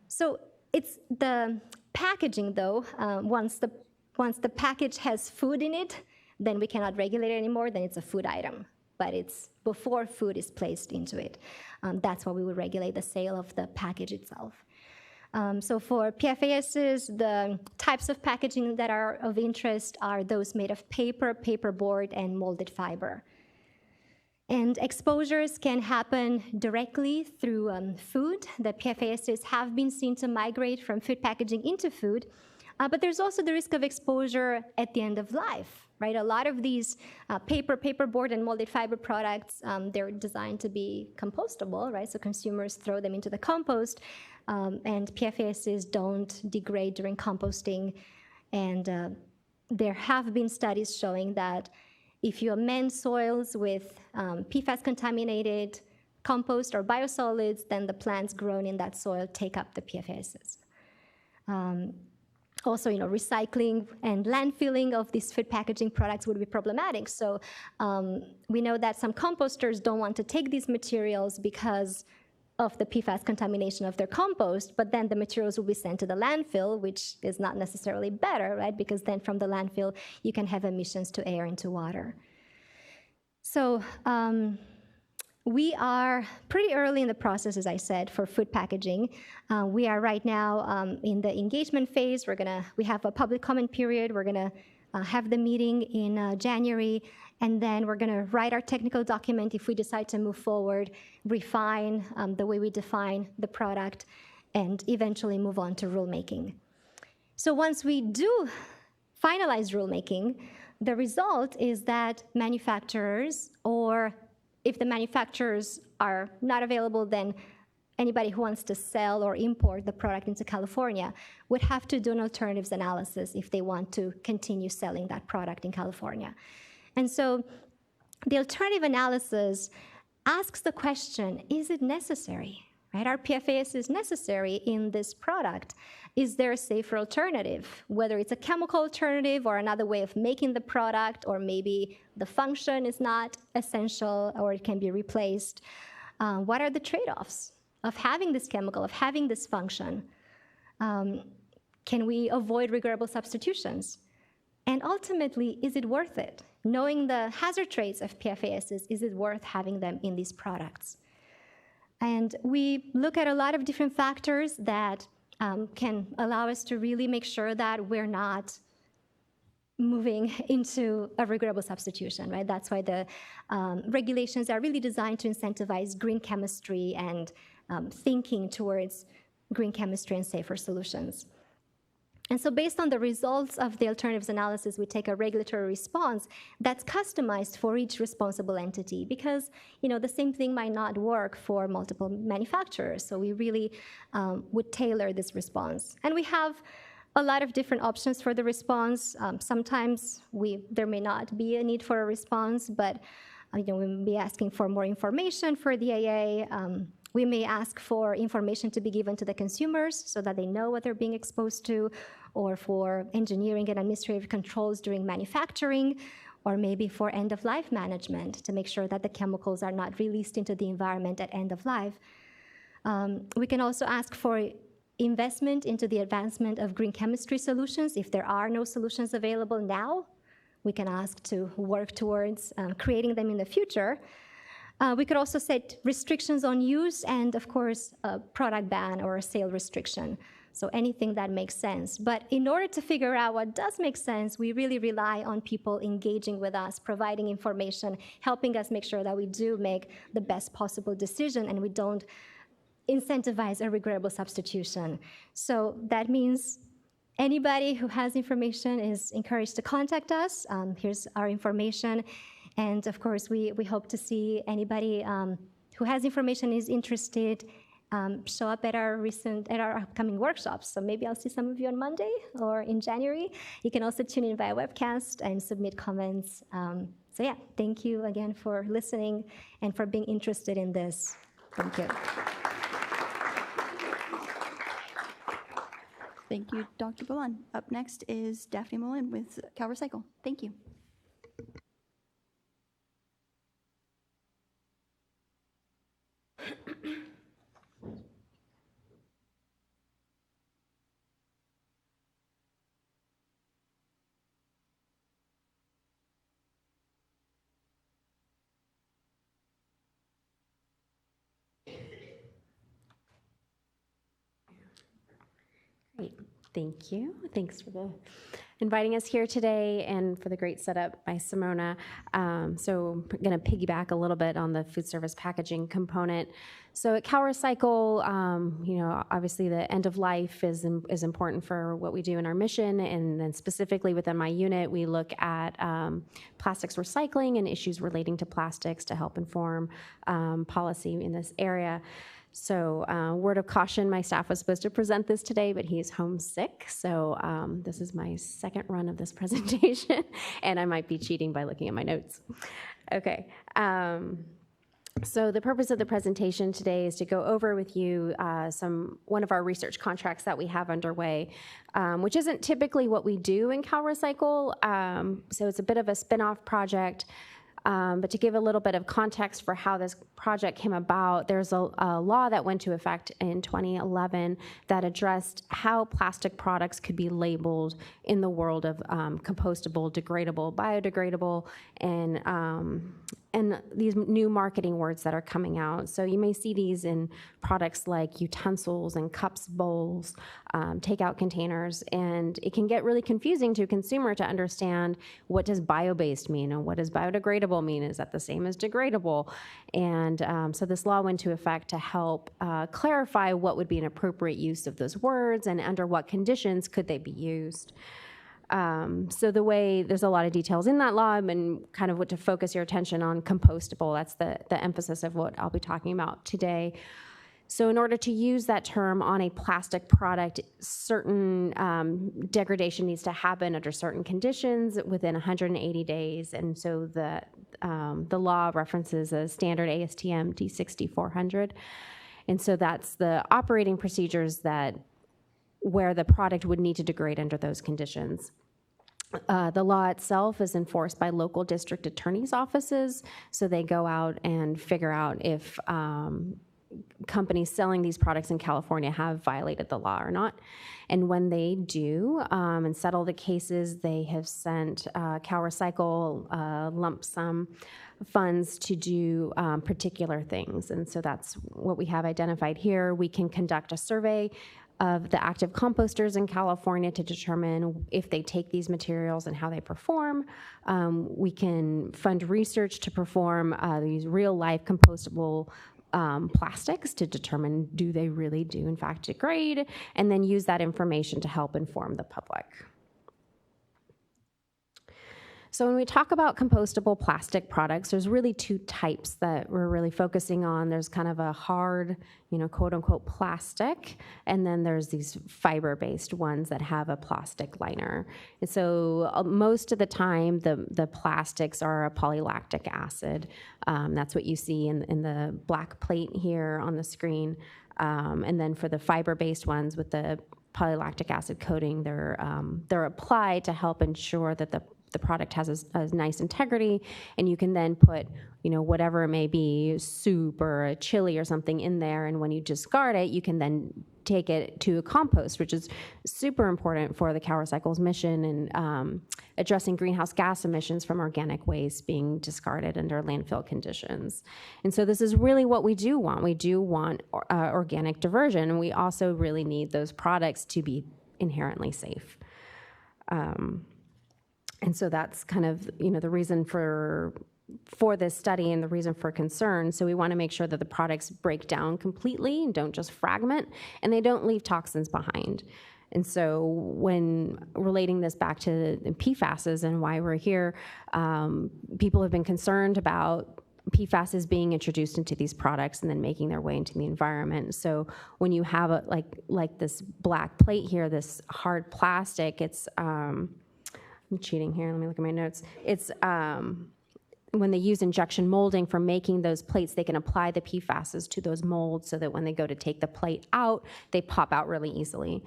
So it's the packaging, though. Once the package has food in it, then we cannot regulate it anymore, then it's a food item. But it's before food is placed into it. That's why we would regulate the sale of the package itself. So for PFASs, the types of packaging that are of interest are those made of paper, paperboard, and molded fiber. And exposures can happen directly through food. The PFASs have been seen to migrate from food packaging into food, but there's also the risk of exposure at the end of life, right? A lot of these paper, paperboard, and molded fiber products, they're designed to be compostable, right? So consumers throw them into the compost, and PFASs don't degrade during composting. And there have been studies showing that if you amend soils with PFAS-contaminated compost or biosolids, then the plants grown in that soil take up the PFASs. Also, recycling and landfilling of these food packaging products would be problematic. So we know that some composters don't want to take these materials because of the PFAS contamination of their compost, but then the materials will be sent to the landfill, which is not necessarily better, right? Because then from the landfill, you can have emissions to air and to water. So we are pretty early in the process, as I said, for food packaging. We are right now in the engagement phase. We have a public comment period. We're gonna have the meeting in January, and then we're gonna write our technical document if we decide to move forward, refine the way we define the product, and eventually move on to rulemaking. So once we do finalize rulemaking, the result is that manufacturers, or if the manufacturers are not available, then anybody who wants to sell or import the product into California would have to do an alternatives analysis if they want to continue selling that product in California. And so the alternative analysis asks the question, is it necessary? Right? Are PFAS necessary in this product? Is there a safer alternative? Whether it's a chemical alternative or another way of making the product, or maybe the function is not essential or it can be replaced. What are the trade-offs of having this chemical, of having this function? Can we avoid regrettable substitutions? And ultimately, is it worth it? Knowing the hazard traits of PFAS, is it worth having them in these products? And we look at a lot of different factors that can allow us to really make sure that we're not moving into a regrettable substitution, right? That's why the regulations are really designed to incentivize green chemistry and thinking towards green chemistry and safer solutions. And so based on the results of the alternatives analysis, we take a regulatory response that's customized for each responsible entity, because the same thing might not work for multiple manufacturers. So we really would tailor this response. And we have a lot of different options for the response. Sometimes there may not be a need for a response, but we may be asking for more information for the AA. We may ask for information to be given to the consumers so that they know what they're being exposed to, or for engineering and administrative controls during manufacturing, or maybe for end-of-life management to make sure that the chemicals are not released into the environment at end of life. We can also ask for investment into the advancement of green chemistry solutions. If there are no solutions available now, we can ask to work towards creating them in the future. We could also set restrictions on use and, of course, a product ban or a sale restriction So anything that makes sense. But in order to figure out what does make sense, we really rely on people engaging with us, providing information, helping us make sure that we do make the best possible decision and we don't incentivize a regrettable substitution. So that means anybody who has information is encouraged to contact us. Here's our information. And of course, we hope to see anybody who has information, is interested, show up at our upcoming workshops. So maybe I'll see some of you on Monday or in January. You can also tune in via webcast and submit comments. So yeah, thank you again for listening and for being interested in this. Thank you. Thank you, Dr. Balan. Up next is Daphne Mullen with CalRecycle. Thank you. Great. Thank you. Thanks for inviting us here today and for the great setup by Simona. So I'm going to piggyback a little bit on the food service packaging component. So at CalRecycle, obviously the end of life is important for what we do in our mission, and then specifically within my unit, we look at plastics recycling and issues relating to plastics to help inform policy in this area. So word of caution, my staff was supposed to present this today, but he's homesick. So this is my second run of this presentation, and I might be cheating by looking at my notes. Okay. So the purpose of the presentation today is to go over with you one of our research contracts that we have underway, which isn't typically what we do in CalRecycle. So it's a bit of a spin-off project. But to give a little bit of context for how this project came about, there's a law that went into effect in 2011 that addressed how plastic products could be labeled in the world of compostable, degradable, biodegradable, and these new marketing words that are coming out. So you may see these in products like utensils and cups, bowls, takeout containers, and it can get really confusing to a consumer to understand what does bio-based mean and what does biodegradable mean. Is that the same as degradable? And so this law went into effect to help clarify what would be an appropriate use of those words and under what conditions could they be used. So there's a lot of details in that law, and kind of what to focus your attention on compostable. That's the emphasis of what I'll be talking about today. So in order to use that term on a plastic product, certain degradation needs to happen under certain conditions within 180 days. And so the law references a standard ASTM D6400. And so that's the operating procedures where the product would need to degrade under those conditions. The law itself is enforced by local district attorneys' offices, so they go out and figure out if companies selling these products in California have violated the law or not. And when they do and settle the cases, they have sent CalRecycle lump sum funds to do particular things. And so that's what we have identified here. We can conduct a survey of the active composters in California to determine if they take these materials and how they perform. We can fund research to perform these real-life compostable plastics to determine do they really do in fact degrade, and then use that information to help inform the public. So when we talk about compostable plastic products, there's really two types that we're really focusing on. There's kind of a hard, quote unquote plastic, and then there's these fiber-based ones that have a plastic liner. And so most of the time, the plastics are a polylactic acid. That's what you see in the black plate here on the screen. And then for the fiber-based ones with the polylactic acid coating, they're applied to help ensure that the the product has a nice integrity, and you can then put, whatever it may be, soup or a chili or something in there, and when you discard it, you can then take it to a compost, which is super important for the CalRecycle's mission and addressing greenhouse gas emissions from organic waste being discarded under landfill conditions. And so this is really what we do want. We do want organic diversion, and we also really need those products to be inherently safe. And so that's kind of, the reason for this study and the reason for concern. So we want to make sure that the products break down completely and don't just fragment, and they don't leave toxins behind. And so when relating this back to the PFASs and why we're here, people have been concerned about PFASs being introduced into these products and then making their way into the environment. So when you have like this black plate here, this hard plastic, it's, I'm cheating here, let me look at my notes. It's, when they use injection molding for making those plates, they can apply the PFASs to those molds so that when they go to take the plate out, they pop out really easily.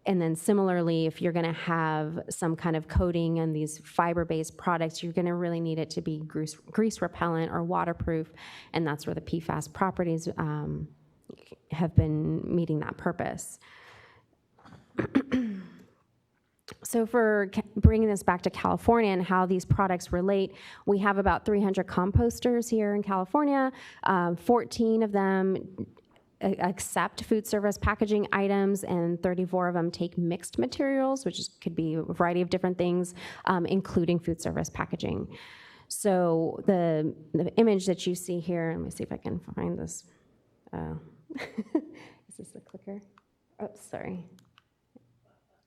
And then similarly, if you're going to have some kind of coating on these fiber-based products, you're going to really need it to be grease repellent or waterproof, and that's where the PFAS properties have been meeting that purpose. So for bringing this back to California and how these products relate, we have about 300 composters here in California. 14 of them accept food service packaging items, and 34 of them take mixed materials, which could be a variety of different things, including food service packaging. So the image that you see here, let me see if I can find this. Is this the clicker? Oh, sorry.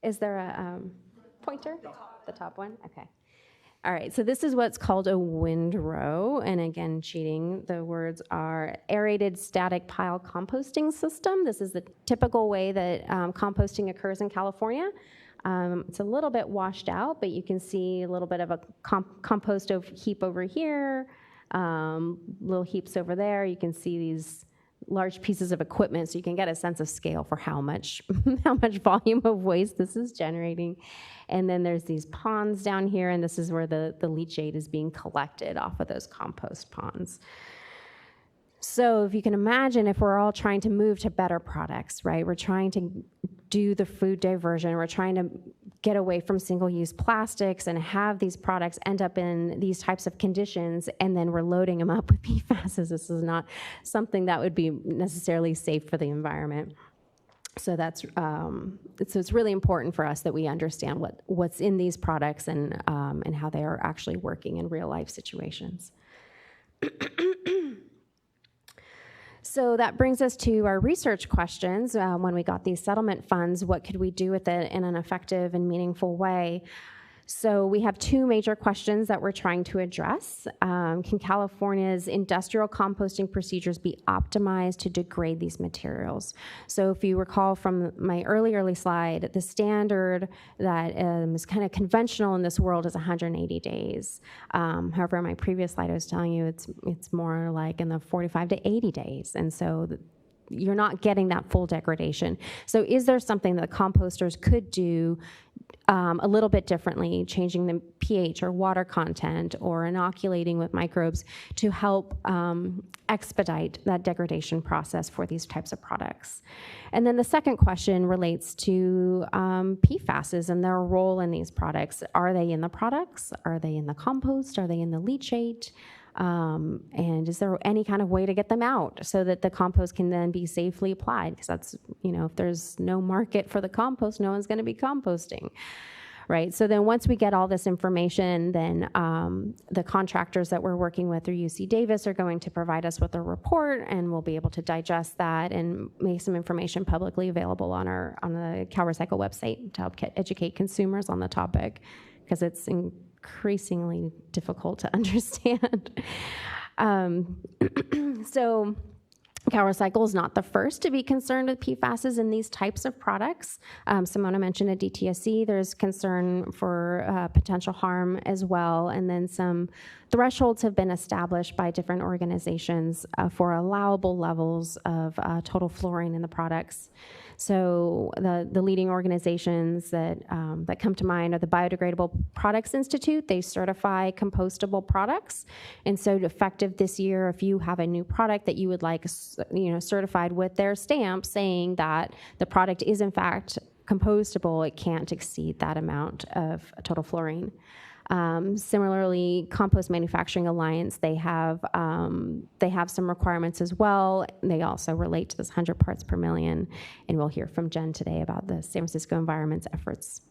Is there a pointer? The top one? Okay. All right, so this is what's called a windrow, and again, cheating, the words are aerated static pile composting system. This is the typical way that composting occurs in California. It's a little bit washed out, but you can see a little bit of a compost heap over here, little heaps over there. You can see these large pieces of equipment, so you can get a sense of scale for how much volume of waste this is generating. And then there's these ponds down here, and this is where the leachate is being collected off of those compost ponds. So if you can imagine, if we're all trying to move to better products, right? We're trying to do the food diversion, we're trying to get away from single-use plastics and have these products end up in these types of conditions, and then we're loading them up with PFAS. This is not something that would be necessarily safe for the environment. So that's so it's really important for us that we understand what's in these products and how they are actually working in real life situations. So that brings us to our research questions. When we got these settlement funds, what could we do with it in an effective and meaningful way? So we have two major questions that we're trying to address. Can California's industrial composting procedures be optimized to degrade these materials? So if you recall from my early slide, the standard that is kind of conventional in this world is 180 days. However, in my previous slide, I was telling you it's more like in the 45 to 80 days. And so you're not getting that full degradation. So is there something that the composters could do a little bit differently, changing the pH or water content or inoculating with microbes to help expedite that degradation process for these types of products? And then the second question relates to PFASs and their role in these products. Are they in the products? Are they in the compost? Are they in the leachate? And is there any kind of way to get them out so that the compost can then be safely applied? Because that's, if there's no market for the compost, no one's going to be composting, right? So then once we get all this information, then the contractors that we're working with through UC Davis are going to provide us with a report, and we'll be able to digest that and make some information publicly available on the CalRecycle website to help educate consumers on the topic, because it's increasingly difficult to understand. So CalRecycle is not the first to be concerned with PFASs in these types of products. Simona mentioned at DTSC, there's concern for potential harm as well, and then some thresholds have been established by different organizations for allowable levels of total fluorine in the products. So the leading organizations that come to mind are the Biodegradable Products Institute. They certify compostable products. And so effective this year, if you have a new product that you would like certified with their stamp saying that the product is in fact compostable, it can't exceed that amount of total fluorine. Similarly, Compost Manufacturing Alliance, they have some requirements as well. They also relate to this 100 parts per million, and we'll hear from Jen today about the San Francisco Environment's efforts.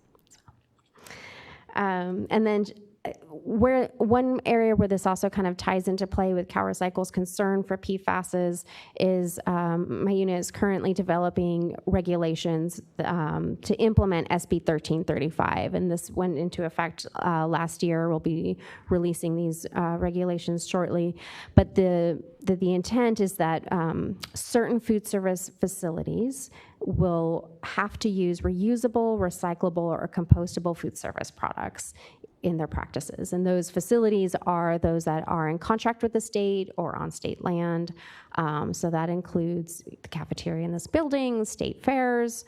And then one area where this also kind of ties into play with CalRecycle's concern for PFASs is my unit is currently developing regulations to implement SB 1335, and this went into effect last year. We'll be releasing these regulations shortly, but the intent is that certain food service facilities will have to use reusable, recyclable, or compostable food service products in their practices. And those facilities are those that are in contract with the state or on state land. So that includes the cafeteria in this building, state fairs,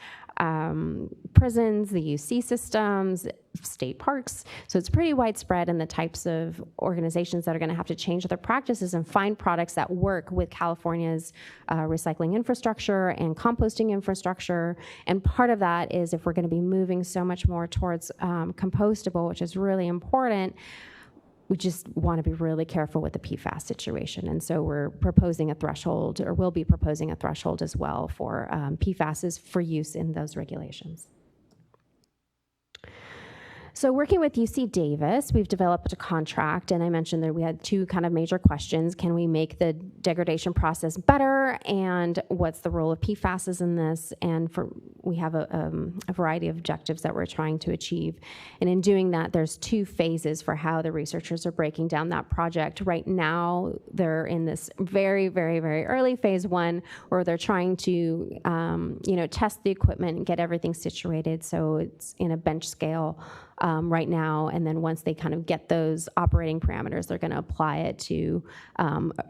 prisons, the UC systems, state parks. So it's pretty widespread in the types of organizations that are going to have to change their practices and find products that work with California's recycling infrastructure and composting infrastructure. And part of that is if we're going to be moving so much more towards compostable, which is really important, we just want to be really careful with the PFAS situation. And so we're proposing a threshold, or will be proposing a threshold as well for PFASs for use in those regulations. So working with UC Davis, we've developed a contract, and I mentioned that we had two kind of major questions. Can we make the degradation process better, and what's the role of PFASs in this? And we have a variety of objectives that we're trying to achieve. And in doing that, there's two phases for how the researchers are breaking down that project. Right now, they're in this very, very, very early phase one, where they're trying to test the equipment and get everything situated so it's in a bench scale right now, and then once they kind of get those operating parameters, they're going to apply it to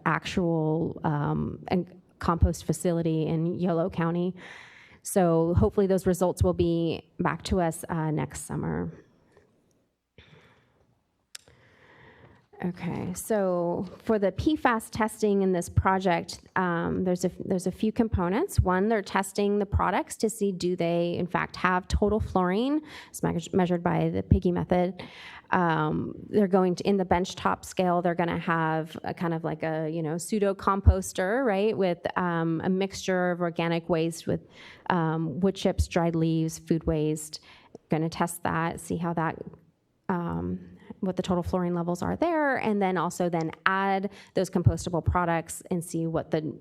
actual compost facility in Yolo County. So hopefully those results will be back to us next summer. Okay, so for the PFAS testing in this project, there's a few components. One, they're testing the products to see do they in fact have total fluorine. It's measured by the Piggy method. They're going to, in the benchtop scale, they're going to have a kind of like a pseudo composter, right, with a mixture of organic waste with wood chips, dried leaves, food waste. Going to test that, see how that. What the total fluorine levels are there, and then also then add those compostable products and see what the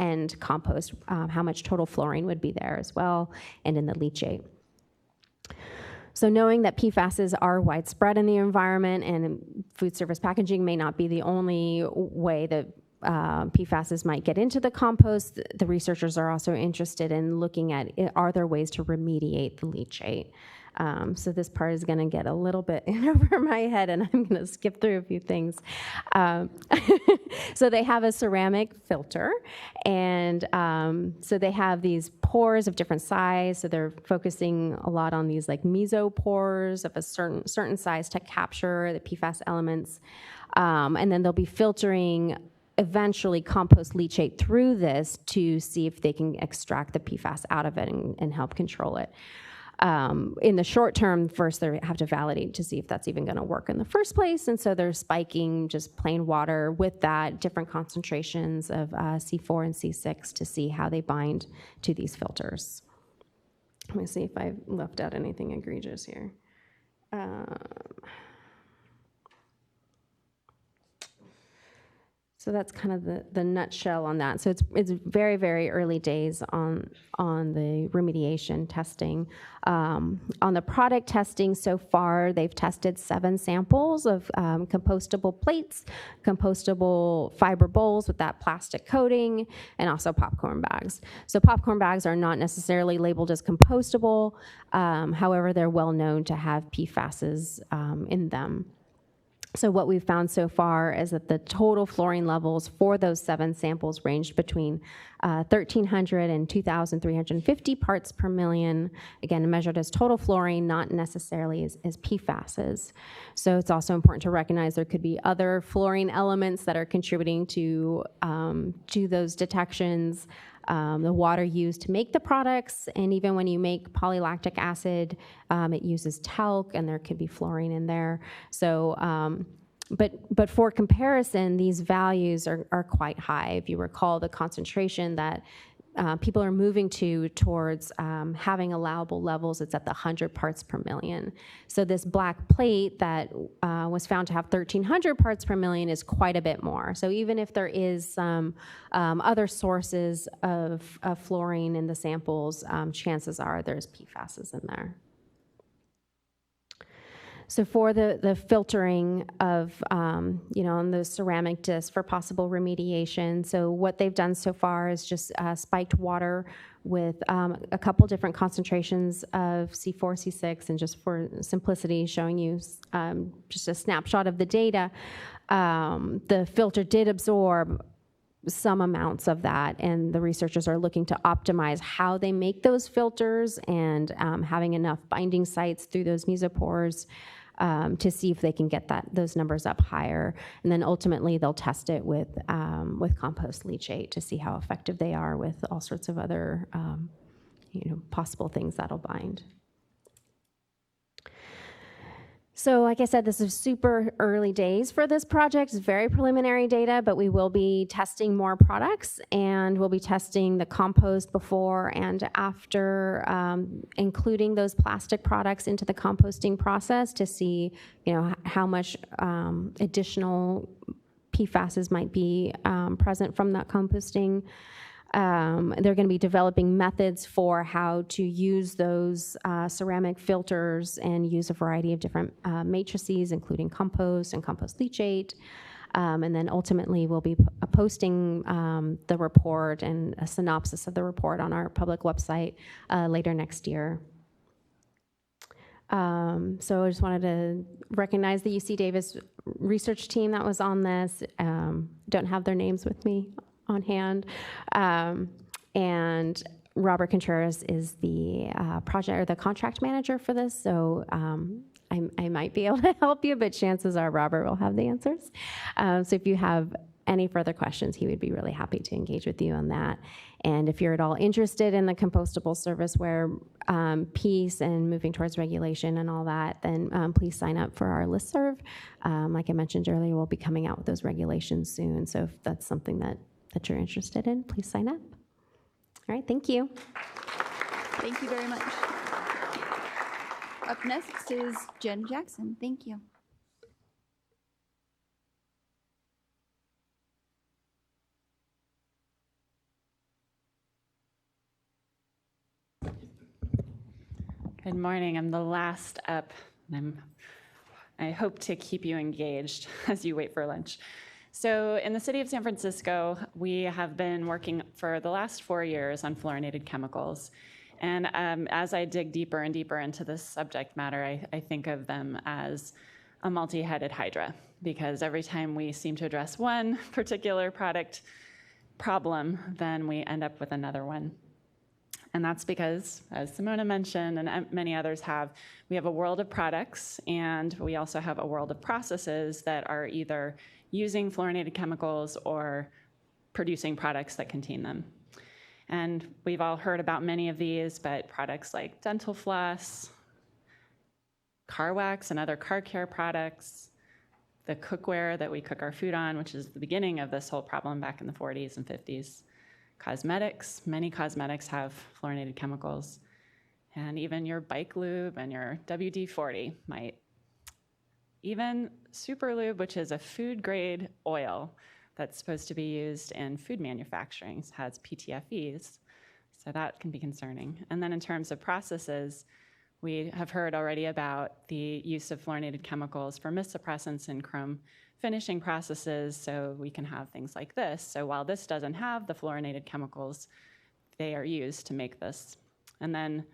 end compost, how much total fluorine would be there as well, and in the leachate. So knowing that PFASs are widespread in the environment and food service packaging may not be the only way that PFASs might get into the compost, the researchers are also interested in looking at, are there ways to remediate the leachate? So this part is going to get a little bit in over my head, and I'm going to skip through a few things. So they have a ceramic filter, and so they have these pores of different size. So they're focusing a lot on these like mesopores of a certain size to capture the PFAS elements, and then they'll be filtering eventually compost leachate through this to see if they can extract the PFAS out of it and help control it. In the short term, first they have to validate to see if that's even going to work in the first place, and so they're spiking just plain water with that, different concentrations of C4 and C6 to see how they bind to these filters. Let me see if I've left out anything egregious here. So that's kind of the nutshell on that. So it's very, very early days on the remediation testing. On the product testing so far, they've tested 7 samples of compostable plates, compostable fiber bowls with that plastic coating, and also popcorn bags. So popcorn bags are not necessarily labeled as compostable. However, they're well known to have PFASs in them. So what we've found so far is that the total fluorine levels for those 7 samples ranged between 1,300 and 2,350 parts per million, again, measured as total fluorine, not necessarily as PFASs. So it's also important to recognize there could be other fluorine elements that are contributing to those detections. The water used to make the products, and even when you make polylactic acid, it uses talc, and there could be fluorine in there. So, but for comparison, these values are quite high. If you recall the concentration that people are moving towards having allowable levels, it's at the 100 parts per million. So this black plate that was found to have 1,300 parts per million is quite a bit more. So even if there is some other sources of fluorine in the samples, chances are there's PFASs in there. So for the filtering of, on those ceramic discs for possible remediation, so what they've done so far is just spiked water with a couple different concentrations of C4, C6, and just for simplicity, showing you just a snapshot of the data, the filter did absorb some amounts of that, and the researchers are looking to optimize how they make those filters and having enough binding sites through those mesopores to see if they can get those numbers up higher. And then ultimately they'll test it with compost leachate to see how effective they are with all sorts of other possible things that'll bind. So like I said, this is super early days for this project. It's very preliminary data, but we will be testing more products, and we'll be testing the compost before and after, including those plastic products into the composting process to see, how much additional PFASs might be present from that composting. They're going to be developing methods for how to use those ceramic filters and use a variety of different matrices, including compost and compost leachate. And then ultimately we'll be posting the report and a synopsis of the report on our public website later next year. So I just wanted to recognize the UC Davis research team that was on this. Don't have their names with me on hand. And Robert Contreras is the project or the contract manager for this. So I might be able to help you, but chances are Robert will have the answers. So if you have any further questions, he would be really happy to engage with you on that. And if you're at all interested in the compostable serviceware piece and moving towards regulation and all that, then please sign up for our listserv. Like I mentioned earlier, we'll be coming out with those regulations soon. So if that's something that you're interested in, please sign up. All right, thank you. Thank you very much. Up next is Jen Jackson. Thank you. Good morning. I'm the last up, and I hope to keep you engaged as you wait for lunch. So in the city of San Francisco, we have been working for the last 4 years on fluorinated chemicals. And as I dig deeper and deeper into this subject matter, I think of them as a multi-headed hydra, because every time we seem to address one particular product problem, then we end up with another one. And that's because, as Simona mentioned, and many others have, we have a world of products, and we also have a world of processes that are either using fluorinated chemicals or producing products that contain them. And we've all heard about many of these, but products like dental floss, car wax and other car care products, the cookware that we cook our food on, which is the beginning of this whole problem back in the 40s and 50s. Cosmetics, many cosmetics have fluorinated chemicals. And even your bike lube and your WD-40 might. Even super lube, which is a food grade oil that's supposed to be used in food manufacturing, has PTFEs. So that can be concerning. And then in terms of processes, we have heard already about the use of fluorinated chemicals for mist suppressants in chrome finishing processes, so we can have things like this. So while this doesn't have the fluorinated chemicals, they are used to make this. And then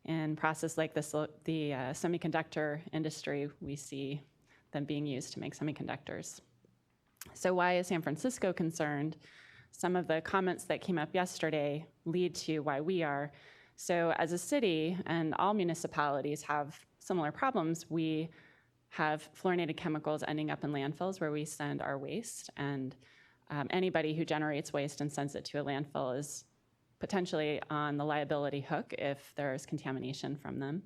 in process like this, the semiconductor industry, we see than being used to make semiconductors. So why is San Francisco concerned? Some of the comments that came up yesterday lead to why we are. So as a city, and all municipalities have similar problems, we have fluorinated chemicals ending up in landfills where we send our waste, and anybody who generates waste and sends it to a landfill is potentially on the liability hook if there's contamination from them.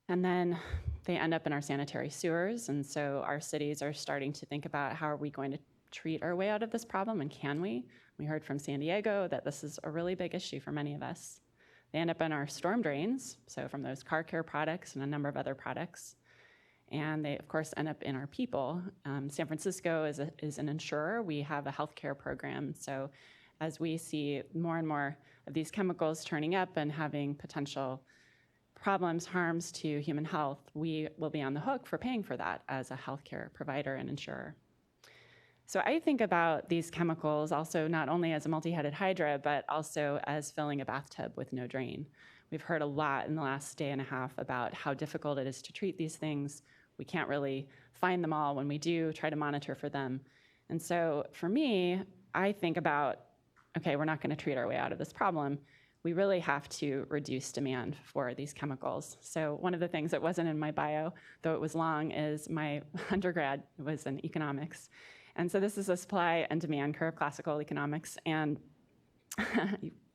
And then they end up in our sanitary sewers, and so our cities are starting to think about how are we going to treat our way out of this problem, and can we? We heard from San Diego that this is a really big issue for many of us. They end up in our storm drains, so from those car care products and a number of other products. And they, of course, end up in our people. San Francisco is an insurer. We have a healthcare program. So as we see more and more of these chemicals turning up and having potential problems, harms to human health, we will be on the hook for paying for that as a healthcare provider and insurer. So I think about these chemicals also not only as a multi-headed hydra, but also as filling a bathtub with no drain. We've heard a lot in the last day and a half about how difficult it is to treat these things. We can't really find them all. When we do, try to monitor for them. And so for me, I think about, okay, we're not going to treat our way out of this problem. We really have to reduce demand for these chemicals. So one of the things that wasn't in my bio, though it was long, is my undergrad was in economics. And so this is a supply and demand curve, classical economics. And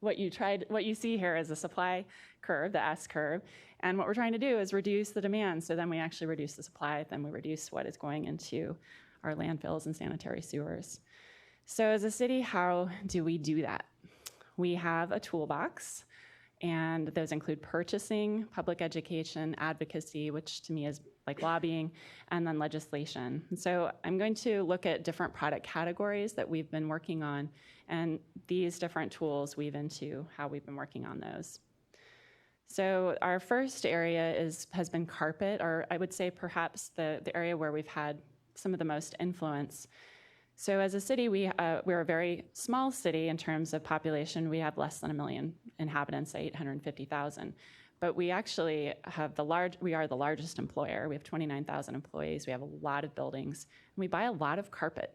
what you see here is a supply curve, the S curve. And what we're trying to do is reduce the demand. So then we actually reduce the supply, then we reduce what is going into our landfills and sanitary sewers. So as a city, how do we do that? We have a toolbox, and those include purchasing, public education, advocacy, which to me is like lobbying, and then legislation. And so I'm going to look at different product categories that we've been working on, and these different tools weave into how we've been working on those. So our first area has been carpet, or I would say perhaps the area where we've had some of the most influence. So as a city, we're a very small city in terms of population. We have less than 1 million inhabitants, 850,000. But we actually have we are the largest employer. We have 29,000 employees. We have a lot of buildings, and we buy a lot of carpet.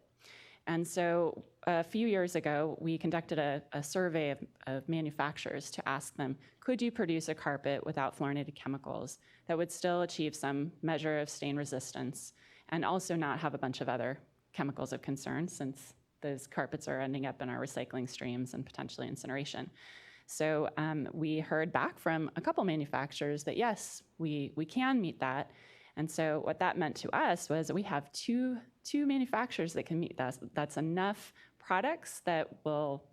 And so a few years ago, we conducted a survey of manufacturers to ask them, could you produce a carpet without fluorinated chemicals that would still achieve some measure of stain resistance and also not have a bunch of other chemicals of concern, since those carpets are ending up in our recycling streams and potentially incineration. So we heard back from a couple manufacturers that yes, we can meet that. And so what that meant to us was we have two manufacturers that can meet that. That's enough products that will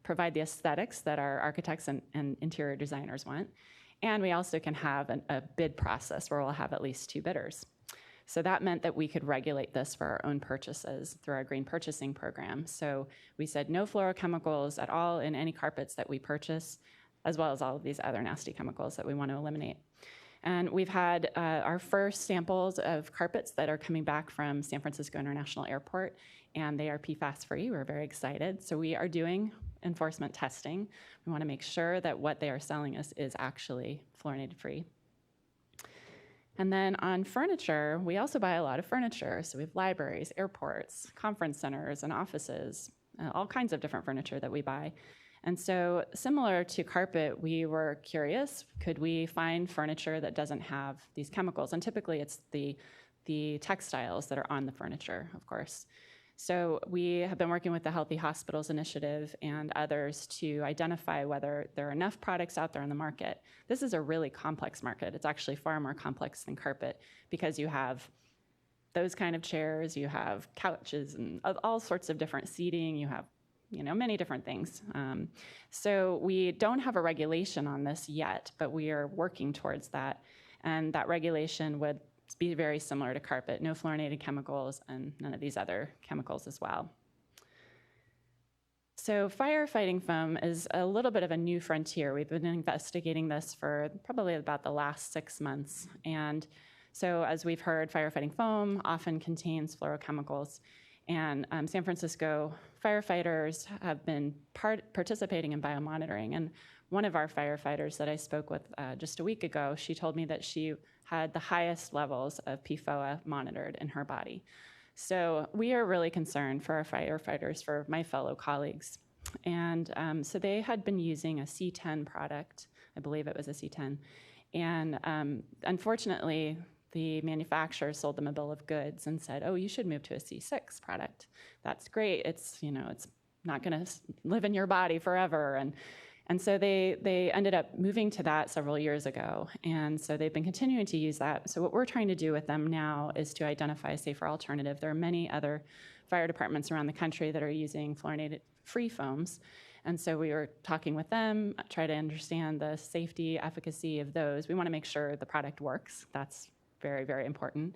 provide the aesthetics that our architects and interior designers want. And we also can have a bid process where we'll have at least 2 bidders. So that meant that we could regulate this for our own purchases through our green purchasing program. So we said no fluorochemicals at all in any carpets that we purchase, as well as all of these other nasty chemicals that we want to eliminate. And we've had our first samples of carpets that are coming back from San Francisco International Airport, and they are PFAS-free. We're very excited. So we are doing enforcement testing. We want to make sure that what they are selling us is actually fluorinated-free. And then on furniture, we also buy a lot of furniture. So we have libraries, airports, conference centers, and offices, all kinds of different furniture that we buy. And so similar to carpet, we were curious, could we find furniture that doesn't have these chemicals? And typically it's the textiles that are on the furniture, of course. So we have been working with the Healthy Hospitals Initiative and others to identify whether there are enough products out there on the market. This is a really complex market. It's actually far more complex than carpet because you have those kind of chairs, you have couches and all sorts of different seating, you have many different things. So we don't have a regulation on this yet, but we are working towards that. And that regulation would be very similar to carpet, no fluorinated chemicals and none of these other chemicals as well. So firefighting foam is a little bit of a new frontier. We've been investigating this for probably about the last 6 months. And so as we've heard, firefighting foam often contains fluorochemicals. And San Francisco firefighters have been participating in biomonitoring. And one of our firefighters that I spoke with just a week ago, she told me that she had the highest levels of PFOA monitored in her body. So we are really concerned for our firefighters, for my fellow colleagues. And so they had been using a C10 product. I believe it was a C10. And unfortunately, the manufacturer sold them a bill of goods and said, oh, you should move to a C6 product. That's great. It's, you know, it's not going to live in your body forever. And so they ended up moving to that several years ago. And so they've been continuing to use that. So what we're trying to do with them now is to identify a safer alternative. There are many other fire departments around the country that are using fluorinated-free foams. And so we were talking with them, try to understand the safety, efficacy of those. We want to make sure the product works. That's very, very important.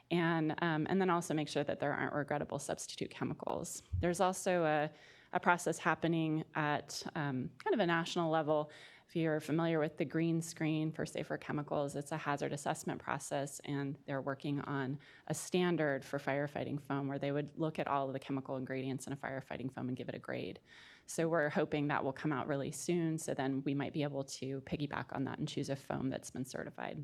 And then also make sure that there aren't regrettable substitute chemicals. There's also a process happening at kind of a national level. If you're familiar with the green screen for safer chemicals, it's a hazard assessment process, and they're working on a standard for firefighting foam where they would look at all of the chemical ingredients in a firefighting foam and give it a grade. So we're hoping that will come out really soon, so then we might be able to piggyback on that and choose a foam that's been certified.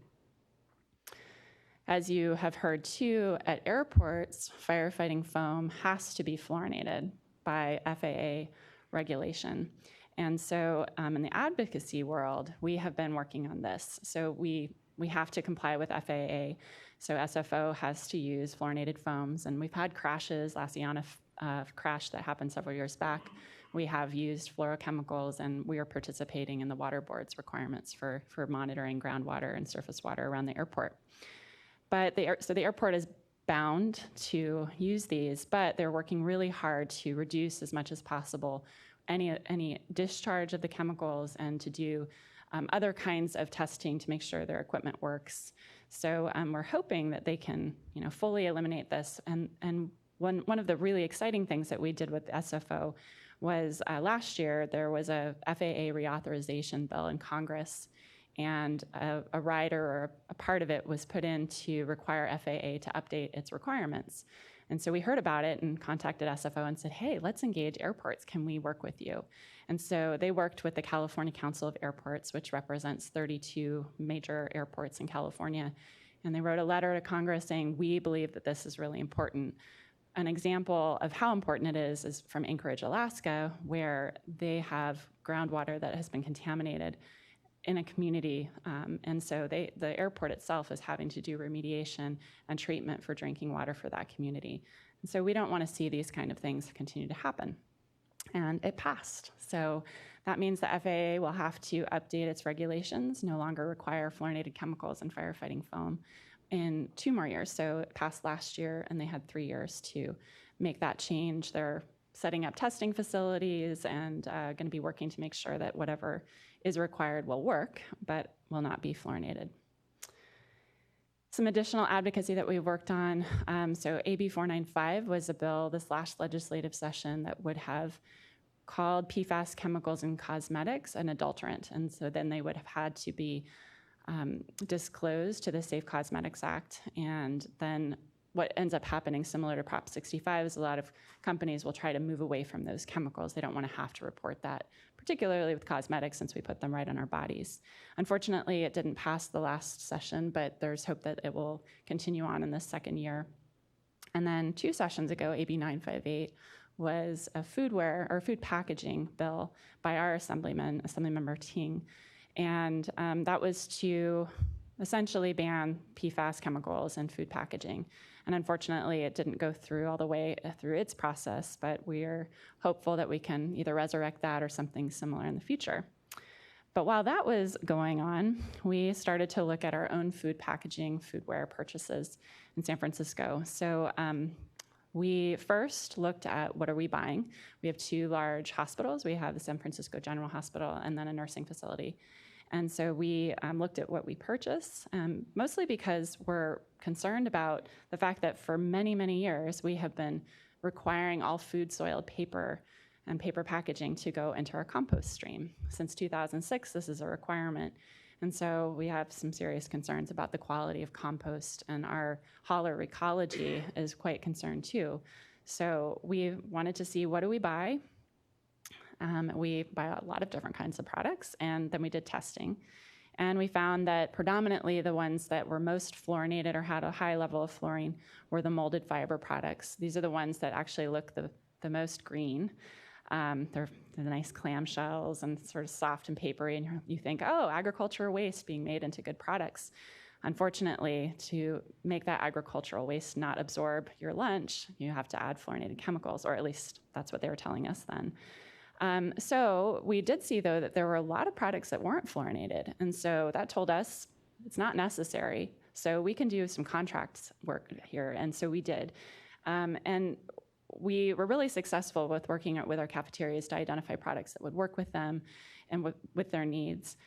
As you have heard too, at airports, firefighting foam has to be fluorinated by FAA regulation. And so in the advocacy world, we have been working on this. So we have to comply with FAA. So SFO has to use fluorinated foams. And we've had crashes, Lassiana crash that happened several years back. We have used fluorochemicals, and we are participating in the water board's requirements for monitoring groundwater and surface water around the airport. But so the airport is bound to use these, but they're working really hard to reduce as much as possible any discharge of the chemicals and to do other kinds of testing to make sure their equipment works. So we're hoping that they can, fully eliminate this. And one of the really exciting things that we did with SFO was last year there was a FAA reauthorization bill in Congress, and a rider or a part of it was put in to require FAA to update its requirements. And so we heard about it and contacted SFO and said, hey, let's engage airports. Can we work with you? And so they worked with the California Council of Airports, which represents 32 major airports in California. And they wrote a letter to Congress saying, we believe that this is really important. An example of how important it is from Anchorage, Alaska, where they have groundwater that has been contaminated in a community, and so the airport itself is having to do remediation and treatment for drinking water for that community. And so we don't want to see these kind of things continue to happen. And it passed. So that means the FAA will have to update its regulations, no longer require fluorinated chemicals in firefighting foam in 2 more years. So it passed last year, and they had 3 years to make that change. They're setting up testing facilities and going to be working to make sure that whatever is required will work, but will not be fluorinated. Some additional advocacy that we've worked on. So AB 495 was a bill this last legislative session that would have called PFAS chemicals in cosmetics an adulterant. And so then they would have had to be disclosed to the Safe Cosmetics Act. And then what ends up happening, similar to Prop 65, is a lot of companies will try to move away from those chemicals. They don't want to have to report that, particularly with cosmetics, since we put them right on our bodies. Unfortunately, it didn't pass the last session, but there's hope that it will continue on in this second year. And then 2 sessions ago, AB 958 was a foodware or food packaging bill by our Assemblymember Ting. And that was to essentially ban PFAS chemicals in food packaging. And unfortunately, it didn't go through all the way through its process, but we're hopeful that we can either resurrect that or something similar in the future. But while that was going on, we started to look at our own food packaging, foodware purchases in San Francisco. So we first looked at what are we buying. We have 2 large hospitals. We have the San Francisco General Hospital and then a nursing facility. And so we looked at what we purchase, mostly because we're concerned about the fact that for many, many years, we have been requiring all food-soiled paper and paper packaging to go into our compost stream. Since 2006, this is a requirement. And so we have some serious concerns about the quality of compost, and our hauler ecology is quite concerned too. So we wanted to see, what do we buy? We buy a lot of different kinds of products, and then we did testing. And we found that predominantly the ones that were most fluorinated or had a high level of fluorine were the molded fiber products. These are the ones that actually look the most green. They're the nice clamshells and sort of soft and papery, and you think, oh, agricultural waste being made into good products. Unfortunately, to make that agricultural waste not absorb your lunch, you have to add fluorinated chemicals, or at least that's what they were telling us then. So we did see, though, that there were a lot of products that weren't fluorinated. And so that told us it's not necessary. So we can do some contract work here. And so we did. And we were really successful with working with our cafeterias to identify products that would work with them and with their needs.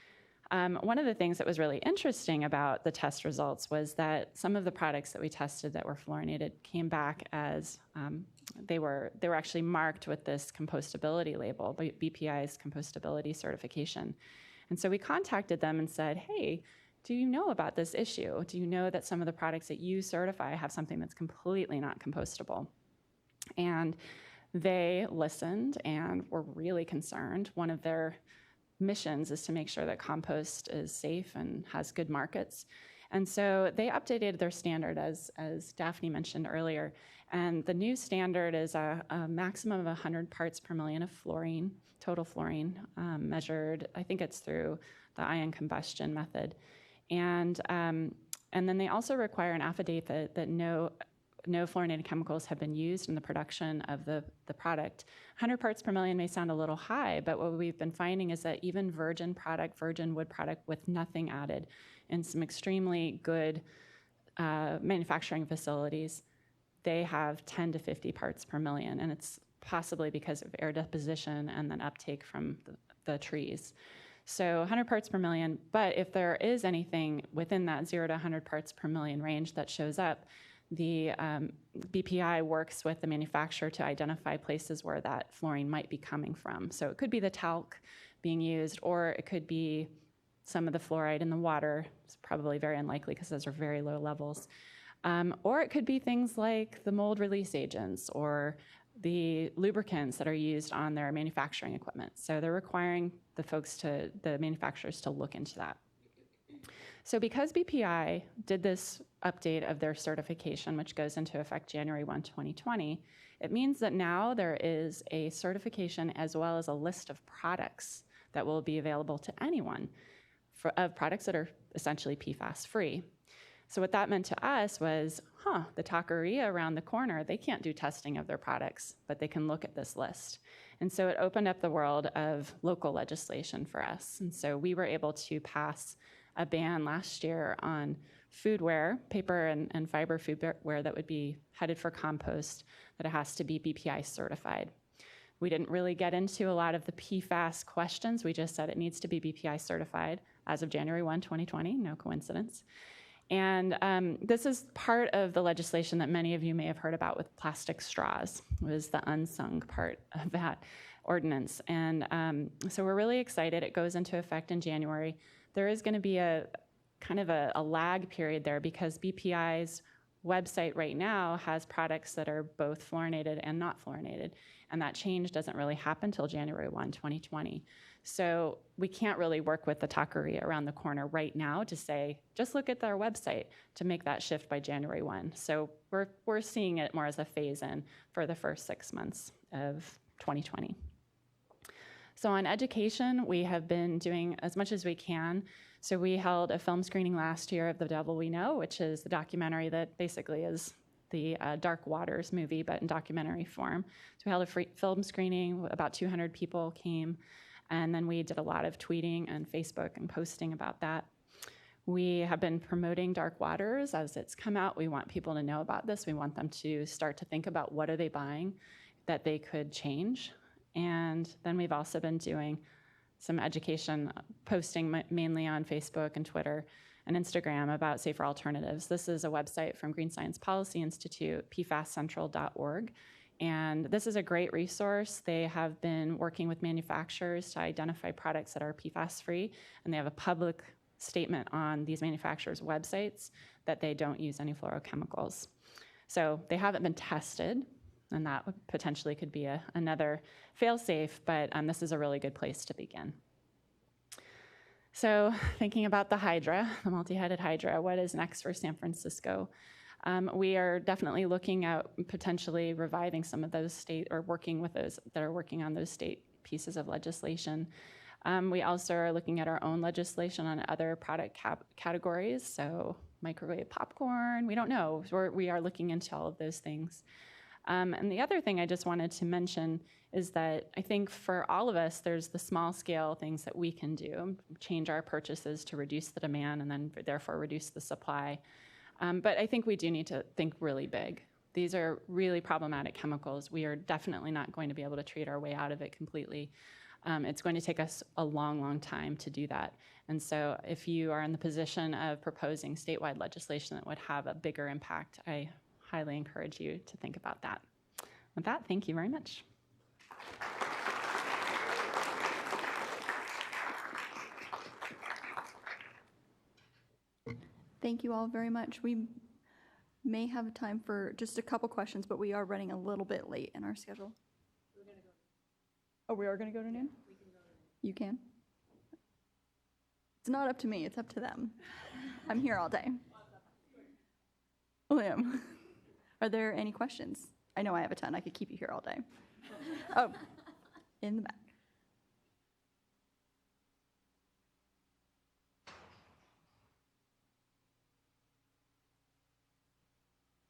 One of the things that was really interesting about the test results was that some of the products that we tested that were fluorinated came back as they were actually marked with this compostability label, BPI's compostability certification. And so we contacted them and said, hey, do you know about this issue? Do you know that some of the products that you certify have something that's completely not compostable? And they listened and were really concerned. One of their missions is to make sure that compost is safe and has good markets. And so they updated their standard, as Daphne mentioned earlier. And the new standard is a maximum of 100 parts per million of fluorine, total fluorine, measured, I think it's through the ion combustion method. And then they also require an affidavit that no fluorinated chemicals have been used in the production of the product. 100 parts per million may sound a little high, but what we've been finding is that even virgin wood product with nothing added in some extremely good manufacturing facilities, they have 10 to 50 parts per million, and it's possibly because of air deposition and then uptake from the trees. So 100 parts per million, but if there is anything within that 0 to 100 parts per million range that shows up, the BPI works with the manufacturer to identify places where that fluorine might be coming from. So it could be the talc being used, or it could be some of the fluoride in the water. It's probably very unlikely because those are very low levels. Or it could be things like the mold release agents or the lubricants that are used on their manufacturing equipment. So they're requiring the manufacturers to look into that. So because BPI did this update of their certification, which goes into effect January 1, 2020, it means that now there is a certification as well as a list of products that will be available to anyone of products that are essentially PFAS-free. So what that meant to us was, the taqueria around the corner, they can't do testing of their products, but they can look at this list. And so it opened up the world of local legislation for us. And so we were able to pass a ban last year on foodware, paper and fiber foodware that would be headed for compost, that it has to be BPI certified. We didn't really get into a lot of the PFAS questions. We just said it needs to be BPI certified as of January 1, 2020, no coincidence. And this is part of the legislation that many of you may have heard about with plastic straws. It was the unsung part of that ordinance. And so we're really excited. It goes into effect in January. There is going to be a kind of a lag period there because BPI's website right now has products that are both fluorinated and not fluorinated. And that change doesn't really happen until January 1, 2020. So we can't really work with the taqueria around the corner right now to say, just look at their website to make that shift by January 1. So we're seeing it more as a phase-in for the first 6 months of 2020. So on education, we have been doing as much as we can. So we held a film screening last year of The Devil We Know, which is the documentary that basically is the Dark Waters movie, but in documentary form. So we held a free film screening, about 200 people came, and then we did a lot of tweeting and Facebook and posting about that. We have been promoting Dark Waters as it's come out. We want people to know about this. We want them to start to think about what are they buying that they could change. And then we've also been doing some education, posting mainly on Facebook and Twitter and Instagram about safer alternatives. This is a website from Green Science Policy Institute, pfascentral.org. And this is a great resource. They have been working with manufacturers to identify products that are PFAS-free, and they have a public statement on these manufacturers' websites that they don't use any fluorochemicals. So they haven't been tested, And that potentially could be another fail-safe, but this is a really good place to begin. So thinking about the hydra, the multi-headed hydra, what is next for San Francisco? We are definitely looking at potentially reviving some of those state, or working with those that are working on those state pieces of legislation. We also are looking at our own legislation on other product categories, so microwave popcorn, we don't know. We are looking into all of those things. And the other thing I just wanted to mention is that I think for all of us, there's the small scale things that we can do, change our purchases to reduce the demand and then therefore reduce the supply. But I think we do need to think really big. These are really problematic chemicals. We are definitely not going to be able to treat our way out of it completely. It's going to take us a long, long time to do that. And so if you are in the position of proposing statewide legislation that would have a bigger impact, I highly encourage you to think about that. With that, thank you very much. Thank you all very much. We may have time for just a couple questions, but we are running a little bit late in our schedule. Oh, we are going to go to noon? We can go to noon. You can? It's not up to me. It's up to them. I'm here all day. William, are there any questions? I know I have a ton. I could keep you here all day. Oh, in the back.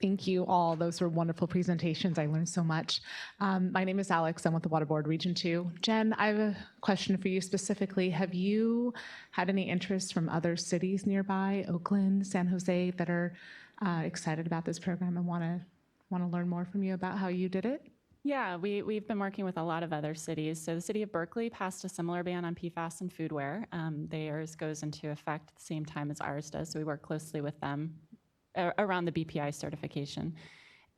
Thank you all. Those were wonderful presentations. I learned so much. My name is Alex. I'm with the Water Board Region 2. Jen, I have a question for you specifically. Have you had any interest from other cities nearby, Oakland, San Jose, that are excited about this program and want to learn more from you about how you did it? Yeah, we've been working with a lot of other cities. So the city of Berkeley passed a similar ban on PFAS and foodware. Theirs goes into effect at the same time as ours does, so we work closely with them around the BPI certification.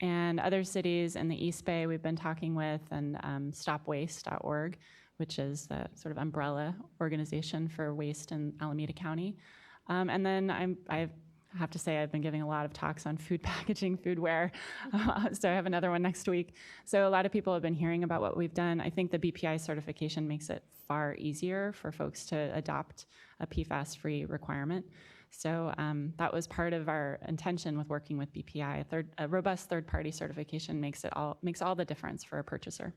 And other cities in the East Bay we've been talking with, and stopwaste.org, which is the sort of umbrella organization for waste in Alameda County. And then I have to say I've been giving a lot of talks on food packaging, foodware, so I have another one next week. So a lot of people have been hearing about what we've done. I think the BPI certification makes it far easier for folks to adopt a PFAS-free requirement. So that was part of our intention with working with BPI. A robust third-party certification makes all the difference for a purchaser.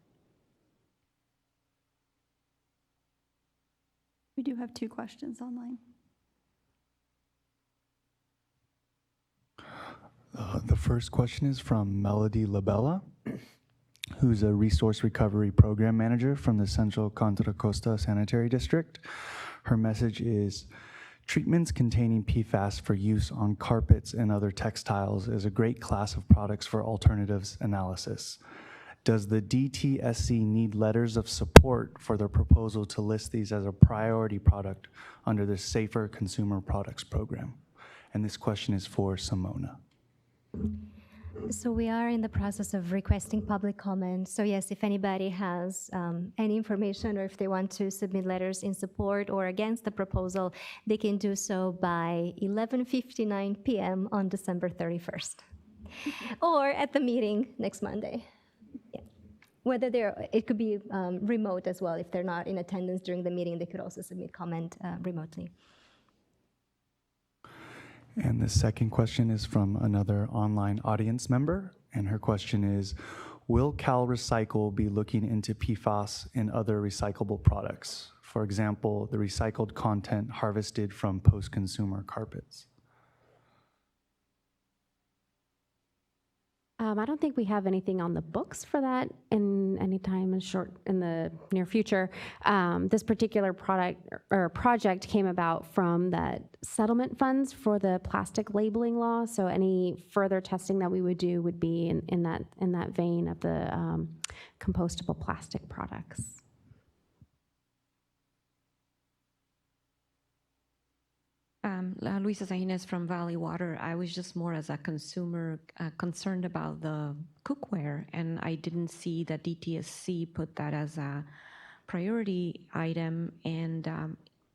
We do have 2 questions online. The first question is from Melody Labella, who's a resource recovery program manager from the Central Contra Costa Sanitary District. Her message is, treatments containing PFAS for use on carpets and other textiles is a great class of products for alternatives analysis. Does the DTSC need letters of support for their proposal to list these as a priority product under the Safer Consumer Products Program? And this question is for Simona. So we are in the process of requesting public comment. So yes, if anybody has any information or if they want to submit letters in support or against the proposal, they can do so by 11:59 p.m. on December 31st, or at the meeting next Monday. Yeah. Whether it could be remote as well. If they're not in attendance during the meeting, they could also submit comment remotely. And the second question is from another online audience member, and her question is, will Cal Recycle be looking into PFAS in other recyclable products? For example, the recycled content harvested from post-consumer carpets. I don't think we have anything on the books for that in any time in the near future. This particular product or project came about from that settlement funds for the plastic labeling law. So any further testing that we would do would be in that vein of the compostable plastic products. Luisa Sainez from Valley Water. I was just more as a consumer concerned about the cookware, and I didn't see that DTSC put that as a priority item. And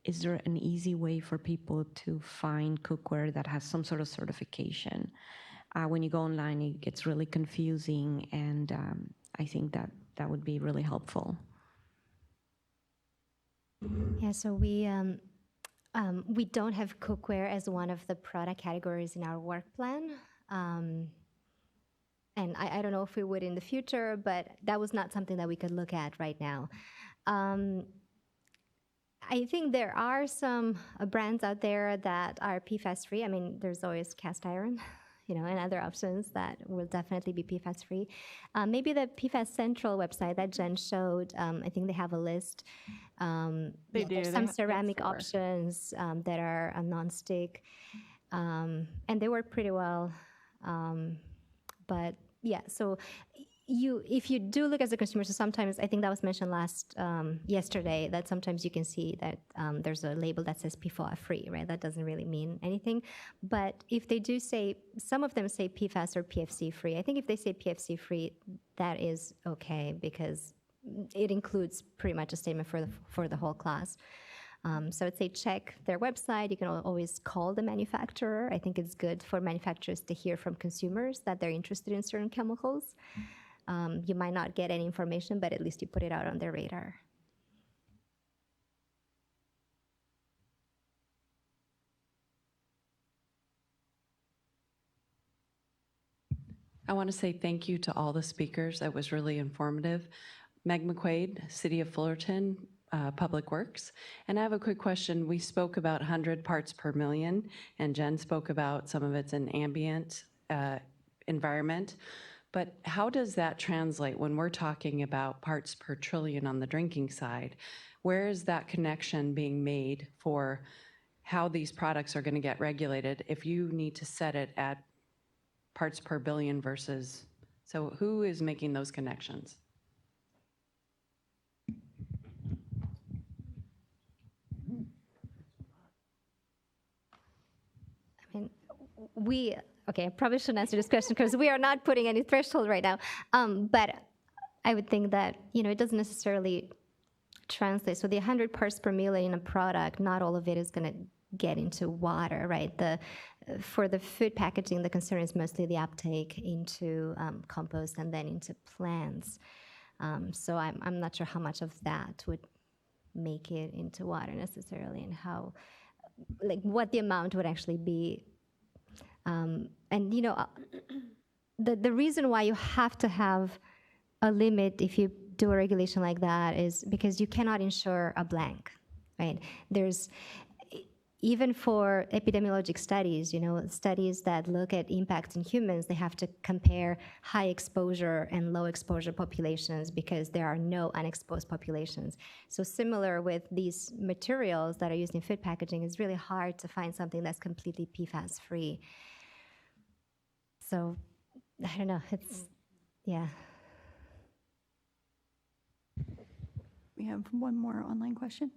is there an easy way for people to find cookware that has some sort of certification? When you go online, it gets really confusing, and I think that would be really helpful. Yeah, so we don't have cookware as one of the product categories in our work plan. And I don't know if we would in the future, but that was not something that we could look at right now. I think there are some brands out there that are PFAS free. I mean, there's always cast iron, and other options that will definitely be PFAS free. Maybe the PFAS Central website that Jen showed, I think they have a list. They do. There's some ceramic options that are non-stick, and they work pretty well. But yeah, so if you do look as a consumer, so sometimes, I think that was mentioned yesterday, that sometimes you can see that there's a label that says PFAS free, right? That doesn't really mean anything. But if they do say, some of them say PFAS or PFC free, I think if they say PFC free, that is okay, because it includes pretty much a statement for the whole class. So I'd say check their website. You can always call the manufacturer. I think it's good for manufacturers to hear from consumers that they're interested in certain chemicals. You might not get any information, but at least you put it out on their radar. I want to say thank you to all the speakers. That was really informative. Meg McQuaid, City of Fullerton, Public Works. And I have a quick question. We spoke about 100 parts per million, and Jen spoke about some of it's an ambient environment. But how does that translate when we're talking about parts per trillion on the drinking side? Where is that connection being made for how these products are going to get regulated if you need to set it at parts per billion versus, so who is making those connections? Okay, I probably shouldn't answer this question because we are not putting any threshold right now. But I would think that, it doesn't necessarily translate. So the 100 parts per million in a product, not all of it is going to get into water, right? For the food packaging, the concern is mostly the uptake into compost and then into plants. So I'm not sure how much of that would make it into water necessarily, and how, what the amount would actually be. And the reason why you have to have a limit if you do a regulation like that is because you cannot ensure a blank, right? Even for epidemiologic studies, studies that look at impacts in humans, they have to compare high exposure and low exposure populations because there are no unexposed populations. So similar with these materials that are used in food packaging, it's really hard to find something that's completely PFAS free. So, I don't know, yeah. We have one more online question.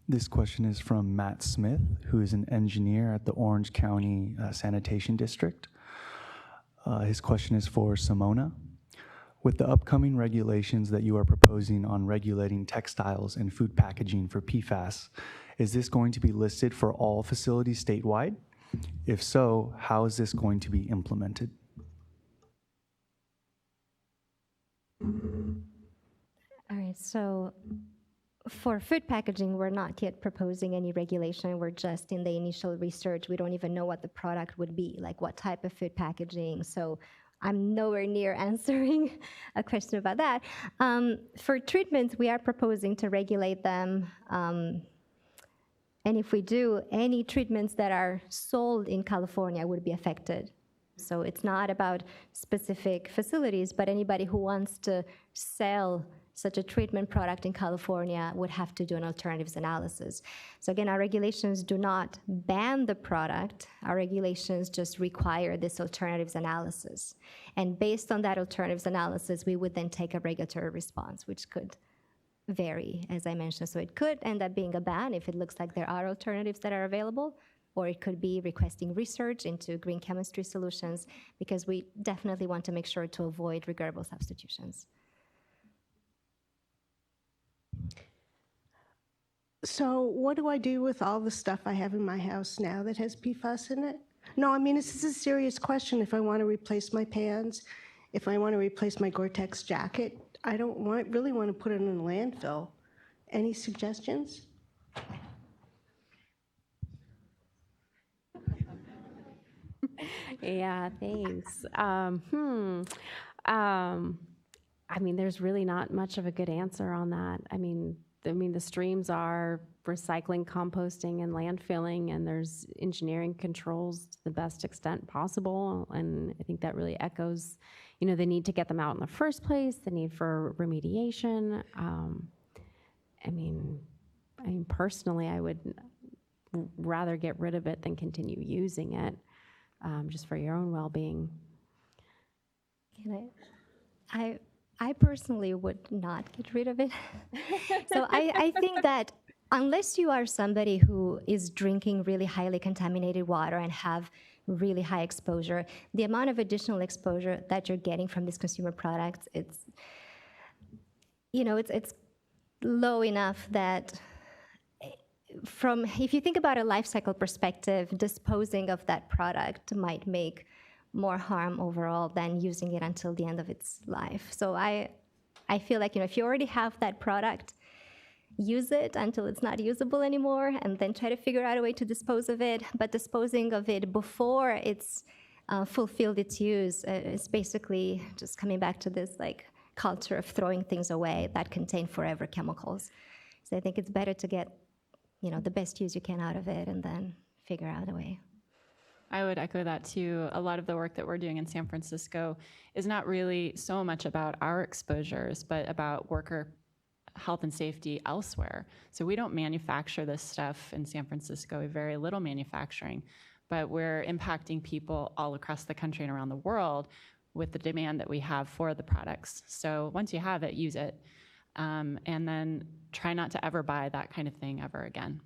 This question is from Matt Smith, who is an engineer at the Orange County Sanitation District. His question is for Simona. With the upcoming regulations that you are proposing on regulating textiles and food packaging for PFAS, is this going to be listed for all facilities statewide? If so, how is this going to be implemented? All right, so for food packaging, we're not yet proposing any regulation. We're just in the initial research. We don't even know what the product would be, like what type of food packaging. So I'm nowhere near answering a question about that. For treatments, we are proposing to regulate them. And if we do, any treatments that are sold in California would be affected. So it's not about specific facilities, but anybody who wants to sell such a treatment product in California would have to do an alternatives analysis. So again, our regulations do not ban the product. Our regulations just require this alternatives analysis. And based on that alternatives analysis, we would then take a regulatory response, which could vary, as I mentioned. So it could end up being a ban if it looks like there are alternatives that are available, or it could be requesting research into green chemistry solutions, because we definitely want to make sure to avoid regrettable substitutions. So what do I do with all the stuff I have in my house now that has PFAS in it? No, I mean, this is a serious question. If I want to replace my pans, if I want to replace my Gore-Tex jacket, I don't really want to put it in a landfill. Any suggestions? Yeah, thanks. I mean, there's really not much of a good answer on that. I mean, the streams are recycling, composting, and landfilling, and there's engineering controls to the best extent possible. And I think that really echoes, the need to get them out in the first place, the need for remediation. I mean, personally, I would rather get rid of it than continue using it, just for your own well-being. I personally would not get rid of it. So I think that unless you are somebody who is drinking really highly contaminated water and have really high exposure, the amount of additional exposure that you're getting from these consumer products, it's low enough that if you think about a life cycle perspective, disposing of that product might make more harm overall than using it until the end of its life. So I feel like, if you already have that product, use it until it's not usable anymore, and then try to figure out a way to dispose of it. But disposing of it before it's fulfilled its use is basically just coming back to this culture of throwing things away that contain forever chemicals. So I think it's better to get the best use you can out of it and then figure out a way. I would echo that too. A lot of the work that we're doing in San Francisco is not really so much about our exposures, but about worker health and safety elsewhere. So we don't manufacture this stuff in San Francisco, we have very little manufacturing, but we're impacting people all across the country and around the world with the demand that we have for the products. So once you have it, use it, and then try not to ever buy that kind of thing ever again.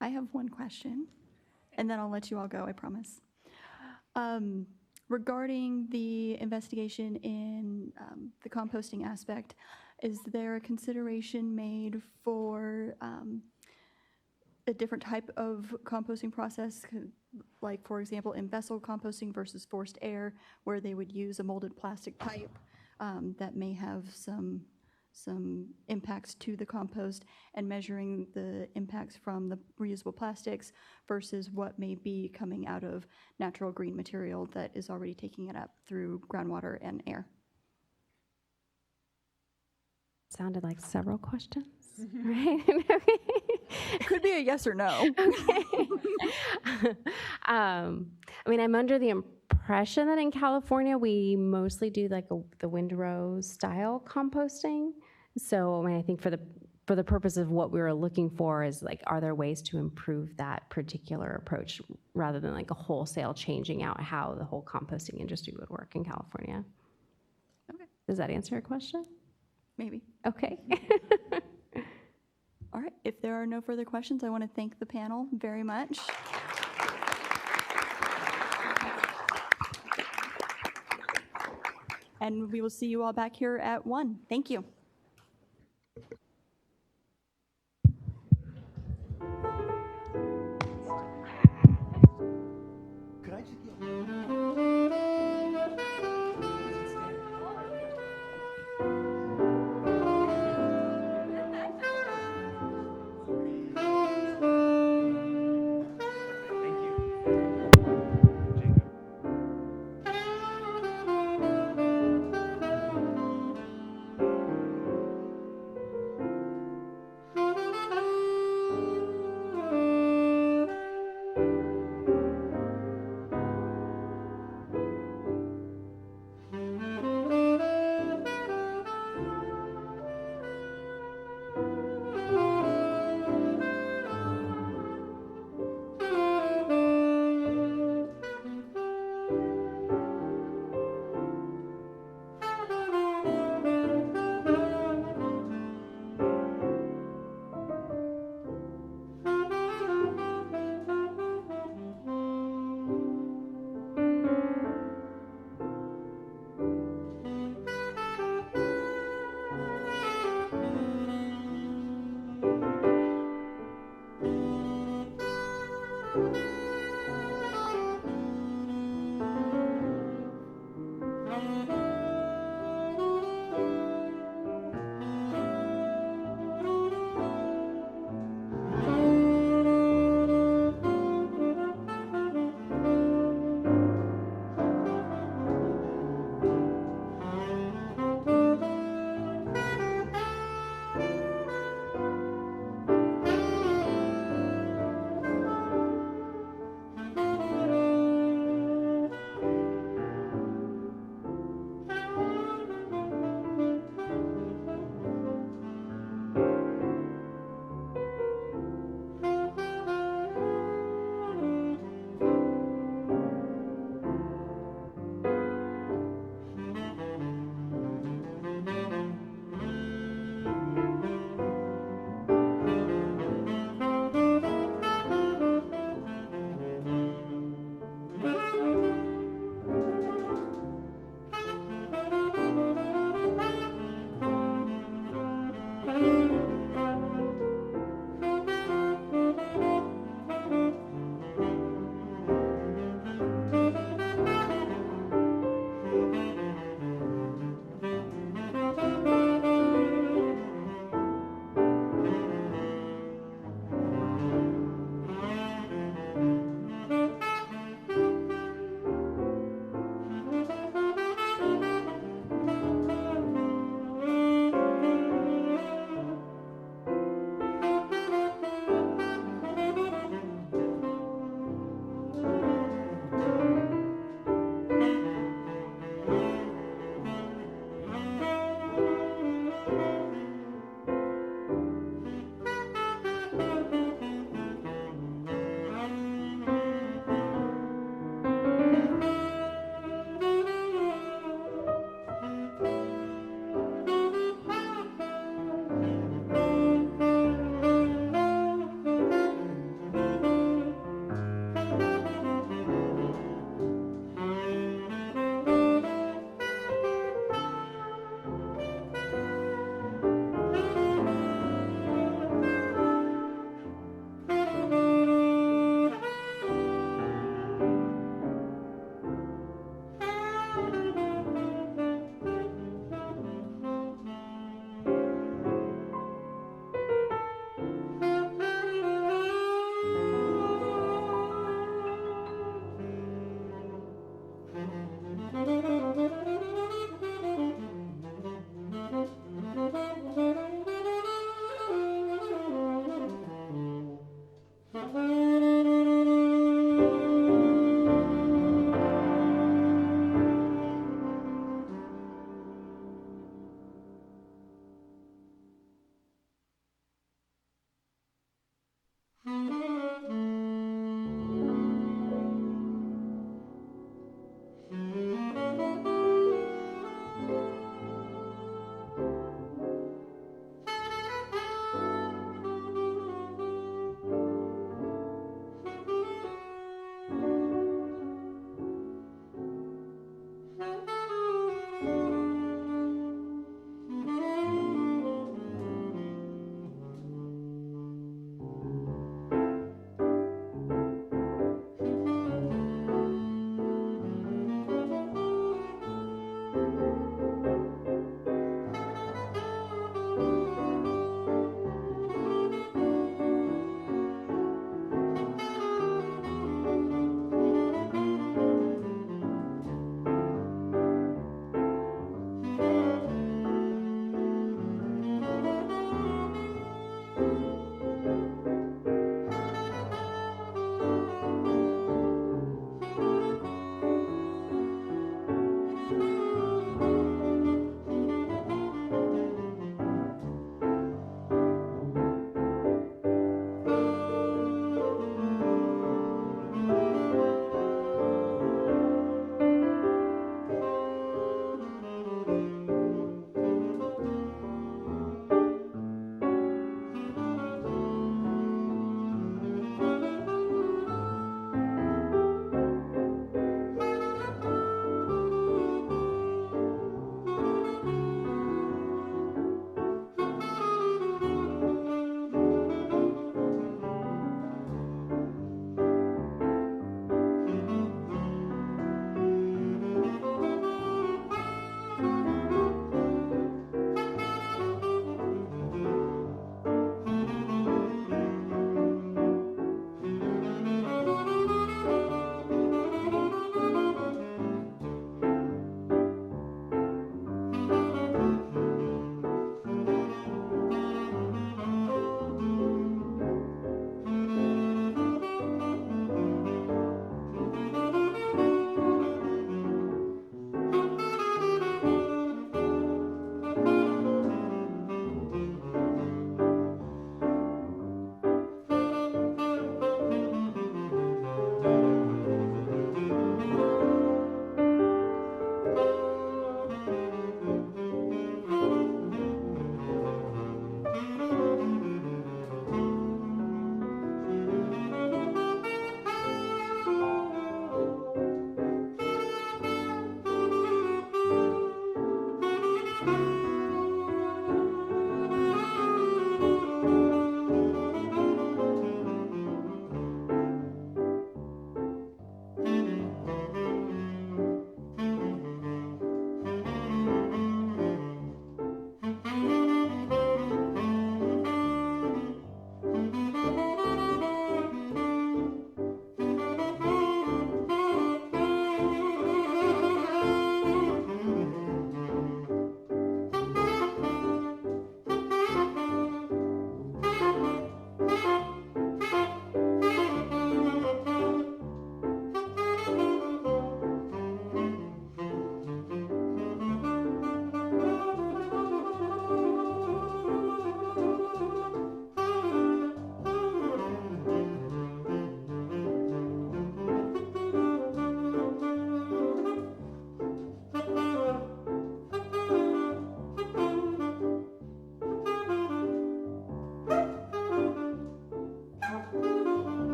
I have one question, and then I'll let you all go, I promise. Regarding the investigation in the composting aspect, is there a consideration made for a different type of composting process, like, for example, in vessel composting versus forced air, where they would use a molded plastic pipe that may have some impacts to the compost, and measuring the impacts from the reusable plastics versus what may be coming out of natural green material that is already taking it up through groundwater and air? Sounded like several questions, right? It could be a yes or no. Okay. I'm under the impression that in California we mostly do the windrow style composting. So I think for the purpose of what we were looking for is are there ways to improve that particular approach rather than a wholesale changing out how the whole composting industry would work in California. Okay. Does that answer your question? Maybe. Okay. All right, if there are no further questions, I want to thank the panel very much. And we will see you all back here at 1. Thank you. Could I just get...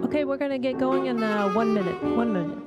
Okay, we're going to get going in 1 minute. 1 minute.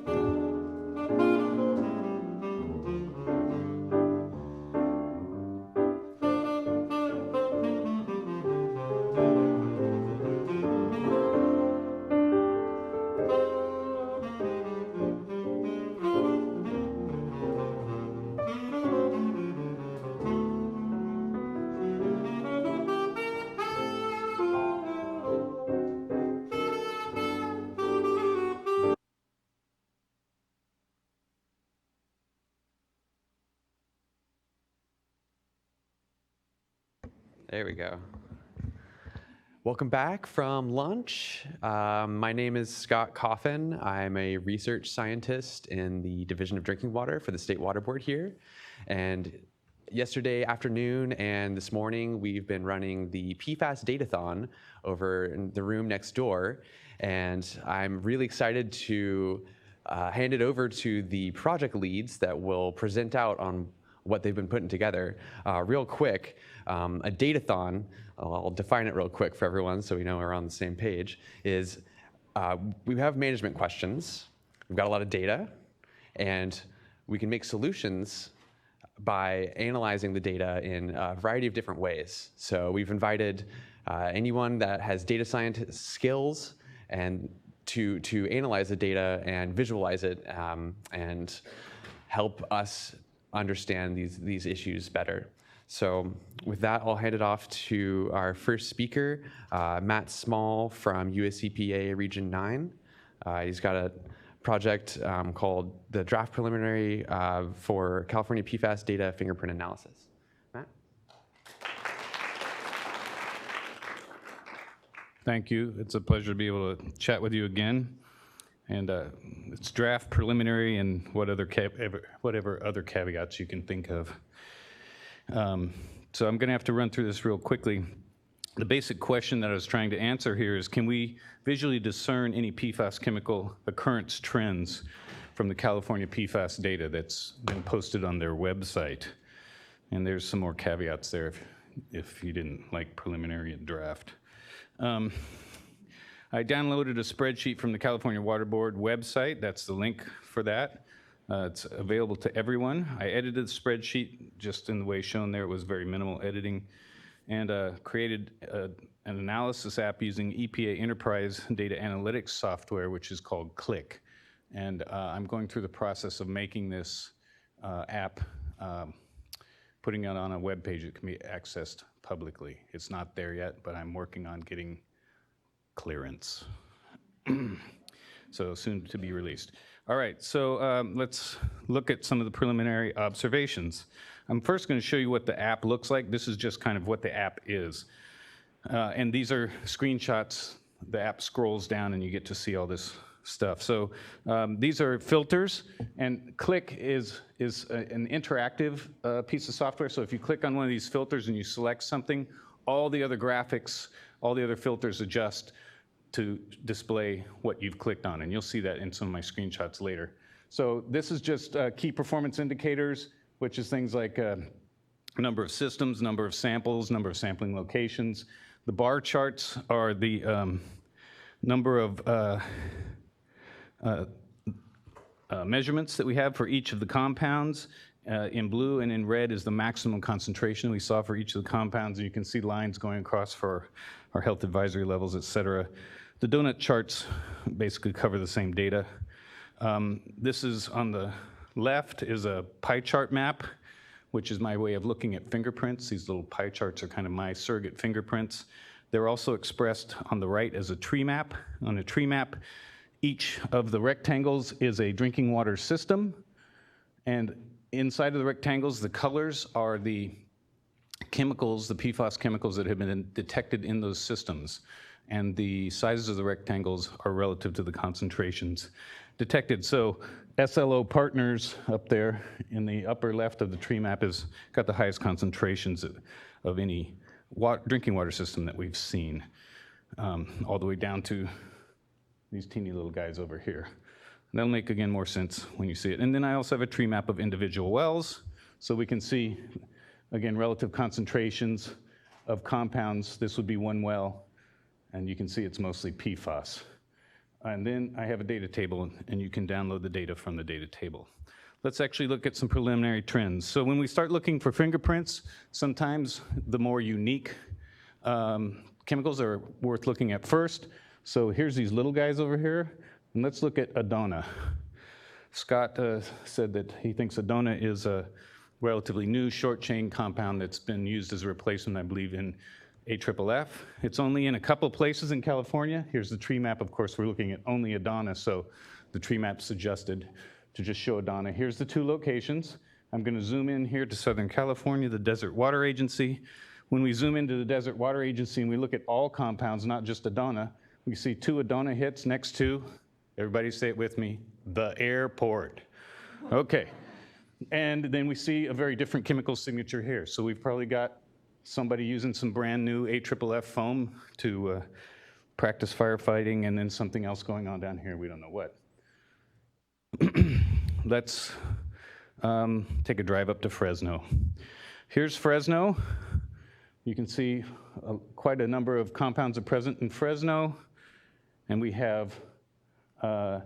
There we go. Welcome back from lunch. My name is Scott Coffin. I'm a research scientist in the Division of Drinking Water for the State Water Board here. And yesterday afternoon and this morning, we've been running the PFAS Datathon over in the room next door. And I'm really excited to hand it over to the project leads that will present out on what they've been putting together. Real quick, a datathon, I'll define it real quick for everyone so we know we're on the same page, is we have management questions, we've got a lot of data, and we can make solutions by analyzing the data in a variety of different ways. So we've invited anyone that has data scientist skills and to analyze the data and visualize it and help us understand these issues better. So with that, I'll hand it off to our first speaker, Matt Small from USEPA Region 9. He's got a project called the Draft Preliminary for California PFAS Data Fingerprint Analysis. Matt? Thank you. It's a pleasure to be able to chat with you again. And it's draft, preliminary, and whatever other caveats you can think of. So I'm going to have to run through this real quickly. The basic question that I was trying to answer here is, can we visually discern any PFAS chemical occurrence trends from the California PFAS data that's been posted on their website? And there's some more caveats there if you didn't like preliminary and draft. I downloaded a spreadsheet from the California Water Board website. That's the link for that. It's available to everyone. I edited the spreadsheet just in the way shown there. It was very minimal editing. And created an analysis app using EPA Enterprise Data Analytics software, which is called CLICK. And I'm going through the process of making this app, putting it on a web page that can be accessed publicly. It's not there yet, but I'm working on getting clearance. so soon to be released. All right, so let's look at some of the preliminary observations. I'm first going to show you what the app looks like. This is just kind of what the app is. And these are screenshots. The app scrolls down and you get to see all this stuff. So these are filters, and Click is an interactive piece of software. So if you click on one of these filters and you select something, all the other graphics, all the other filters adjust to display what you've clicked on, and you'll see that in some of my screenshots later. So this is just key performance indicators, which is things like number of systems, number of samples, number of sampling locations. The bar charts are the number of measurements that we have for each of the compounds. In blue and in red is the maximum concentration we saw for each of the compounds. And you can see lines going across for our health advisory levels, et cetera. The donut charts basically cover the same data. This is on the left is a pie chart map, which is my way of looking at fingerprints. These little pie charts are kind of my surrogate fingerprints. They're also expressed on the right as a tree map. On a tree map, each of the rectangles is a drinking water system, and inside of the rectangles, the colors are the chemicals, the PFAS chemicals that have been detected in those systems. And the sizes of the rectangles are relative to the concentrations detected. So SLO Partners up there in the upper left of the tree map has got the highest concentrations of any drinking water system that we've seen, all the way down to these teeny little guys over here. And that'll make, again, more sense when you see it. And then I also have a tree map of individual wells, so we can see, again, relative concentrations of compounds. This would be one well, and you can see it's mostly PFAS. And then I have a data table, and you can download the data from the data table. Let's actually look at some preliminary trends. So when we start looking for fingerprints, sometimes the more unique chemicals are worth looking at first. So here's these little guys over here, and let's look at Adona. Scott said that he thinks Adona is a relatively new short chain compound that's been used as a replacement, I believe, in AFFF. It's only in a couple places in California. Here's the tree map. Of course, we're looking at only Adona, so the tree map suggested to just show Adona. Here's the two locations. I'm going to zoom in here to Southern California, the Desert Water Agency. When we zoom into the Desert Water Agency and we look at all compounds, not just Adona, we see two Adona hits next to, everybody say it with me, the airport. Okay. And then we see a very different chemical signature here. So we've probably got somebody using some brand new AFFF foam to practice firefighting, and then something else going on down here. We don't know what. Let's take a drive up to Fresno. Here's Fresno. You can see quite a number of compounds are present in Fresno, and we have 3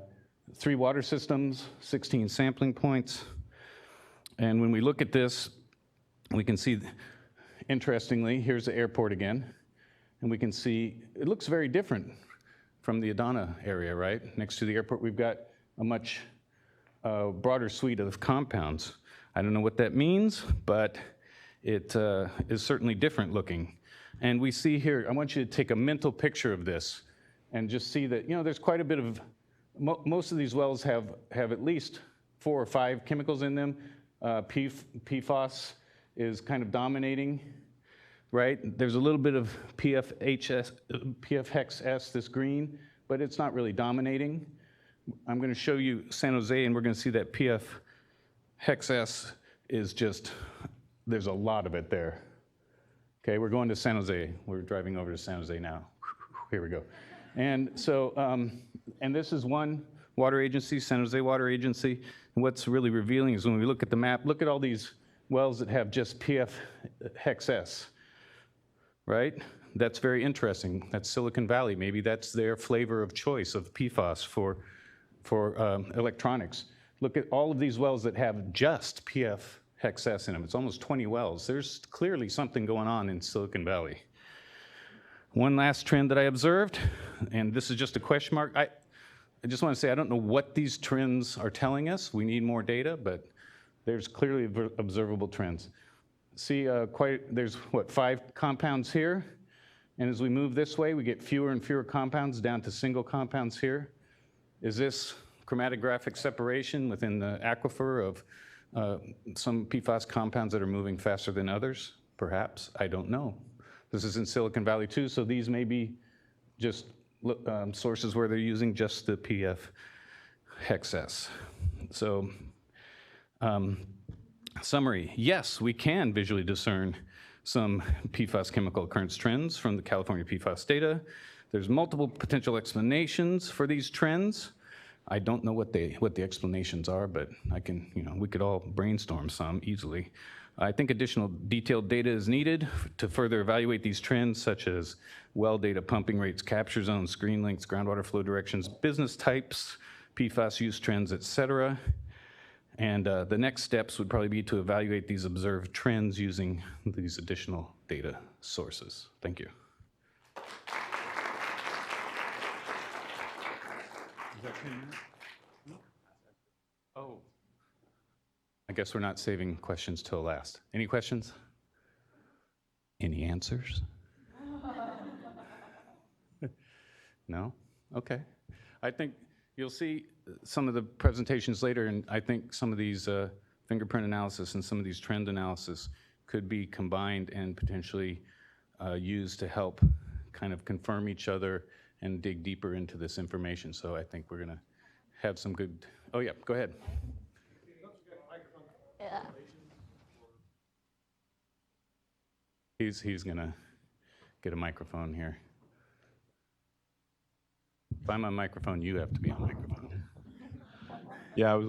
water systems, 16 sampling points. And when we look at this, we can see, interestingly, here's the airport again, and we can see it looks very different from the Adona area, right? Next to the airport, we've got a much broader suite of compounds. I don't know what that means, but it is certainly different looking. And we see here, I want you to take a mental picture of this and just see that, there's quite a bit of, most of these wells have at least 4 or 5 chemicals in them. PFAS is kind of dominating, right? There's a little bit of PFHX, this green, but it's not really dominating. I'm going to show you San Jose, and we're going to see that PFHX is just, there's a lot of it there. Okay, we're going to San Jose. We're driving over to San Jose now. Here we go. And so, and this is one water agency, San Jose Water Agency. And what's really revealing is when we look at the map, look at all these wells that have just PFHX, right? That's very interesting. That's Silicon Valley. Maybe that's their flavor of choice of PFAS for electronics. Look at all of these wells that have just PFHX in them. It's almost 20 wells. There's clearly something going on in Silicon Valley. One last trend that I observed, and this is just a question mark. I just want to say I don't know what these trends are telling us. We need more data, but there's clearly observable trends. See, there's what, 5 compounds here, and as we move this way, we get fewer and fewer compounds down to single compounds here. Is this chromatographic separation within the aquifer of some PFAS compounds that are moving faster than others? Perhaps, I don't know. This is in Silicon Valley too, so these may be just sources where they're using just the PF hexas. So, summary, yes, we can visually discern some PFAS chemical occurrence trends from the California PFAS data. There's multiple potential explanations for these trends. I don't know what the explanations are, but I can, we could all brainstorm some easily. I think additional detailed data is needed to further evaluate these trends, such as well data, pumping rates, capture zones, screen lengths, groundwater flow directions, business types, PFAS use trends, et cetera. And the next steps would probably be to evaluate these observed trends using these additional data sources. Thank you. Is that 10 minutes? Oh. I guess we're not saving questions till last. Any questions? Any answers? No? Okay. I think you'll see some of the presentations later, and I think some of these fingerprint analysis and some of these trend analysis could be combined and potentially used to help kind of confirm each other and dig deeper into this information. So I think we're going to have some good, oh yeah, go ahead. Yeah. He's going to get a microphone here. If I'm on microphone, you have to be on microphone. Yeah,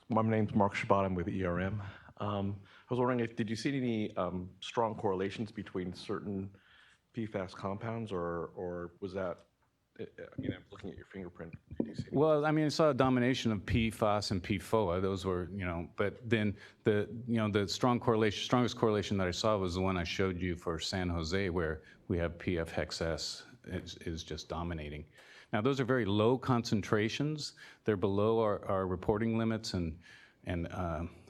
my name's Mark Shabbat. I'm with ERM. I was wondering did you see any strong correlations between certain PFAS compounds, or was that, I mean, I'm looking at your fingerprint. Did you see Well, I mean, I saw a domination of PFAS and PFOA. Those were, but then the strongest correlation that I saw was the one I showed you for San Jose, where we have PF-hexS is just dominating. Now, those are very low concentrations. They're below our reporting limits and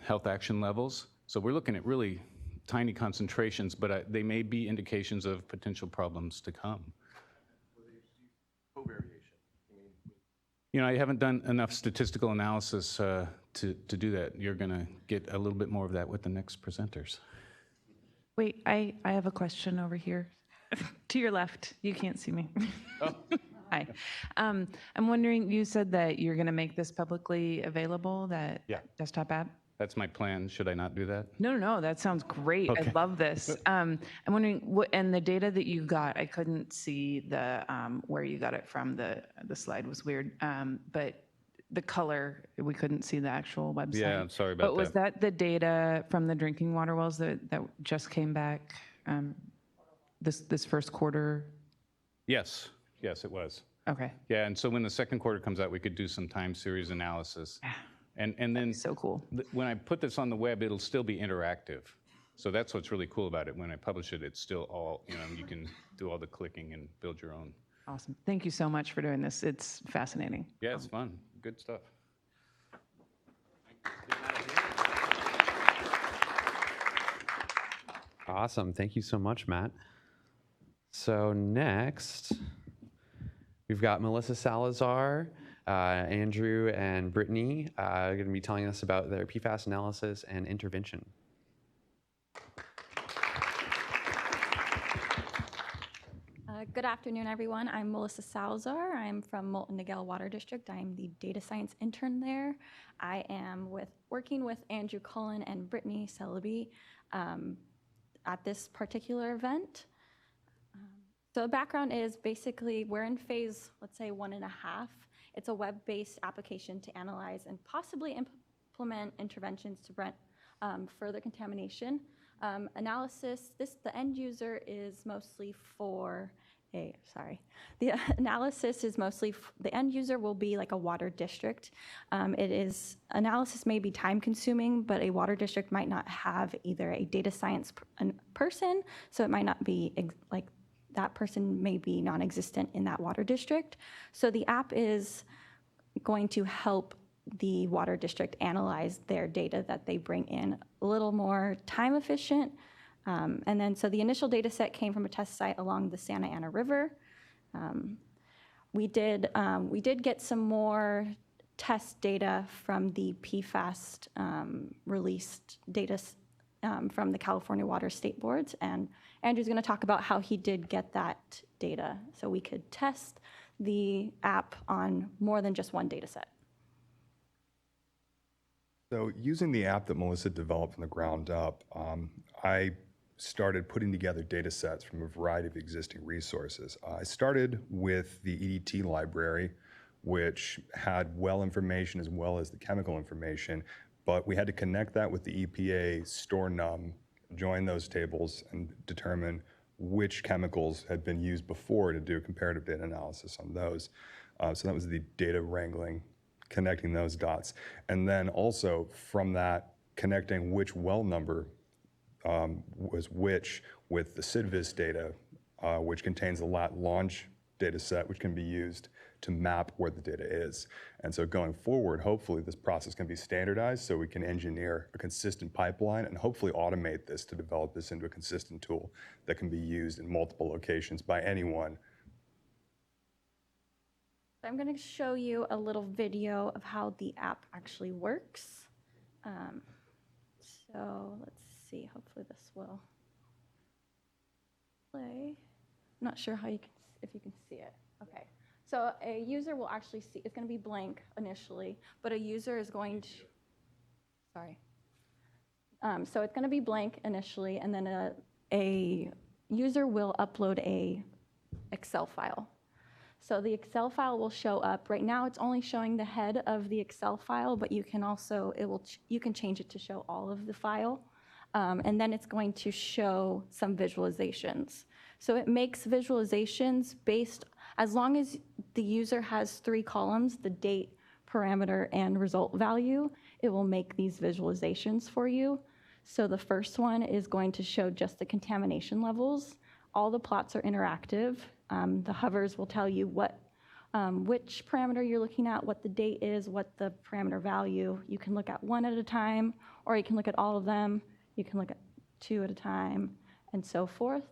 health action levels. So we're looking at really tiny concentrations, but they may be indications of potential problems to come. I haven't done enough statistical analysis to do that. You're going to get a little bit more of that with the next presenters. Wait, I have a question over here. To your left. You can't see me. Oh. Hi. I'm wondering, you said that you're going to make this publicly available, that desktop app? That's my plan. Should I not do that? No, that sounds great. Okay. I love this. I'm wondering, and the data that you got, I couldn't see the where you got it from. The slide was weird, but the color, we couldn't see the actual website. Yeah, I'm sorry about that. But was that the data from the drinking water wells that just came back this first quarter? Yes, it was. Okay. Yeah, and so when the second quarter comes out, we could do some time series analysis. And then so cool. When I put this on the web, it'll still be interactive. So that's what's really cool about it. When I publish it, it's still all, you can do all the clicking and build your own. Awesome. Thank you so much for doing this. It's fascinating. Yeah, it's fun. Good stuff. Awesome. Thank you so much, Matt. So next, we've got Melissa Salazar, Andrew, and Brittany going to be telling us about their PFAS analysis and intervention. Good afternoon, everyone. I'm Melissa Salazar. I'm from Molten-Niguel Water District. I'm the data science intern there. I am working with Andrew Cullen and Brittany Celebi at this particular event. So the background is basically we're in phase, let's say 1.5. It's a web-based application to analyze and possibly implement interventions to prevent further contamination. Analysis, the end user is mostly the analysis is mostly, the end user will be like a water district. Analysis may be time consuming, but a water district might not have either a data science person, so it might not be like that person may be non-existent in that water district. So the app is going to help the water district analyze their data that they bring in a little more time efficient. So the initial data set came from a test site along the Santa Ana River. we did get some more test data from the PFAS released data from the California Water State Boards, and Andrew's going to talk about how he did get that data so we could test the app on more than just one data set. So using the app that Melissa developed from the ground up, I started putting together data sets from a variety of existing resources. I started with the EDT library, which had well information as well as the chemical information, but we had to connect that with the EPA store num, join those tables, and determine which chemicals had been used before to do comparative data analysis on those. So that was the data wrangling, connecting those dots. And then also from that, connecting which well number was which with the CIDVIS data, which contains a lat launch data set, which can be used to map where the data is. And so going forward, hopefully this process can be standardized so we can engineer a consistent pipeline and hopefully automate this to develop this into a consistent tool that can be used in multiple locations by anyone. I'm going to show you a little video of how the app actually works. So let's see, hopefully this will play. I'm not sure how you can, if you can see it. Okay, so a user will actually see, it's going to be blank initially, but a user is going to, sorry. So it's going to be blank initially, and then a user will upload a Excel file. So the Excel file will show up. Right now it's only showing the head of the Excel file, but you can also, you can change it to show all of the file. And then it's going to show some visualizations. So it makes visualizations based, as long as the user has 3 columns, the date, parameter, and result value, it will make these visualizations for you. So the first one is going to show just the contamination levels. All the plots are interactive. The hovers will tell you which parameter you're looking at, what the date is, what the parameter value. You can look at one at a time, or you can look at all of them. You can look at 2 at a time, and so forth.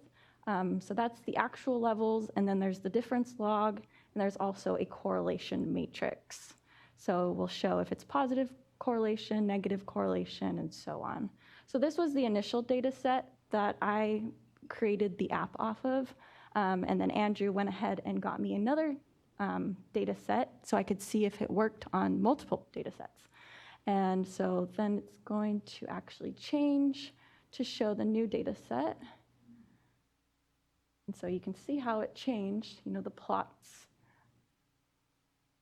So that's the actual levels, and then there's the difference log, and there's also a correlation matrix. So we'll show if it's positive correlation, negative correlation, and so on. So this was the initial data set that I created the app off of. And then Andrew went ahead and got me another data set so I could see if it worked on multiple data sets. And so then it's going to actually change to show the new data set. And so you can see how it changed, you know, the plots.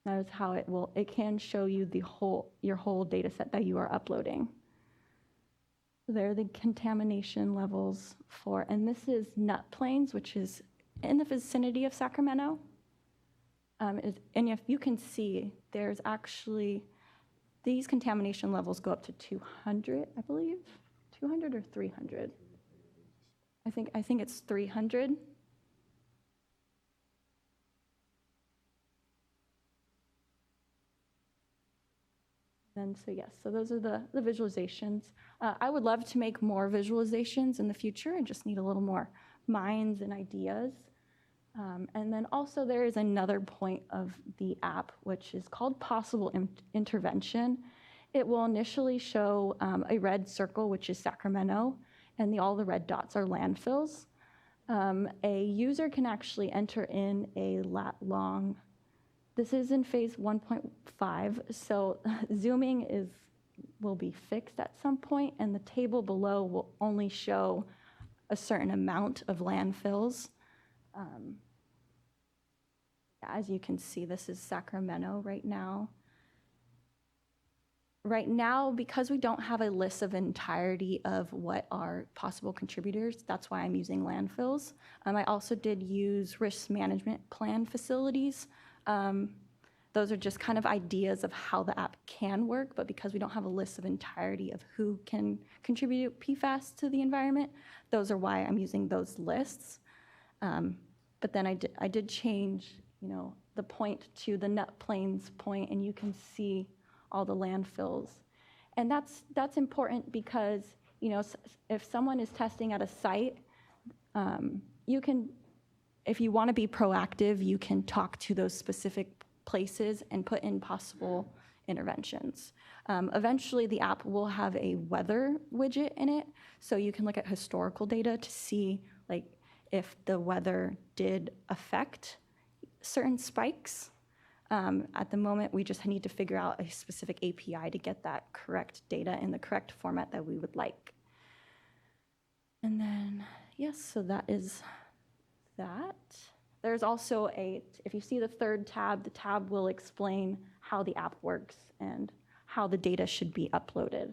That is how it can show you your whole data set that you are uploading. There are the contamination levels for, and this is Nut Plains, which is in the vicinity of Sacramento. And if you can see, there's actually, these contamination levels go up to 200, I believe, 200 or 300. I think it's 300. And so yes, so those are the visualizations. I would love to make more visualizations in the future. I just need a little more minds and ideas. And then also there is another point of the app, which is called possible intervention. It will initially show a red circle, which is Sacramento, and all the red dots are landfills. A user can actually enter in a lat long. This is in phase 1.5, so zooming will be fixed at some point, and the table below will only show a certain amount of landfills. As you can see, this is Sacramento right now. Right now, because we don't have a list of entirety of what are possible contributors, that's why I'm using landfills. I also did use risk management plan facilities. Those are just kind of ideas of how the app can work, but because we don't have a list of entirety of who can contribute PFAS to the environment, those are why I'm using those lists. But then I did change, you know, the point to the Nut Plains point, and you can see all the landfills. And that's important because, you know, if someone is testing at a site, you can if you want to be proactive, you can talk to those specific places and put in possible interventions. Eventually, the app will have a weather widget in it, so you can look at historical data to see like if the weather did affect certain spikes. At the moment, we just need to figure out a specific API to get that correct data in the correct format that we would like. And then, yes, so that is that. There's also if you see the third tab, the tab will explain how the app works and how the data should be uploaded.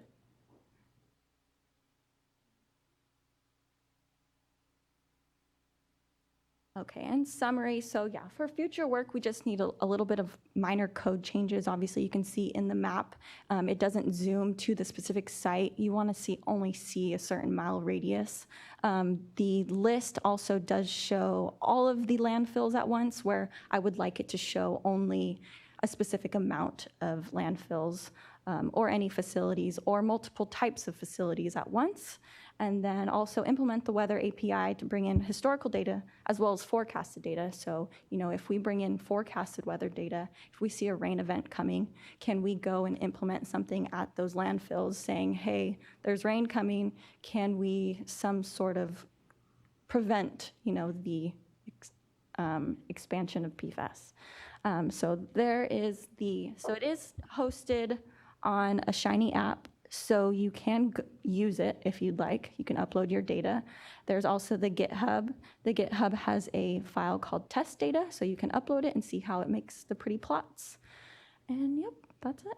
Okay, in summary, so yeah, for future work, we just need a little bit of minor code changes. Obviously, you can see in the map, it doesn't zoom to the specific site. You want to only see a certain mile radius. The list also does show all of the landfills at once, where I would like it to show only a specific amount of landfills or any facilities or multiple types of facilities at once. And then also implement the weather API to bring in historical data as well as forecasted data. So, if we bring in forecasted weather data, if we see a rain event coming, can we go and implement something at those landfills saying, hey, there's rain coming, can we some sort of prevent, the expansion of PFAS? So it is hosted on a Shiny app. So you can use it if you'd like. You can upload your data. There's also the GitHub. The GitHub has a file called test data, so you can upload it and see how it makes the pretty plots. And yep, that's it.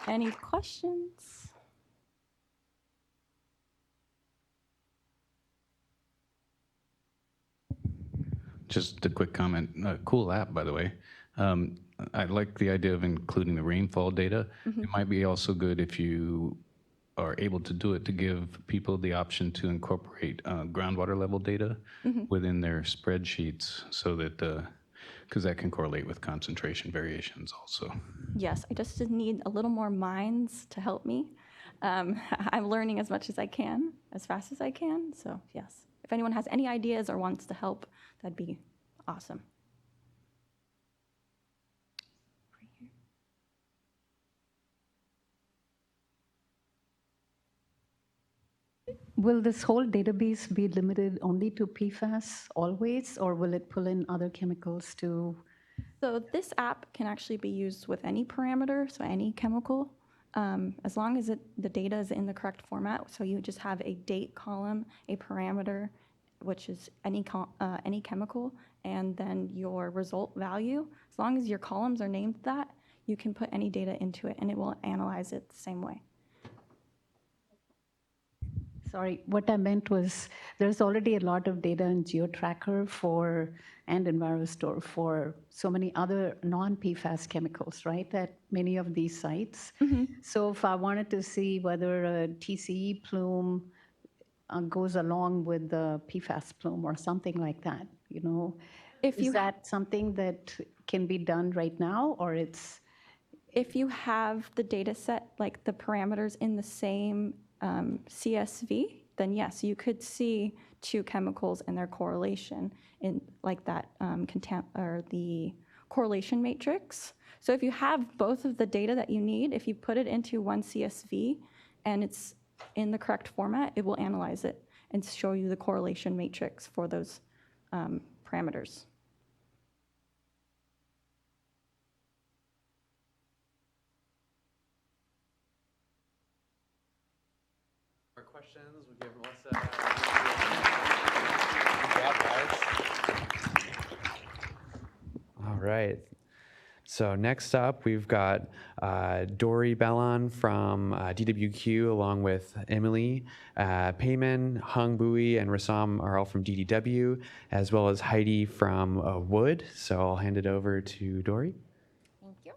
Any questions? Just a quick comment. Cool app, by the way. I like the idea of including the rainfall data. It might be also good if you are able to do it to give people the option to incorporate groundwater level data within their spreadsheets, so that because that can correlate with concentration variations also. Yes, I just need a little more minds to help me. I'm learning as much as I can, as fast as I can. So yes, if anyone has any ideas or wants to help, that'd be awesome. Will this whole database be limited only to PFAS always, or will it pull in other chemicals too? So this app can actually be used with any parameter, so any chemical, as long as the data is in the correct format. So you just have a date column, a parameter, which is any chemical, and then your result value. As long as your columns are named that, you can put any data into it, and it will analyze it the same way. Sorry, what I meant was there's already a lot of data in GeoTracker and EnviroStore for so many other non-PFAS chemicals, right, at many of these sites. So if I wanted to see whether a TCE plume goes along with the PFAS plume or something like that, is that something that can be done right now, or it's? If you have the data set, like the parameters in the same CSV, then yes, you could see two chemicals and their correlation in like that or the correlation matrix. So if you have both of the data that you need, if you put it into one CSV and it's in the correct format, it will analyze it and show you the correlation matrix for those parameters. More questions? We'll give Melissa. Good job, guys. All right. So next up, we've got Dory Bellon from DWQ, along with Emily Payman, Hung Bui, and Rassam are all from DDW, as well as Heidi from Wood. So I'll hand it over to Dory. Thank you.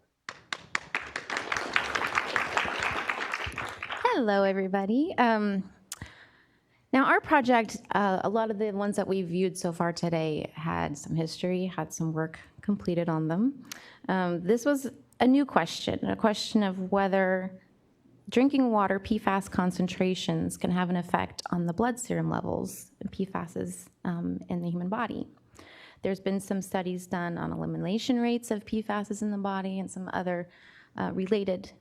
Hello, everybody. Now, our project, a lot of the ones that we've viewed so far today had some history, had some work completed on them. This was a new question, a question of whether drinking water PFAS concentrations can have an effect on the blood serum levels of PFASs in the human body. There's been some studies done on elimination rates of PFASs in the body and some other related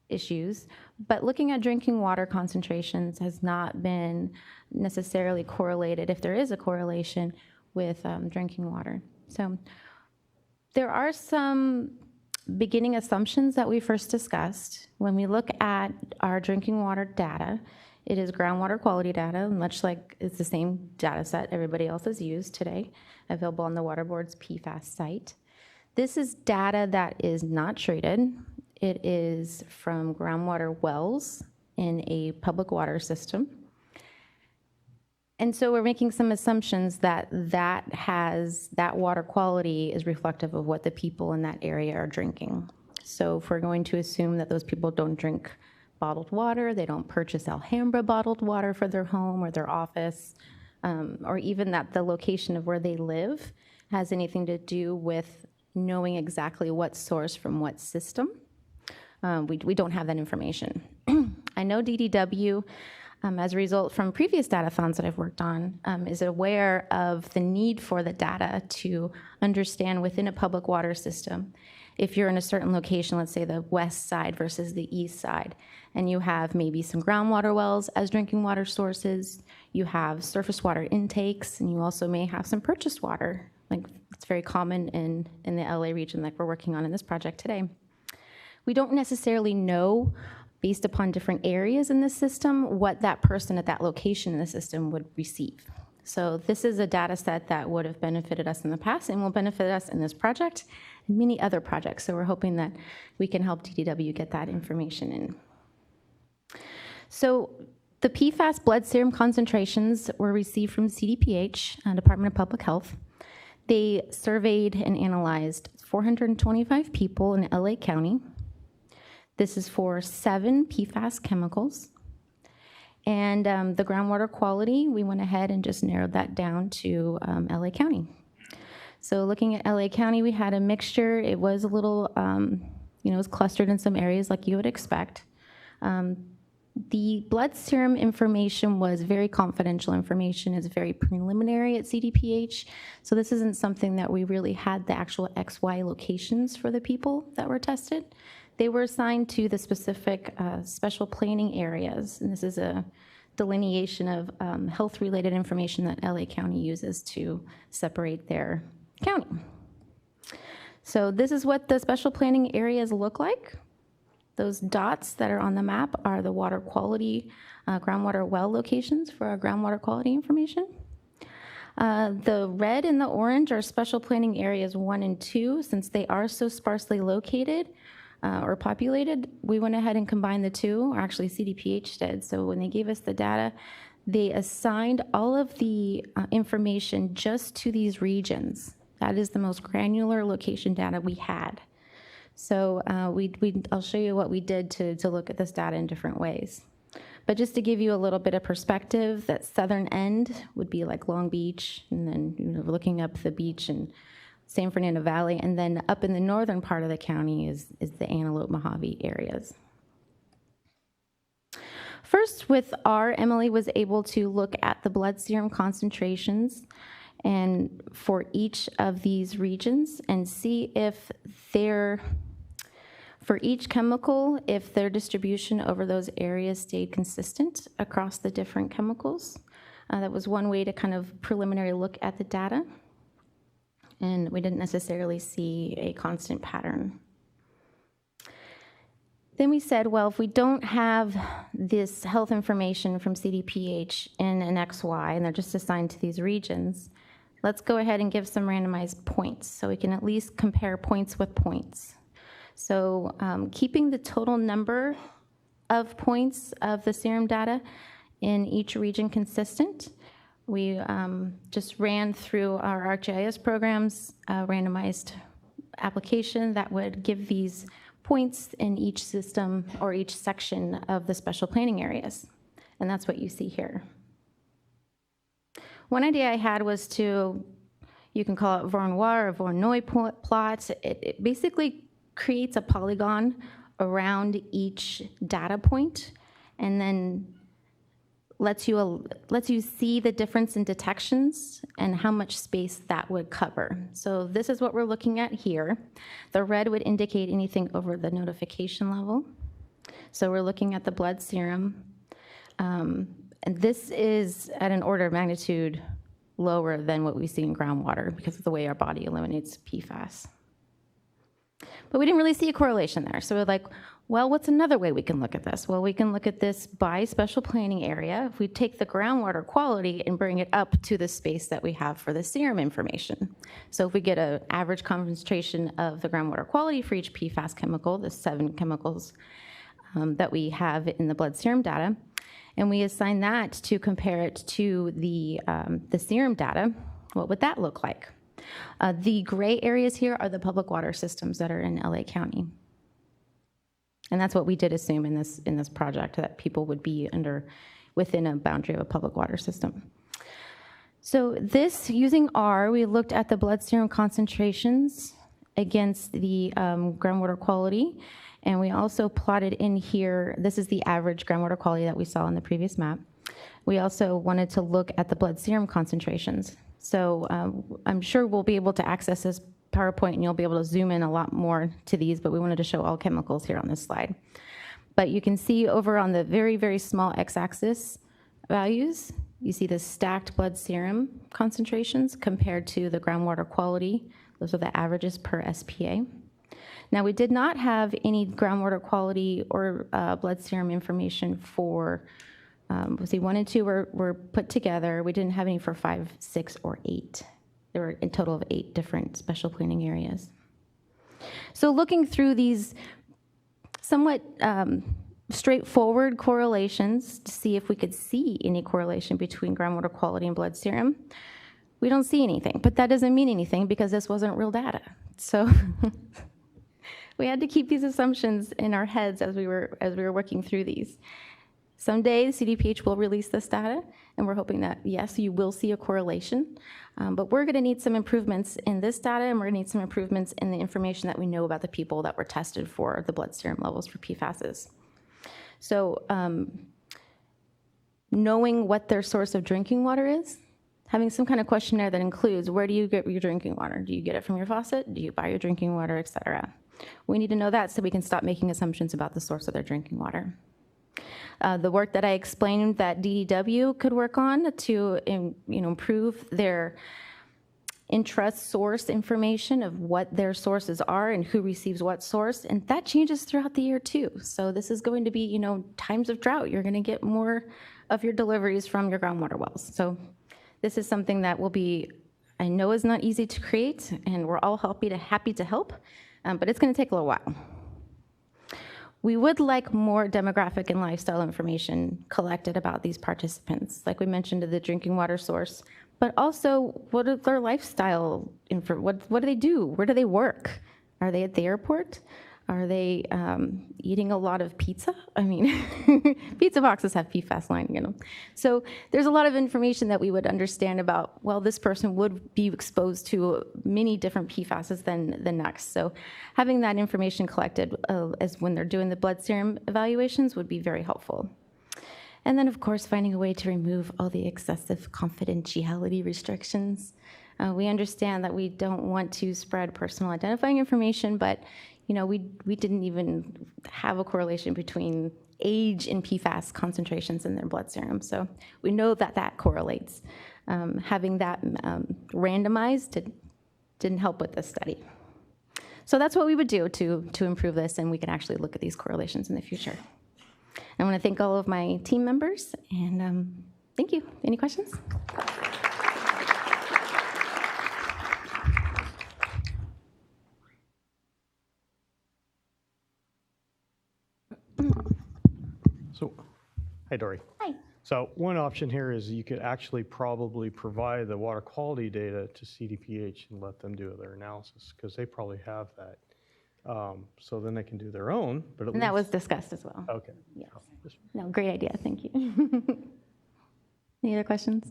issues, but looking at drinking water concentrations has not been necessarily correlated, if there is a correlation, with drinking water. So there are some beginning assumptions that we first discussed. When we look at our drinking water data, it is groundwater quality data, much like it's the same data set everybody else has used today, available on the Water Board's PFAS site. This is data that is not treated. It is from groundwater wells in a public water system. And so we're making some assumptions that that water quality is reflective of what the people in that area are drinking. So if we're going to assume that those people don't drink bottled water, they don't purchase Alhambra bottled water for their home or their office, or even that the location of where they live has anything to do with knowing exactly what source from what system, we don't have that information. I know DDW, as a result from previous datathons that I've worked on, is aware of the need for the data to understand within a public water system, if you're in a certain location, let's say the west side versus the east side, and you have maybe some groundwater wells as drinking water sources, you have surface water intakes, and you also may have some purchased water. Like it's very common in the LA region like we're working on in this project today. We don't necessarily know, based upon different areas in the system, what that person at that location in the system would receive. So this is a data set that would have benefited us in the past and will benefit us in this project and many other projects. So we're hoping that we can help DDW get that information in. So the PFAS blood serum concentrations were received from CDPH, Department of Public Health. They surveyed and analyzed 425 people in LA County. This is for 7 PFAS chemicals. And the groundwater quality, we went ahead and just narrowed that down to LA County. So looking at LA County, we had a mixture. It was a little, it was clustered in some areas like you would expect. The blood serum information was very confidential information. It's very preliminary at CDPH. So this isn't something that we really had the actual XY locations for the people that were tested. They were assigned to the specific special planning areas, and this is a delineation of health-related information that LA County uses to separate their county. So this is what the special planning areas look like. Those dots that are on the map are the water quality, groundwater well locations for our groundwater quality information. The red and the orange are special planning areas 1 and 2. Since they are so sparsely located, or populated, we went ahead and combined the two, or actually CDPH did. So when they gave us the data, they assigned all of the information just to these regions. That is the most granular location data we had. So I'll show you what we did to look at this data in different ways. But just to give you a little bit of perspective, that southern end would be like Long Beach, and then looking up the beach and San Fernando Valley, and then up in the northern part of the county is the Antelope Mojave areas. First, with Emily was able to look at the blood serum concentrations and for each of these regions and see if for each chemical, if their distribution over those areas stayed consistent across the different chemicals. That was one way to kind of preliminary look at the data. And we didn't necessarily see a constant pattern. Then we said, well, if we don't have this health information from CDPH in an XY, and they're just assigned to these regions, let's go ahead and give some randomized points so we can at least compare points with points. So keeping the total number of points of the serum data in each region consistent, we just ran through our ArcGIS programs, a randomized application that would give these points in each system or each section of the special planning areas. And that's what you see here. One idea I had was you can call it Voronoi or Voronoi plot. It basically creates a polygon around each data point, and then lets you see the difference in detections and how much space that would cover. So this is what we're looking at here. The red would indicate anything over the notification level. So we're looking at the blood serum. And this is at an order of magnitude lower than what we see in groundwater because of the way our body eliminates PFAS. But we didn't really see a correlation there. So we're like, well, what's another way we can look at this? Well, we can look at this by special planning area. If we take the groundwater quality and bring it up to the space that we have for the serum information. So if we get an average concentration of the groundwater quality for each PFAS chemical, the 7 chemicals that we have in the blood serum data, and we assign that to compare it to the serum data, what would that look like? The gray areas here are the public water systems that are in LA County. And that's what we did assume in this project, that people would be within a boundary of a public water system. So this, using R, we looked at the blood serum concentrations against the groundwater quality. And we also plotted in here, this is the average groundwater quality that we saw in the previous map. We also wanted to look at the blood serum concentrations. So I'm sure we'll be able to access this PowerPoint and you'll be able to zoom in a lot more to these, but we wanted to show all chemicals here on this slide. But you can see over on the very, very small x-axis values, you see the stacked blood serum concentrations compared to the groundwater quality. Those are the averages per SPA. Now, we did not have any groundwater quality or blood serum information for, let's see, 1 and 2 were put together. We didn't have any for 5, 6, or 8. There were a total of 8 different special planning areas. So looking through these somewhat straightforward correlations to see if we could see any correlation between groundwater quality and blood serum, we don't see anything. But that doesn't mean anything because this wasn't real data. So we had to keep these assumptions in our heads as we were working through these. Someday, the CDPH will release this data, and we're hoping that, yes, you will see a correlation. But we're going to need some improvements in this data, and we're going to need some improvements in the information that we know about the people that were tested for the blood serum levels for PFASs. So knowing what their source of drinking water is, having some kind of questionnaire that includes where do you get your drinking water? Do you get it from your faucet? Do you buy your drinking water, et cetera? We need to know that so we can stop making assumptions about the source of their drinking water. The work that I explained that DDW could work on to improve their intra-source information of what their sources are and who receives what source, and that changes throughout the year too. So this is going to be, times of drought, you're going to get more of your deliveries from your groundwater wells. So this is something that will be, I know is not easy to create, and we're all happy to help, but it's going to take a little while. We would like more demographic and lifestyle information collected about these participants, like we mentioned, the drinking water source, but also what is their lifestyle, what do they do? Where do they work? Are they at the airport? Are they eating a lot of pizza? I mean, pizza boxes have PFAS lining. So there's a lot of information that we would understand about, well, this person would be exposed to many different PFASs than next. So having that information collected as when they're doing the blood serum evaluations would be very helpful. And then, of course, finding a way to remove all the excessive confidentiality restrictions. We understand that we don't want to spread personal identifying information, but we didn't even have a correlation between age and PFAS concentrations in their blood serum. So we know that correlates. Having that randomized didn't help with this study. So that's what we would do to improve this, and we can actually look at these correlations in the future. I want to thank all of my team members, and thank you. Any questions? So, hi, Dory. Hi. So one option here is you could actually probably provide the water quality data to CDPH and let them do their analysis, because they probably have that. So then they can do their own, but And that was discussed as well. Okay. Yes. No, great idea. Thank you. Any other questions?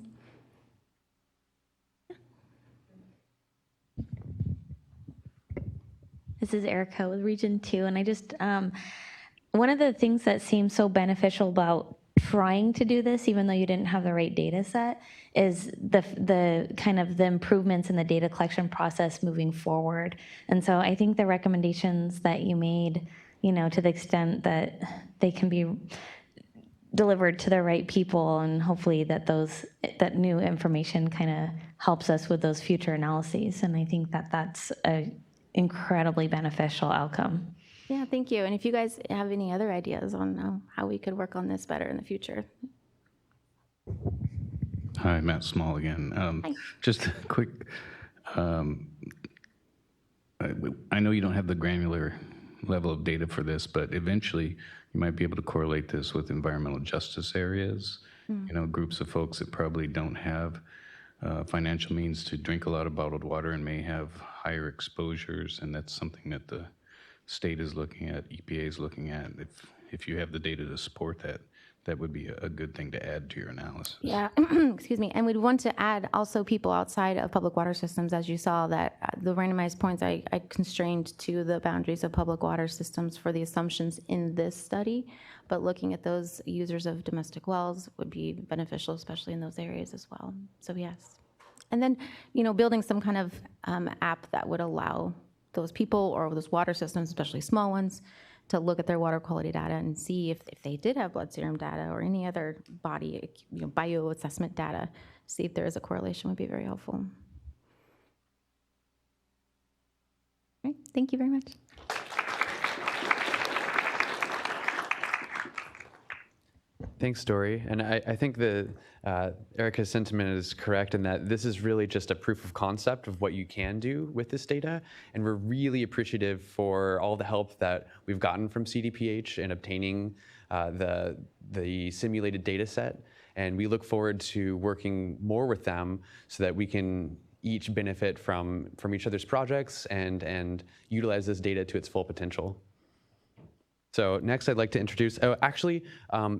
This is Erica with Region 2, and I just, one of the things that seems so beneficial about trying to do this, even though you didn't have the right data set, is the kind of the improvements in the data collection process moving forward. And so I think the recommendations that you made, you know, to the extent that they can be delivered to the right people, and hopefully that new information kind of helps us with those future analyses. And I think that that's a incredibly beneficial outcome. Yeah, thank you. And if you guys have any other ideas on how we could work on this better in the future. Hi, Matt Small again. Hi. Just a quick, I know you don't have the granular level of data for this, but eventually you might be able to correlate this with environmental justice areas, you know, groups of folks that probably don't have financial means to drink a lot of bottled water and may have higher exposures, and that's something that the state is looking at, EPA is looking at. If you have the data to support that, that would be a good thing to add to your analysis. Yeah, excuse me. And we'd want to add also people outside of public water systems, as you saw that the randomized points I constrained to the boundaries of public water systems for the assumptions in this study, but looking at those users of domestic wells would be beneficial, especially in those areas as well. So yes. And then, you know, building some kind of app that would allow those people or those water systems, especially small ones, to look at their water quality data and see if they did have blood serum data or any other body, you know, bioassessment data, see if there is a correlation would be very helpful. All right, thank you very much. Thanks, Dory. And I think that Erica's sentiment is correct in that this is really just a proof of concept of what you can do with this data. And we're really appreciative for all the help that we've gotten from CDPH in obtaining the simulated data set. And we look forward to working more with them so that we can each benefit from each other's projects and utilize this data to its full potential. So next I'd like to introduce,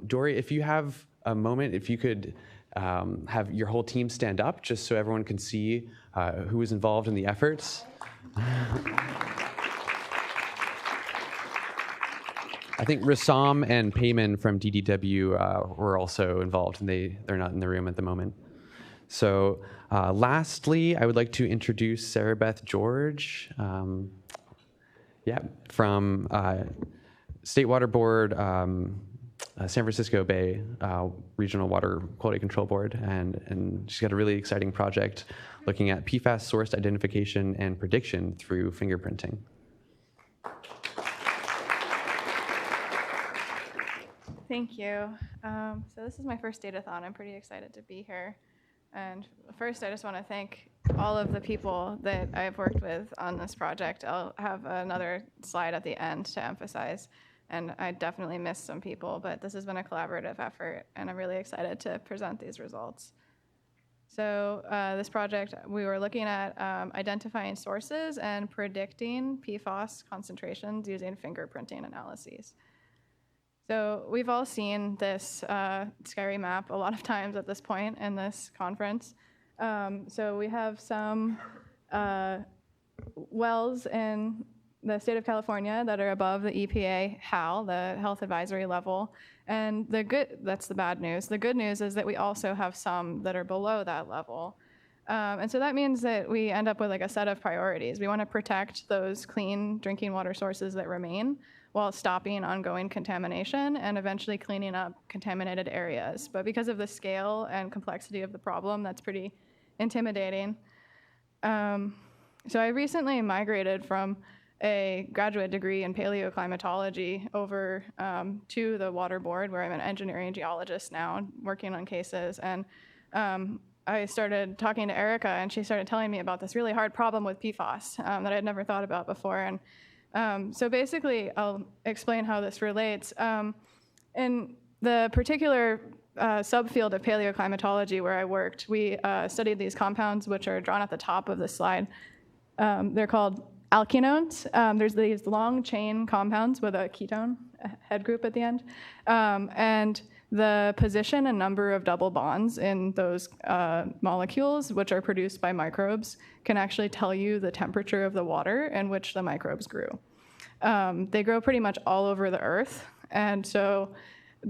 Dory, if you have a moment, if you could have your whole team stand up just so everyone can see who is involved in the efforts. I think Rassam and Payman from DDW were also involved, and they're not in the room at the moment. So lastly, I would like to introduce Sarah Beth George, from State Water Board, San Francisco Bay Regional Water Quality Control Board, and she's got a really exciting project looking at PFAS source identification and prediction through fingerprinting. Thank you. So this is my first Datathon. I'm pretty excited to be here. And first, I just want to thank all of the people that I've worked with on this project. I'll have another slide at the end to emphasize. And I definitely missed some people, but this has been a collaborative effort, and I'm really excited to present these results. So this project, we were looking at identifying sources and predicting PFAS concentrations using fingerprinting analyses. So we've all seen this scary map a lot of times at this point in this conference. So we have some wells in the state of California that are above the EPA HAL, the health advisory level. And that's the bad news. The good news is that we also have some that are below that level. And so that means that we end up with like a set of priorities. We want to protect those clean drinking water sources that remain while stopping ongoing contamination and eventually cleaning up contaminated areas. But because of the scale and complexity of the problem, that's pretty intimidating. So I recently migrated from a graduate degree in paleoclimatology over to the water board, where I'm an engineering geologist now working on cases. And I started talking to Erica, and she started telling me about this really hard problem with PFAS that I had never thought about before. And so basically, I'll explain how this relates. In the particular subfield of paleoclimatology where I worked, we studied these compounds, which are drawn at the top of this slide. They're called alkenones. There's these long chain compounds with a ketone head group at the end. And the position and number of double bonds in those molecules, which are produced by microbes, can actually tell you the temperature of the water in which the microbes grew. They grow pretty much all over the earth, and so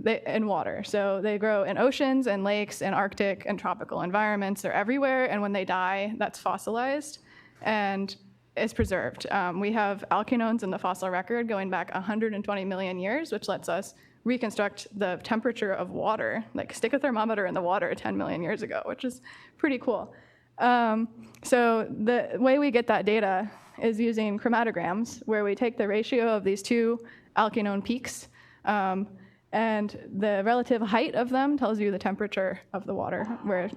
in water. So they grow in oceans and lakes and Arctic and tropical environments. They're everywhere, and when they die, that's fossilized and is preserved. We have alkanones in the fossil record going back 120 million years, which lets us reconstruct the temperature of water, like stick a thermometer in the water 10 million years ago, which is pretty cool. So the way we get that data is using chromatograms, where we take the ratio of these two alkanone peaks, and the relative height of them tells you the temperature of the water where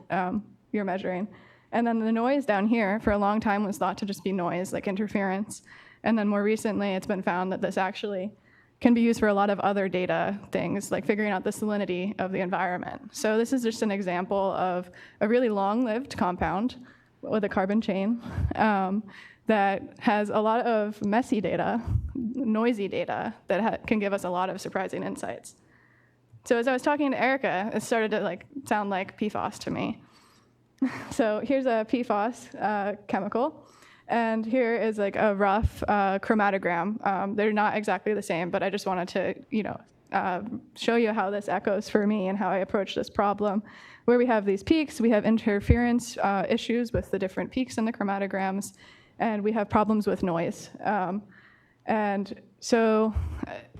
you're measuring. And then the noise down here for a long time was thought to just be noise, like interference. And then more recently, it's been found that this actually can be used for a lot of other data things, like figuring out the salinity of the environment. So this is just an example of a really long-lived compound with a carbon chain that has a lot of messy data, noisy data, that can give us a lot of surprising insights. So as I was talking to Erica, it started to sound like PFAS to me. So here's a PFAS chemical. And here is a rough chromatogram. They're not exactly the same, but I just wanted to, show you how this echoes for me and how I approach this problem. Where we have these peaks, we have interference issues with the different peaks in the chromatograms, and we have problems with noise. And so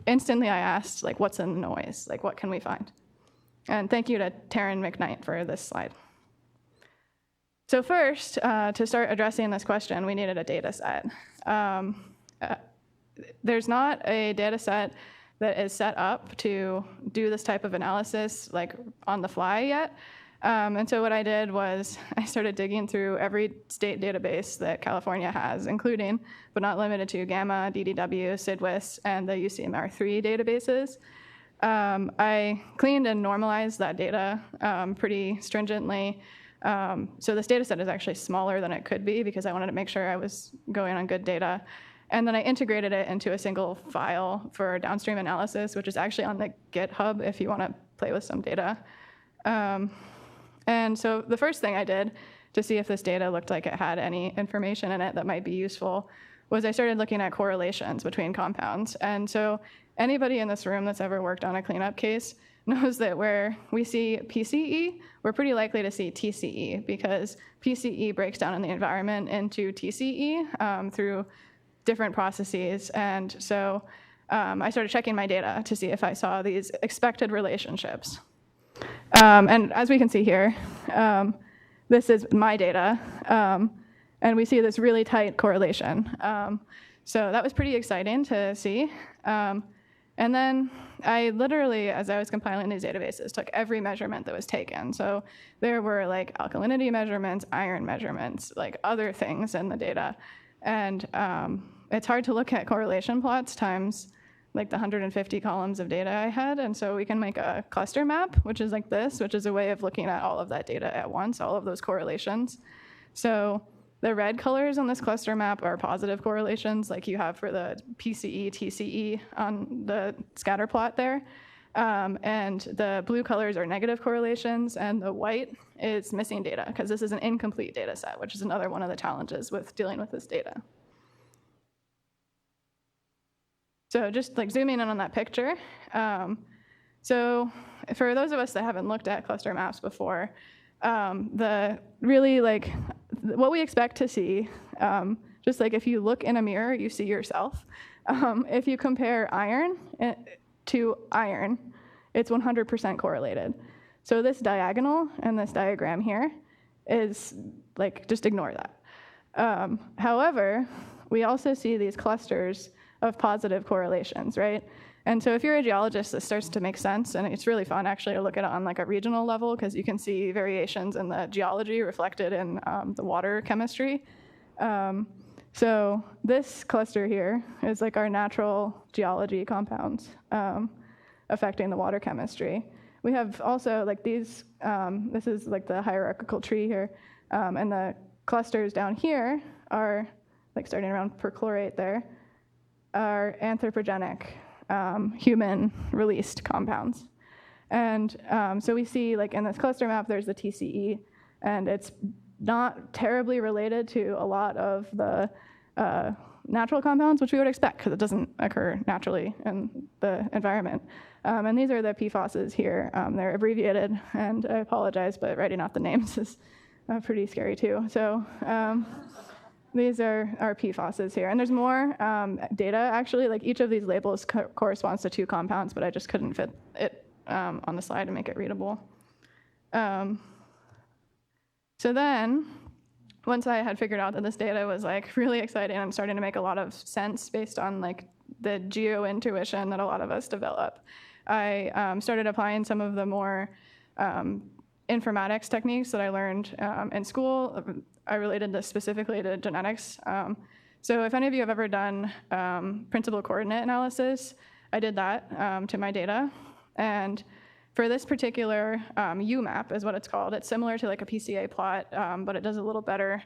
instantly I asked, what's in the noise? What can we find? And thank you to Taryn McKnight for this slide. So first, to start addressing this question, we needed a data set. There's not a data set that is set up to do this type of analysis on the fly yet. And so what I did was I started digging through every state database that California has, including, but not limited to, GAMA, DDW, CIDWIS, and the UCMR3 databases. I cleaned and normalized that data pretty stringently. So this data set is actually smaller than it could be because I wanted to make sure I was going on good data. And then I integrated it into a single file for downstream analysis, which is actually on the GitHub if you want to play with some data. And so the first thing I did to see if this data looked like it had any information in it that might be useful was I started looking at correlations between compounds. And so anybody in this room that's ever worked on a cleanup case knows that where we see PCE, we're pretty likely to see TCE because PCE breaks down in the environment into TCE through different processes. And so I started checking my data to see if I saw these expected relationships. And as we can see here, this is my data, and we see this really tight correlation. So that was pretty exciting to see. And then I literally, as I was compiling these databases, took every measurement that was taken. So there were alkalinity measurements, iron measurements, other things in the data. And it's hard to look at correlation plots times the 150 columns of data I had. And so we can make a cluster map, which is like this, which is a way of looking at all of that data at once, all of those correlations. So the red colors on this cluster map are positive correlations like you have for the PCE, TCE on the scatter plot there. And the blue colors are negative correlations, and the white is missing data because this is an incomplete data set, which is another one of the challenges with dealing with this data. So just zooming in on that picture. So for those of us that haven't looked at cluster maps before, the really what we expect to see, just if you look in a mirror, you see yourself. If you compare iron to iron, it's 100% correlated. So this diagonal and this diagram here is just ignore that. However, we also see these clusters of positive correlations, right? And so if you're a geologist, this starts to make sense, and it's really fun actually to look at it on a regional level because you can see variations in the geology reflected in the water chemistry. So this cluster here is our natural geology compounds affecting the water chemistry. We have also these, this is the hierarchical tree here, and the clusters down here are starting around perchlorate there, are anthropogenic, human-released compounds. And so we see, like in this cluster map, there's the TCE, and it's not terribly related to a lot of the natural compounds, which we would expect because it doesn't occur naturally in the environment. And these are the PFASs here. They're abbreviated, and I apologize, but writing out the names is pretty scary too. So these are our PFASs here. And there's more data, actually. Like each of these labels corresponds to 2 compounds, but I just couldn't fit it on the slide to make it readable. So then, once I had figured out that this data was like really exciting and starting to make a lot of sense based on like the geo-intuition that a lot of us develop, I started applying some of the more informatics techniques that I learned in school. I related this specifically to genetics. So if any of you have ever done principal coordinate analysis, I did that to my data. And for this particular UMAP is what it's called. It's similar to like a PCA plot, but it does a little better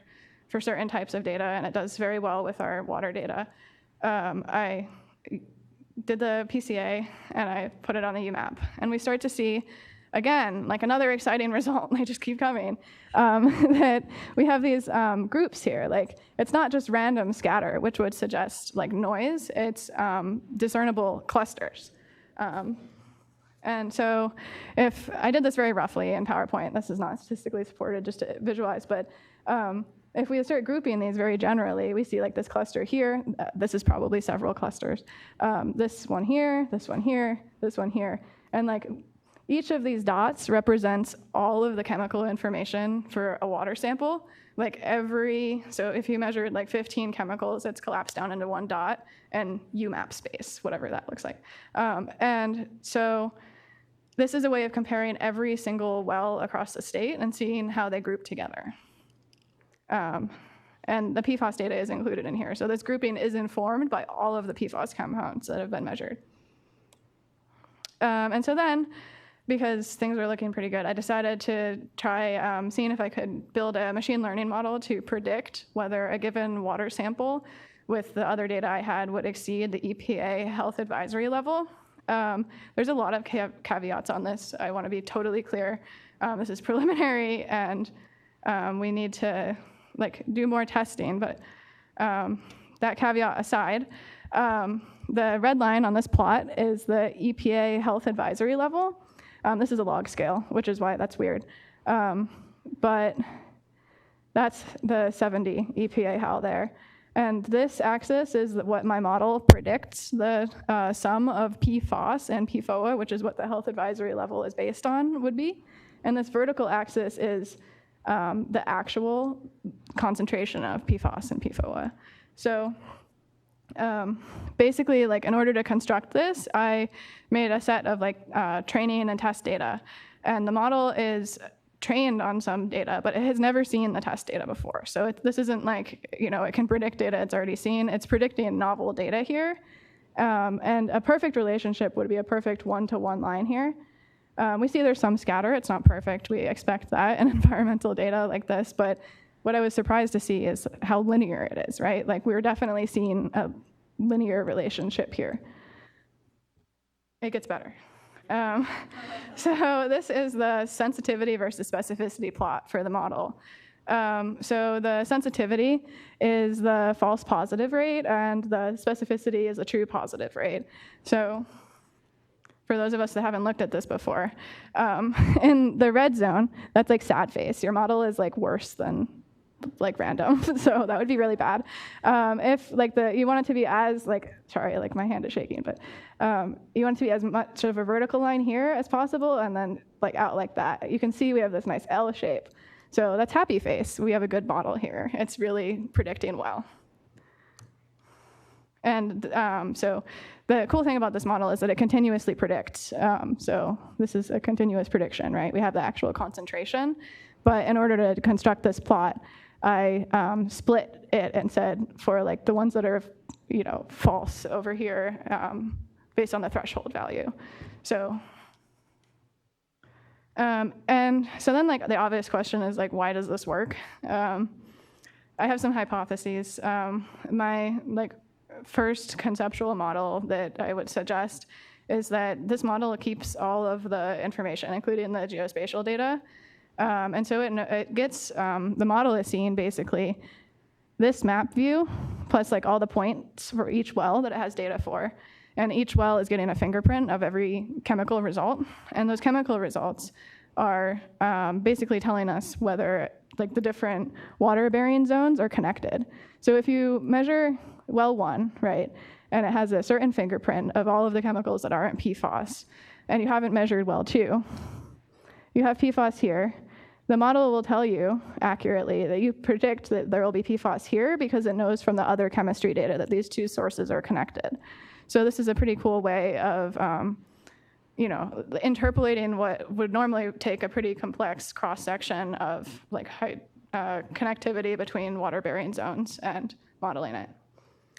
for certain types of data, and it does very well with our water data. I did the PCA, and I put it on the UMAP. And we start to see, again, like another exciting result, they just keep coming, that we have these groups here. Like, it's not just random scatter, which would suggest like noise, it's discernible clusters. And so if I did this very roughly in PowerPoint, this is not statistically supported, just to visualize, but if we start grouping these very generally, we see like this cluster here, this is probably several clusters, this one here, this one here, this one here, and like each of these dots represents all of the chemical information for a water sample. Like so if you measured like 15 chemicals, it's collapsed down into one dot and UMAP space, whatever that looks like. And so this is a way of comparing every single well across the state and seeing how they group together. And the PFAS data is included in here. So this grouping is informed by all of the PFAS compounds that have been measured. And so then, because things were looking pretty good, I decided to try seeing if I could build a machine learning model to predict whether a given water sample with the other data I had would exceed the EPA health advisory level. There's a lot of caveats on this. I want to be totally clear. This is preliminary, and we need to do more testing, but that caveat aside, the red line on this plot is the EPA health advisory level. This is a log scale, which is why that's weird. But that's the 70 EPA HAL there. And this axis is what my model predicts the sum of PFAS and PFOA, which is what the health advisory level is based on, would be. And this vertical axis is the actual concentration of PFAS and PFOA. So basically, in order to construct this, I made a set of training and test data. And the model is trained on some data, but it has never seen the test data before. So this isn't it can predict data it's already seen. It's predicting novel data here. And a perfect relationship would be a perfect one-to-one line here. We see there's some scatter. It's not perfect. We expect that in environmental data like this. But what I was surprised to see is how linear it is, right? We're definitely seeing a linear relationship here. It gets better. So this is the sensitivity versus specificity plot for the model. So the sensitivity is the false positive rate, and the specificity is a true positive rate. So for those of us that haven't looked at this before, in the red zone, that's sad face. Your model is worse than random, so that would be really bad. If you want it to be as sorry, my hand is shaking, but you want it to be as much of a vertical line here as possible, and then out like that. You can see we have this nice L shape. So that's happy face. We have a good model here. It's really predicting well. And so the cool thing about this model is that it continuously predicts. So this is a continuous prediction, right? We have the actual concentration, but in order to construct this plot, I split it and said for the ones that are, false over here based on the threshold value. So, and so then the obvious question is why does this work? I have some hypotheses. My first conceptual model that I would suggest is that this model keeps all of the information, including the geospatial data. And so it gets, the model is seeing basically this map view, plus like all the points for each well that it has data for. And each well is getting a fingerprint of every chemical result. And those chemical results are basically telling us whether like the different water-bearing zones are connected. So if you measure well 1, right, and it has a certain fingerprint of all of the chemicals that aren't PFAS, and you haven't measured well 2, you have PFAS here. The model will tell you accurately that you predict that there will be PFAS here because it knows from the other chemistry data that these 2 sources are connected. So this is a pretty cool way of interpolating what would normally take a pretty complex cross-section of like connectivity between water-bearing zones and modeling it.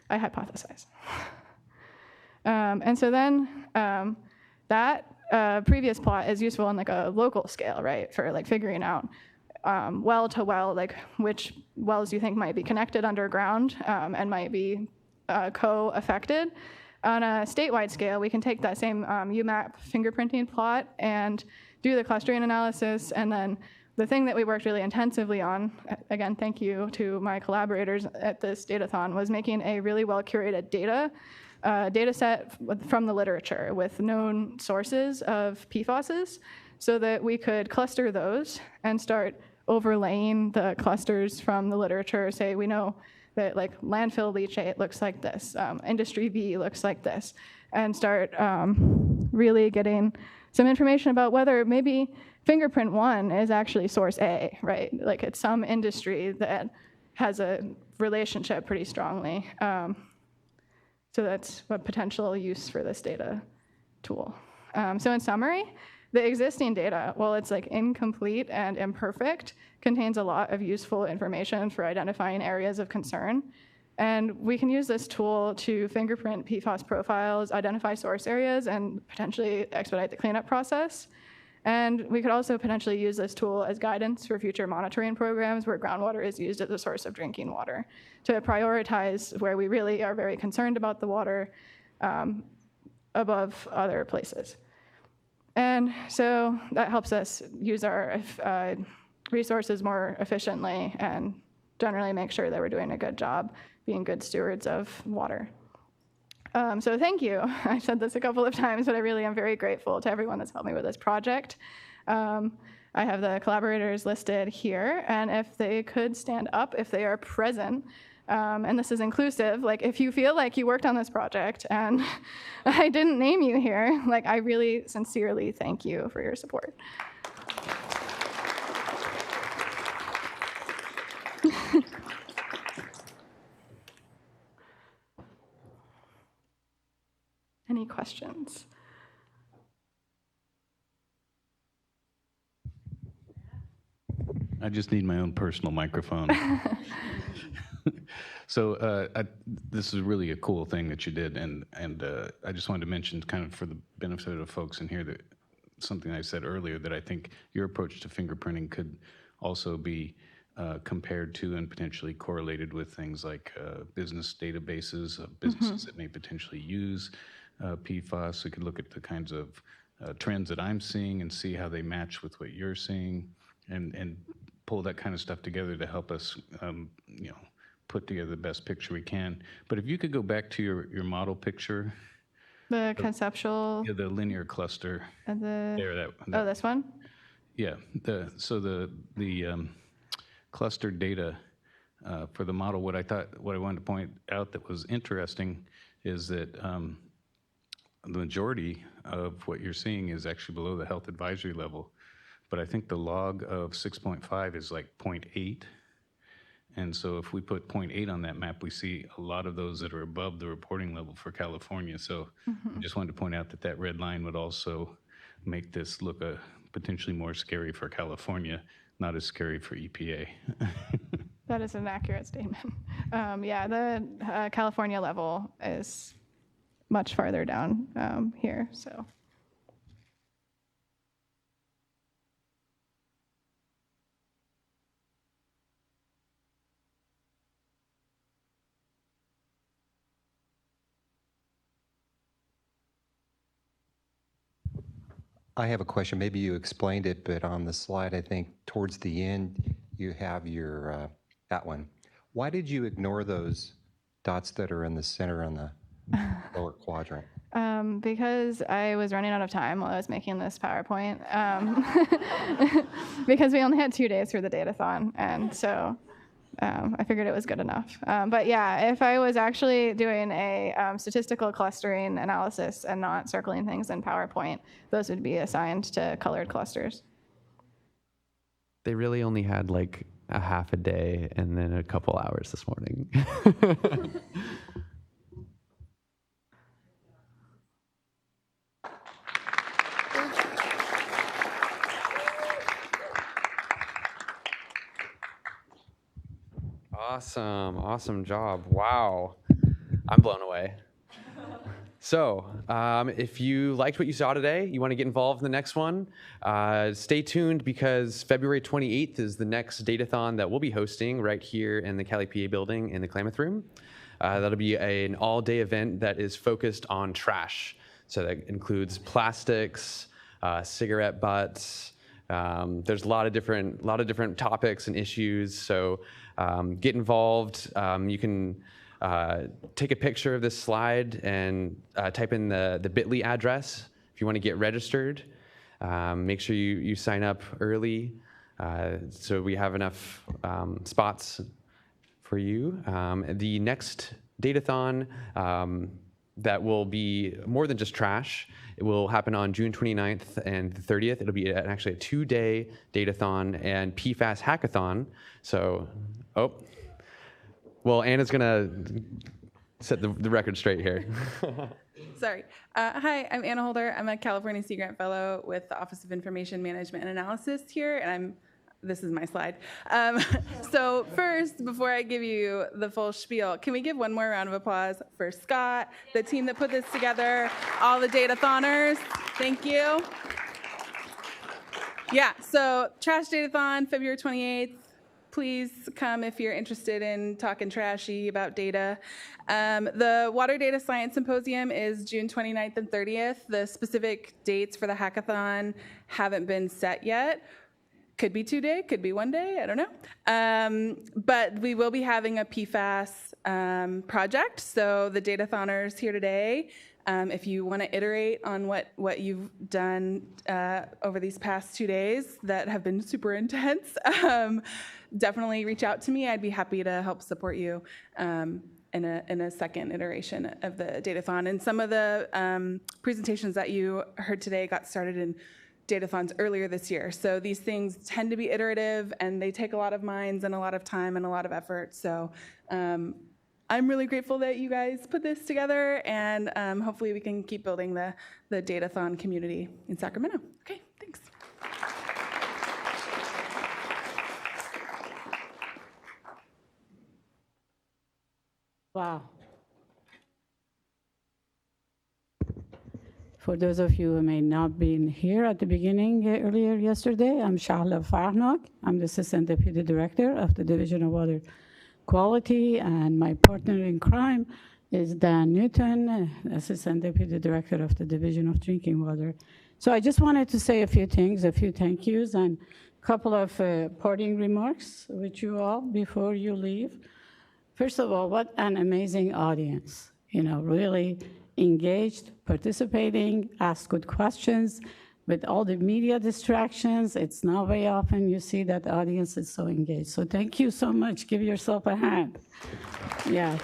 I hypothesize. And so then that previous plot is useful on like a local scale, right? For like figuring out well to well, like which wells you think might be connected underground and might be co-affected. On a statewide scale, we can take that same UMAP fingerprinting plot and do the clustering analysis. And then the thing that we worked really intensively on, again, thank you to my collaborators at this Datathon, was making a really well-curated data set from the literature with known sources of PFASs so that we could cluster those and start overlaying the clusters from the literature. Say we know that like landfill leachate looks like this, industry B looks like this, and start really getting some information about whether maybe fingerprint 1 is actually source A, right? Like it's some industry that has a relationship pretty strongly. So that's a potential use for this data tool. So in summary, the existing data, while it's like incomplete and imperfect, contains a lot of useful information for identifying areas of concern. And we can use this tool to fingerprint PFAS profiles, identify source areas, and potentially expedite the cleanup process. And we could also potentially use this tool as guidance for future monitoring programs where groundwater is used as a source of drinking water to prioritize where we really are very concerned about the water above other places. And so that helps us use our resources more efficiently and generally make sure that we're doing a good job being good stewards of water. So thank you. I said this a couple of times, but I really am very grateful to everyone that's helped me with this project. I have the collaborators listed here, and if they could stand up if they are present, and this is inclusive, like if you feel like you worked on this project and I didn't name you here, like I really sincerely thank you for your support. Any questions? I just need my own personal microphone. So this is really a cool thing that you did, and I just wanted to mention, kind of for the benefit of folks in here, that something I said earlier, that I think your approach to fingerprinting could also be compared to and potentially correlated with things like business databases of businesses that may potentially use PFAS. We could look at the kinds of trends that I'm seeing and see how they match with what you're seeing, and pull that kind of stuff together to help us, put together the best picture we can. But if you could go back to your model picture. The conceptual. Yeah, the linear cluster. There, oh, this one? Yeah. So the cluster data for the model. What I wanted to point out that was interesting is that the majority of what you're seeing is actually below the health advisory level, but I think the log of 6.5 is like 0.8. And so if we put 0.8 on that map, we see a lot of those that are above the reporting level for California. So I just wanted to point out that that red line would also make this look potentially more scary for California, not as scary for EPA. That is an accurate statement. Yeah, the California level is much farther down here, so. I have a question. Maybe you explained it, but on the slide, I think towards the end, you have your, that one. Why did you ignore those dots that are in the center on the lower quadrant? Because I was running out of time while I was making this PowerPoint. Because we only had 2 days for the Datathon, and so I figured it was good enough. But yeah, if I was actually doing a statistical clustering analysis and not circling things in PowerPoint, those would be assigned to colored clusters. They really only had like a half a day and then a couple hours this morning. Awesome job. Wow. I'm blown away. So if you liked what you saw today, you want to get involved in the next one, stay tuned because February 28th is the next Datathon that we'll be hosting right here in the Cali PA building in the Klamath Room. That'll be an all-day event that is focused on trash. So that includes plastics, cigarette butts. There's a lot of different topics and issues. So get involved. You can take a picture of this slide and type in the bit.ly address if you want to get registered. Make sure you sign up early so we have enough spots for you. The next Datathon that will be more than just trash. It will happen on June 29th and the 30th. It'll be actually a 2-day Datathon and PFAS hackathon. So, well, Anna's gonna set the record straight here. Sorry. Hi, I'm Anna Holder. I'm a California Sea Grant Fellow with the Office of Information Management and Analysis here, and this is my slide. So first, before I give you the full spiel, can we give one more round of applause for Scott, the team that put this together, all the Datathoners? Thank you. Yeah, so Trash Datathon, February 28th. Please come if you're interested in talking trashy about data. The Water Data Science Symposium is June 29th and 30th. The specific dates for the hackathon haven't been set yet. Could be 2 days, could be 1 day, I don't know. But we will be having a PFAS project. So the Datathoners here today, if you want to iterate on what you've done over these past 2 days that have been super intense, definitely reach out to me. I'd be happy to help support you in a second iteration of the Datathon. And some of the presentations that you heard today got started in Datathons earlier this year. So these things tend to be iterative and they take a lot of minds and a lot of time and a lot of effort. So I'm really grateful that you guys put this together, and hopefully we can keep building the Datathon community in Sacramento. Okay, thanks. Wow. For those of you who may not been here at the beginning earlier yesterday, I'm Shahla Farnak. I'm the Assistant Deputy Director of the Division of Water Quality, and my partner in crime is Dan Newton, Assistant Deputy Director of the Division of Drinking Water. So I just wanted to say a few things, a few thank yous, and a couple of parting remarks with you all before you leave. First of all, what an amazing audience, really engaged, participating, asked good questions. With all the media distractions, it's not very often you see that the audience is so engaged. So thank you so much. Give yourself a hand. Yeah.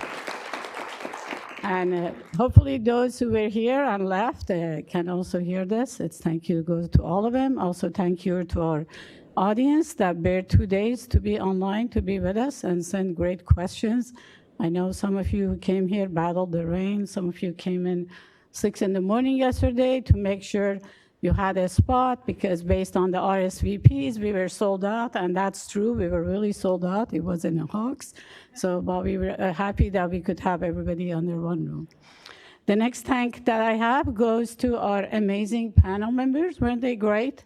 And hopefully those who were here and left can also hear this. It's thank you goes to all of them. Also thank you to our audience that bear 2 days to be online, to be with us and send great questions. I know some of you who came here battled the rain. Some of you came in 6 in the morning yesterday to make sure you had a spot, because based on the RSVPs, we were sold out, and that's true. We were really sold out. It wasn't a hoax. So, but we were happy that we could have everybody under one room. The next thank that I have goes to our amazing panel members. Weren't they great?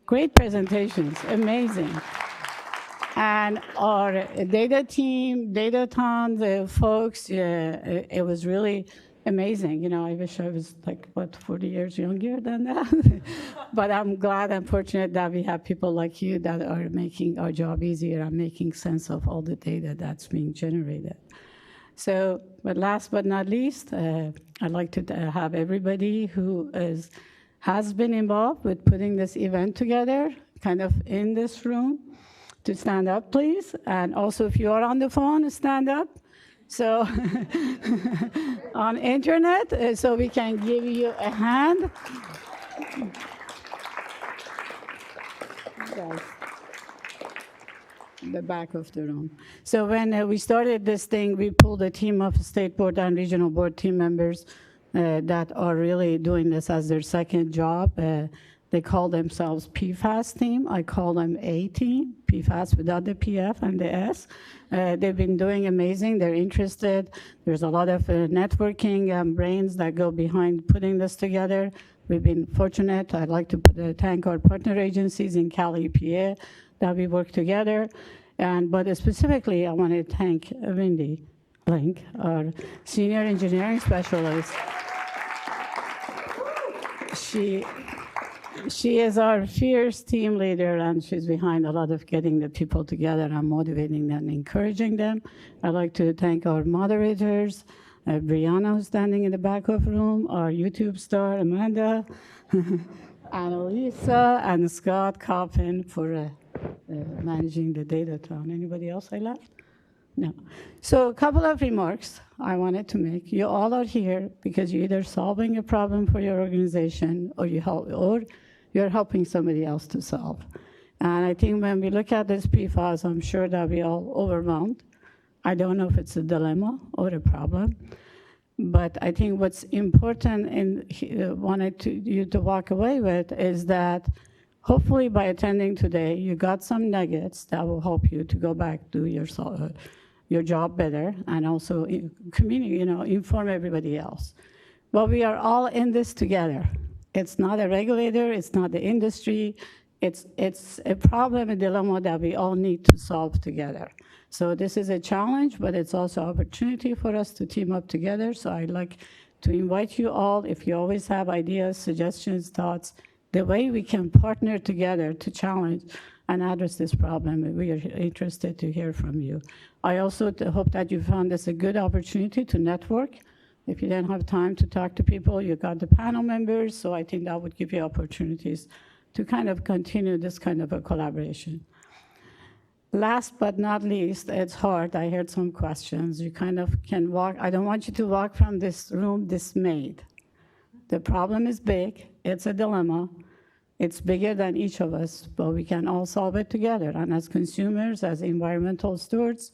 Great presentations, amazing. And our data team, Datathon, the folks, it was really amazing. You know, I wish I was like, what, 40 years younger than that? But I'm glad and fortunate that we have people like you that are making our job easier and making sense of all the data that's being generated. So, but last but not least, I'd like to have everybody who has been involved with putting this event together, kind of in this room, to stand up, please. And also, if you are on the phone, stand up. So, on internet, so we can give you a hand. Guys. The back of the room. So when we started this thing, we pulled a team of state board and regional board team members that are really doing this as their second job. They call themselves PFAS team. I call them A team, PFAS without the PF and the S. They've been doing amazing. They're interested. There's a lot of networking brains that go behind putting this together. We've been fortunate. I'd like to thank our partner agencies in Cal EPA that we work together. But specifically, I want to thank Wendy Link, our senior engineering specialist. She is our fierce team leader, and she's behind a lot of getting the people together and motivating them and encouraging them. I'd like to thank our moderators, Brianna, who's standing in the back of the room, our YouTube star, Amanda, Annalisa, and Scott Coffin for managing the Datathon. Anybody else I left? No. So a couple of remarks I wanted to make. You all are here because you're either solving a problem for your organization or you're helping somebody else to solve. And I think when we look at this PFAS, I'm sure that we're all overwhelmed. I don't know if it's a dilemma or a problem. But I think what's important and wanted you to walk away with is that hopefully by attending today, you got some nuggets that will help you to go back to your job better and also inform everybody else. But we are all in this together. It's not a regulator, it's not the industry, it's a problem, a dilemma that we all need to solve together. So this is a challenge, but it's also an opportunity for us to team up together. So I'd like to invite you all, if you always have ideas, suggestions, thoughts, the way we can partner together to challenge and address this problem. We are interested to hear from you. I also hope that you found this a good opportunity to network. If you didn't have time to talk to people, you got the panel members, so I think that would give you opportunities to kind of continue this kind of a collaboration. Last but not least, it's hard. I heard some questions. You kind of can walk. I don't want you to walk from this room dismayed. The problem is big. It's a dilemma. It's bigger than each of us, but we can all solve it together. And as consumers, as environmental stewards,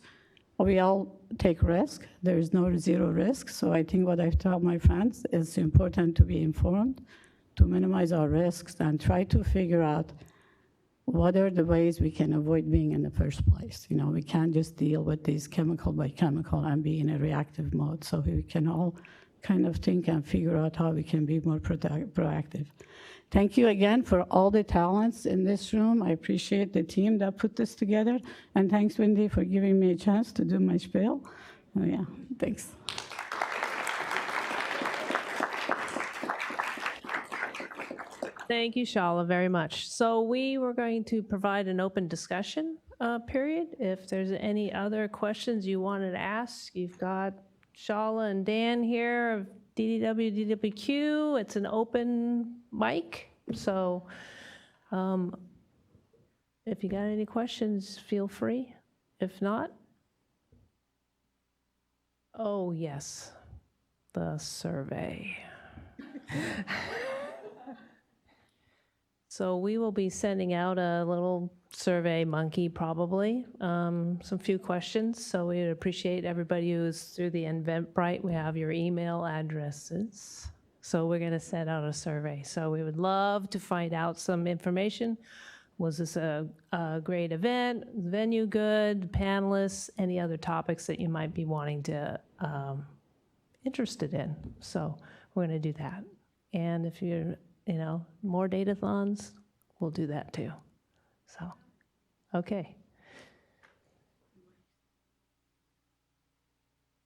we all take risk. There is no zero risk. So I think what I've told my friends is important to be informed, to minimize our risks, and try to figure out what are the ways we can avoid being in the first place. You know, we can't just deal with these chemical by chemical and be in a reactive mode. So we can all kind of think and figure out how we can be more proactive. Thank you again for all the talents in this room. I appreciate the team that put this together. And thanks, Wendy, for giving me a chance to do my spiel. Oh, yeah, thanks. Thank you, Shala, very much. So we were going to provide an open discussion period. If there's any other questions you wanted to ask, you've got Shala and Dan here of DDW, DWQ. It's an open mic. So if you got any questions, feel free. If not, oh yes, the survey. So we will be sending out a little survey monkey probably, some few questions. So we would appreciate everybody who's through the Eventbrite. We have your email addresses. So we're gonna send out a survey. So we would love to find out some information. Was this a great event? Venue good? Panelists? Any other topics that you might be wanting to, interested in? So we're gonna do that. And if you're, more datathons, we'll do that too. So, okay.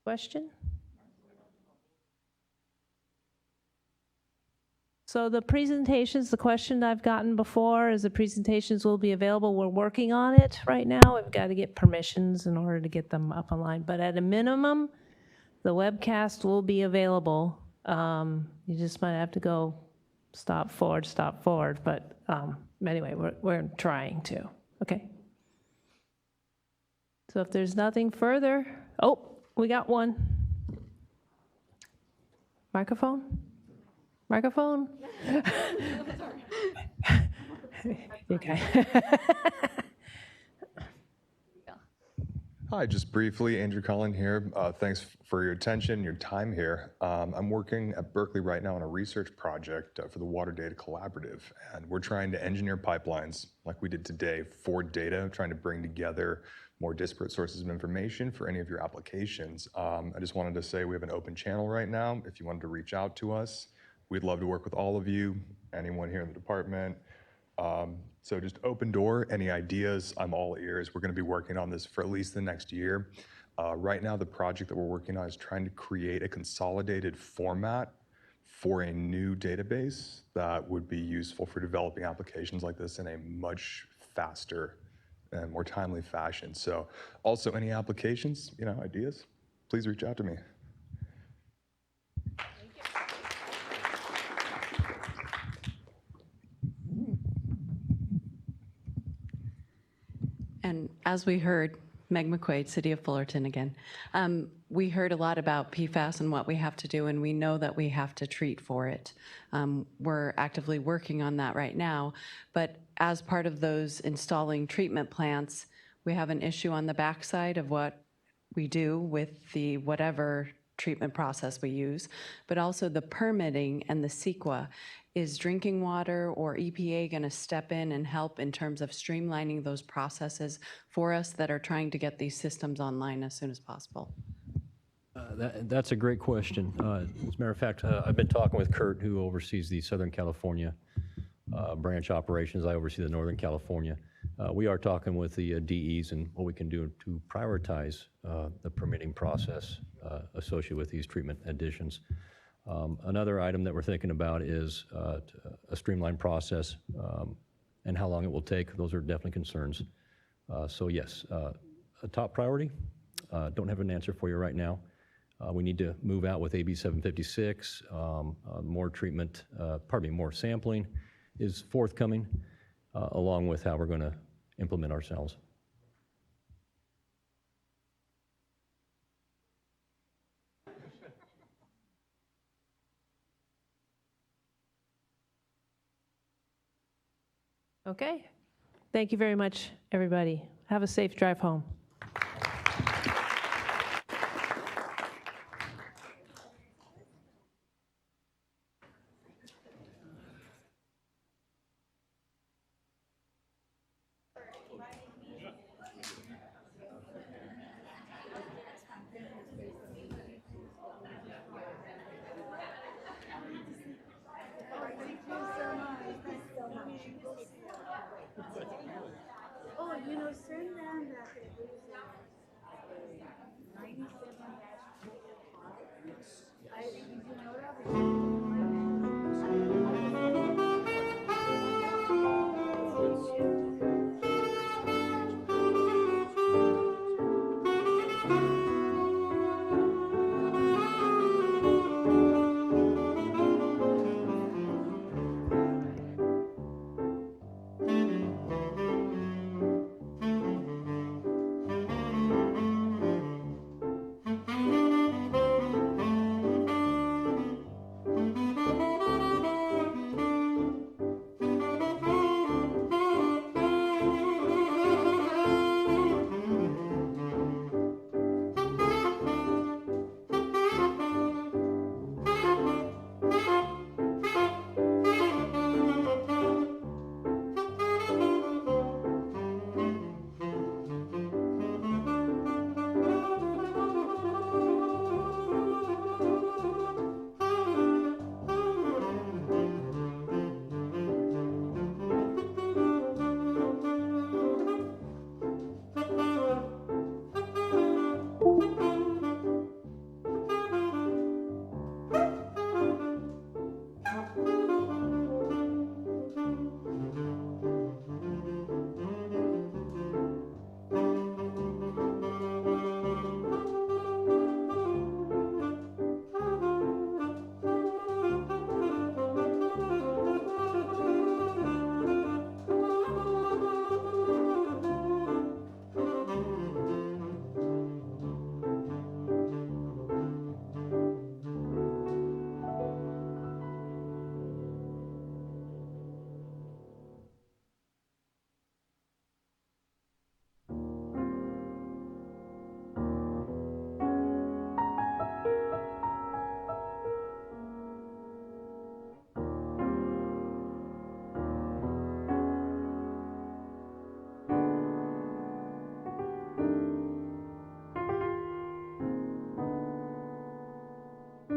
Question? So the presentations, the question I've gotten before is the presentations will be available. We're working on it right now. We've got to get permissions in order to get them up online. But at a minimum, the webcast will be available. You just might have to go stop forward. But anyway, we're trying to. Okay. So if there's nothing further, oh, we got one. Microphone? Microphone? Okay. Hi, just briefly, Andrew Cullen here. Thanks for your attention, your time here. I'm working at Berkeley right now on a research project for the Water Data Collaborative, and we're trying to engineer pipelines like we did today for data, trying to bring together more disparate sources of information for any of your applications. I just wanted to say we have an open channel right now. If you wanted to reach out to us, we'd love to work with all of you, anyone here in the department. So just open door, any ideas, I'm all ears. We're gonna be working on this for at least the next year. Right now, the project that we're working on is trying to create a consolidated format for a new database that would be useful for developing applications like this in a much faster and more timely fashion. So also any applications, ideas, please reach out to me. And as we heard, Meg McQuaid, City of Fullerton again. We heard a lot about PFAS and what we have to do, and we know that we have to treat for it. We're actively working on that right now, but as part of those installing treatment plants, we have an issue on the backside of what we do with the whatever treatment process we use, but also the permitting and the CEQA. Is drinking water or EPA going to step in and help in terms of streamlining those processes for us that are trying to get these systems online as soon as possible? That's a great question. As a matter of fact, I've been talking with Kurt, who oversees the Southern California branch operations. I oversee the Northern California. We are talking with the DEs and what we can do to prioritize the permitting process associated with these treatment additions. Another item that we're thinking about is a streamlined process and how long it will take. Those are definitely concerns. So yes, a top priority. Don't have an answer for you right now. We need to move out with AB 756. More sampling is forthcoming, along with how we're going to implement ourselves. Okay. Thank you very much, everybody. Have a safe drive home. Oh, send them that.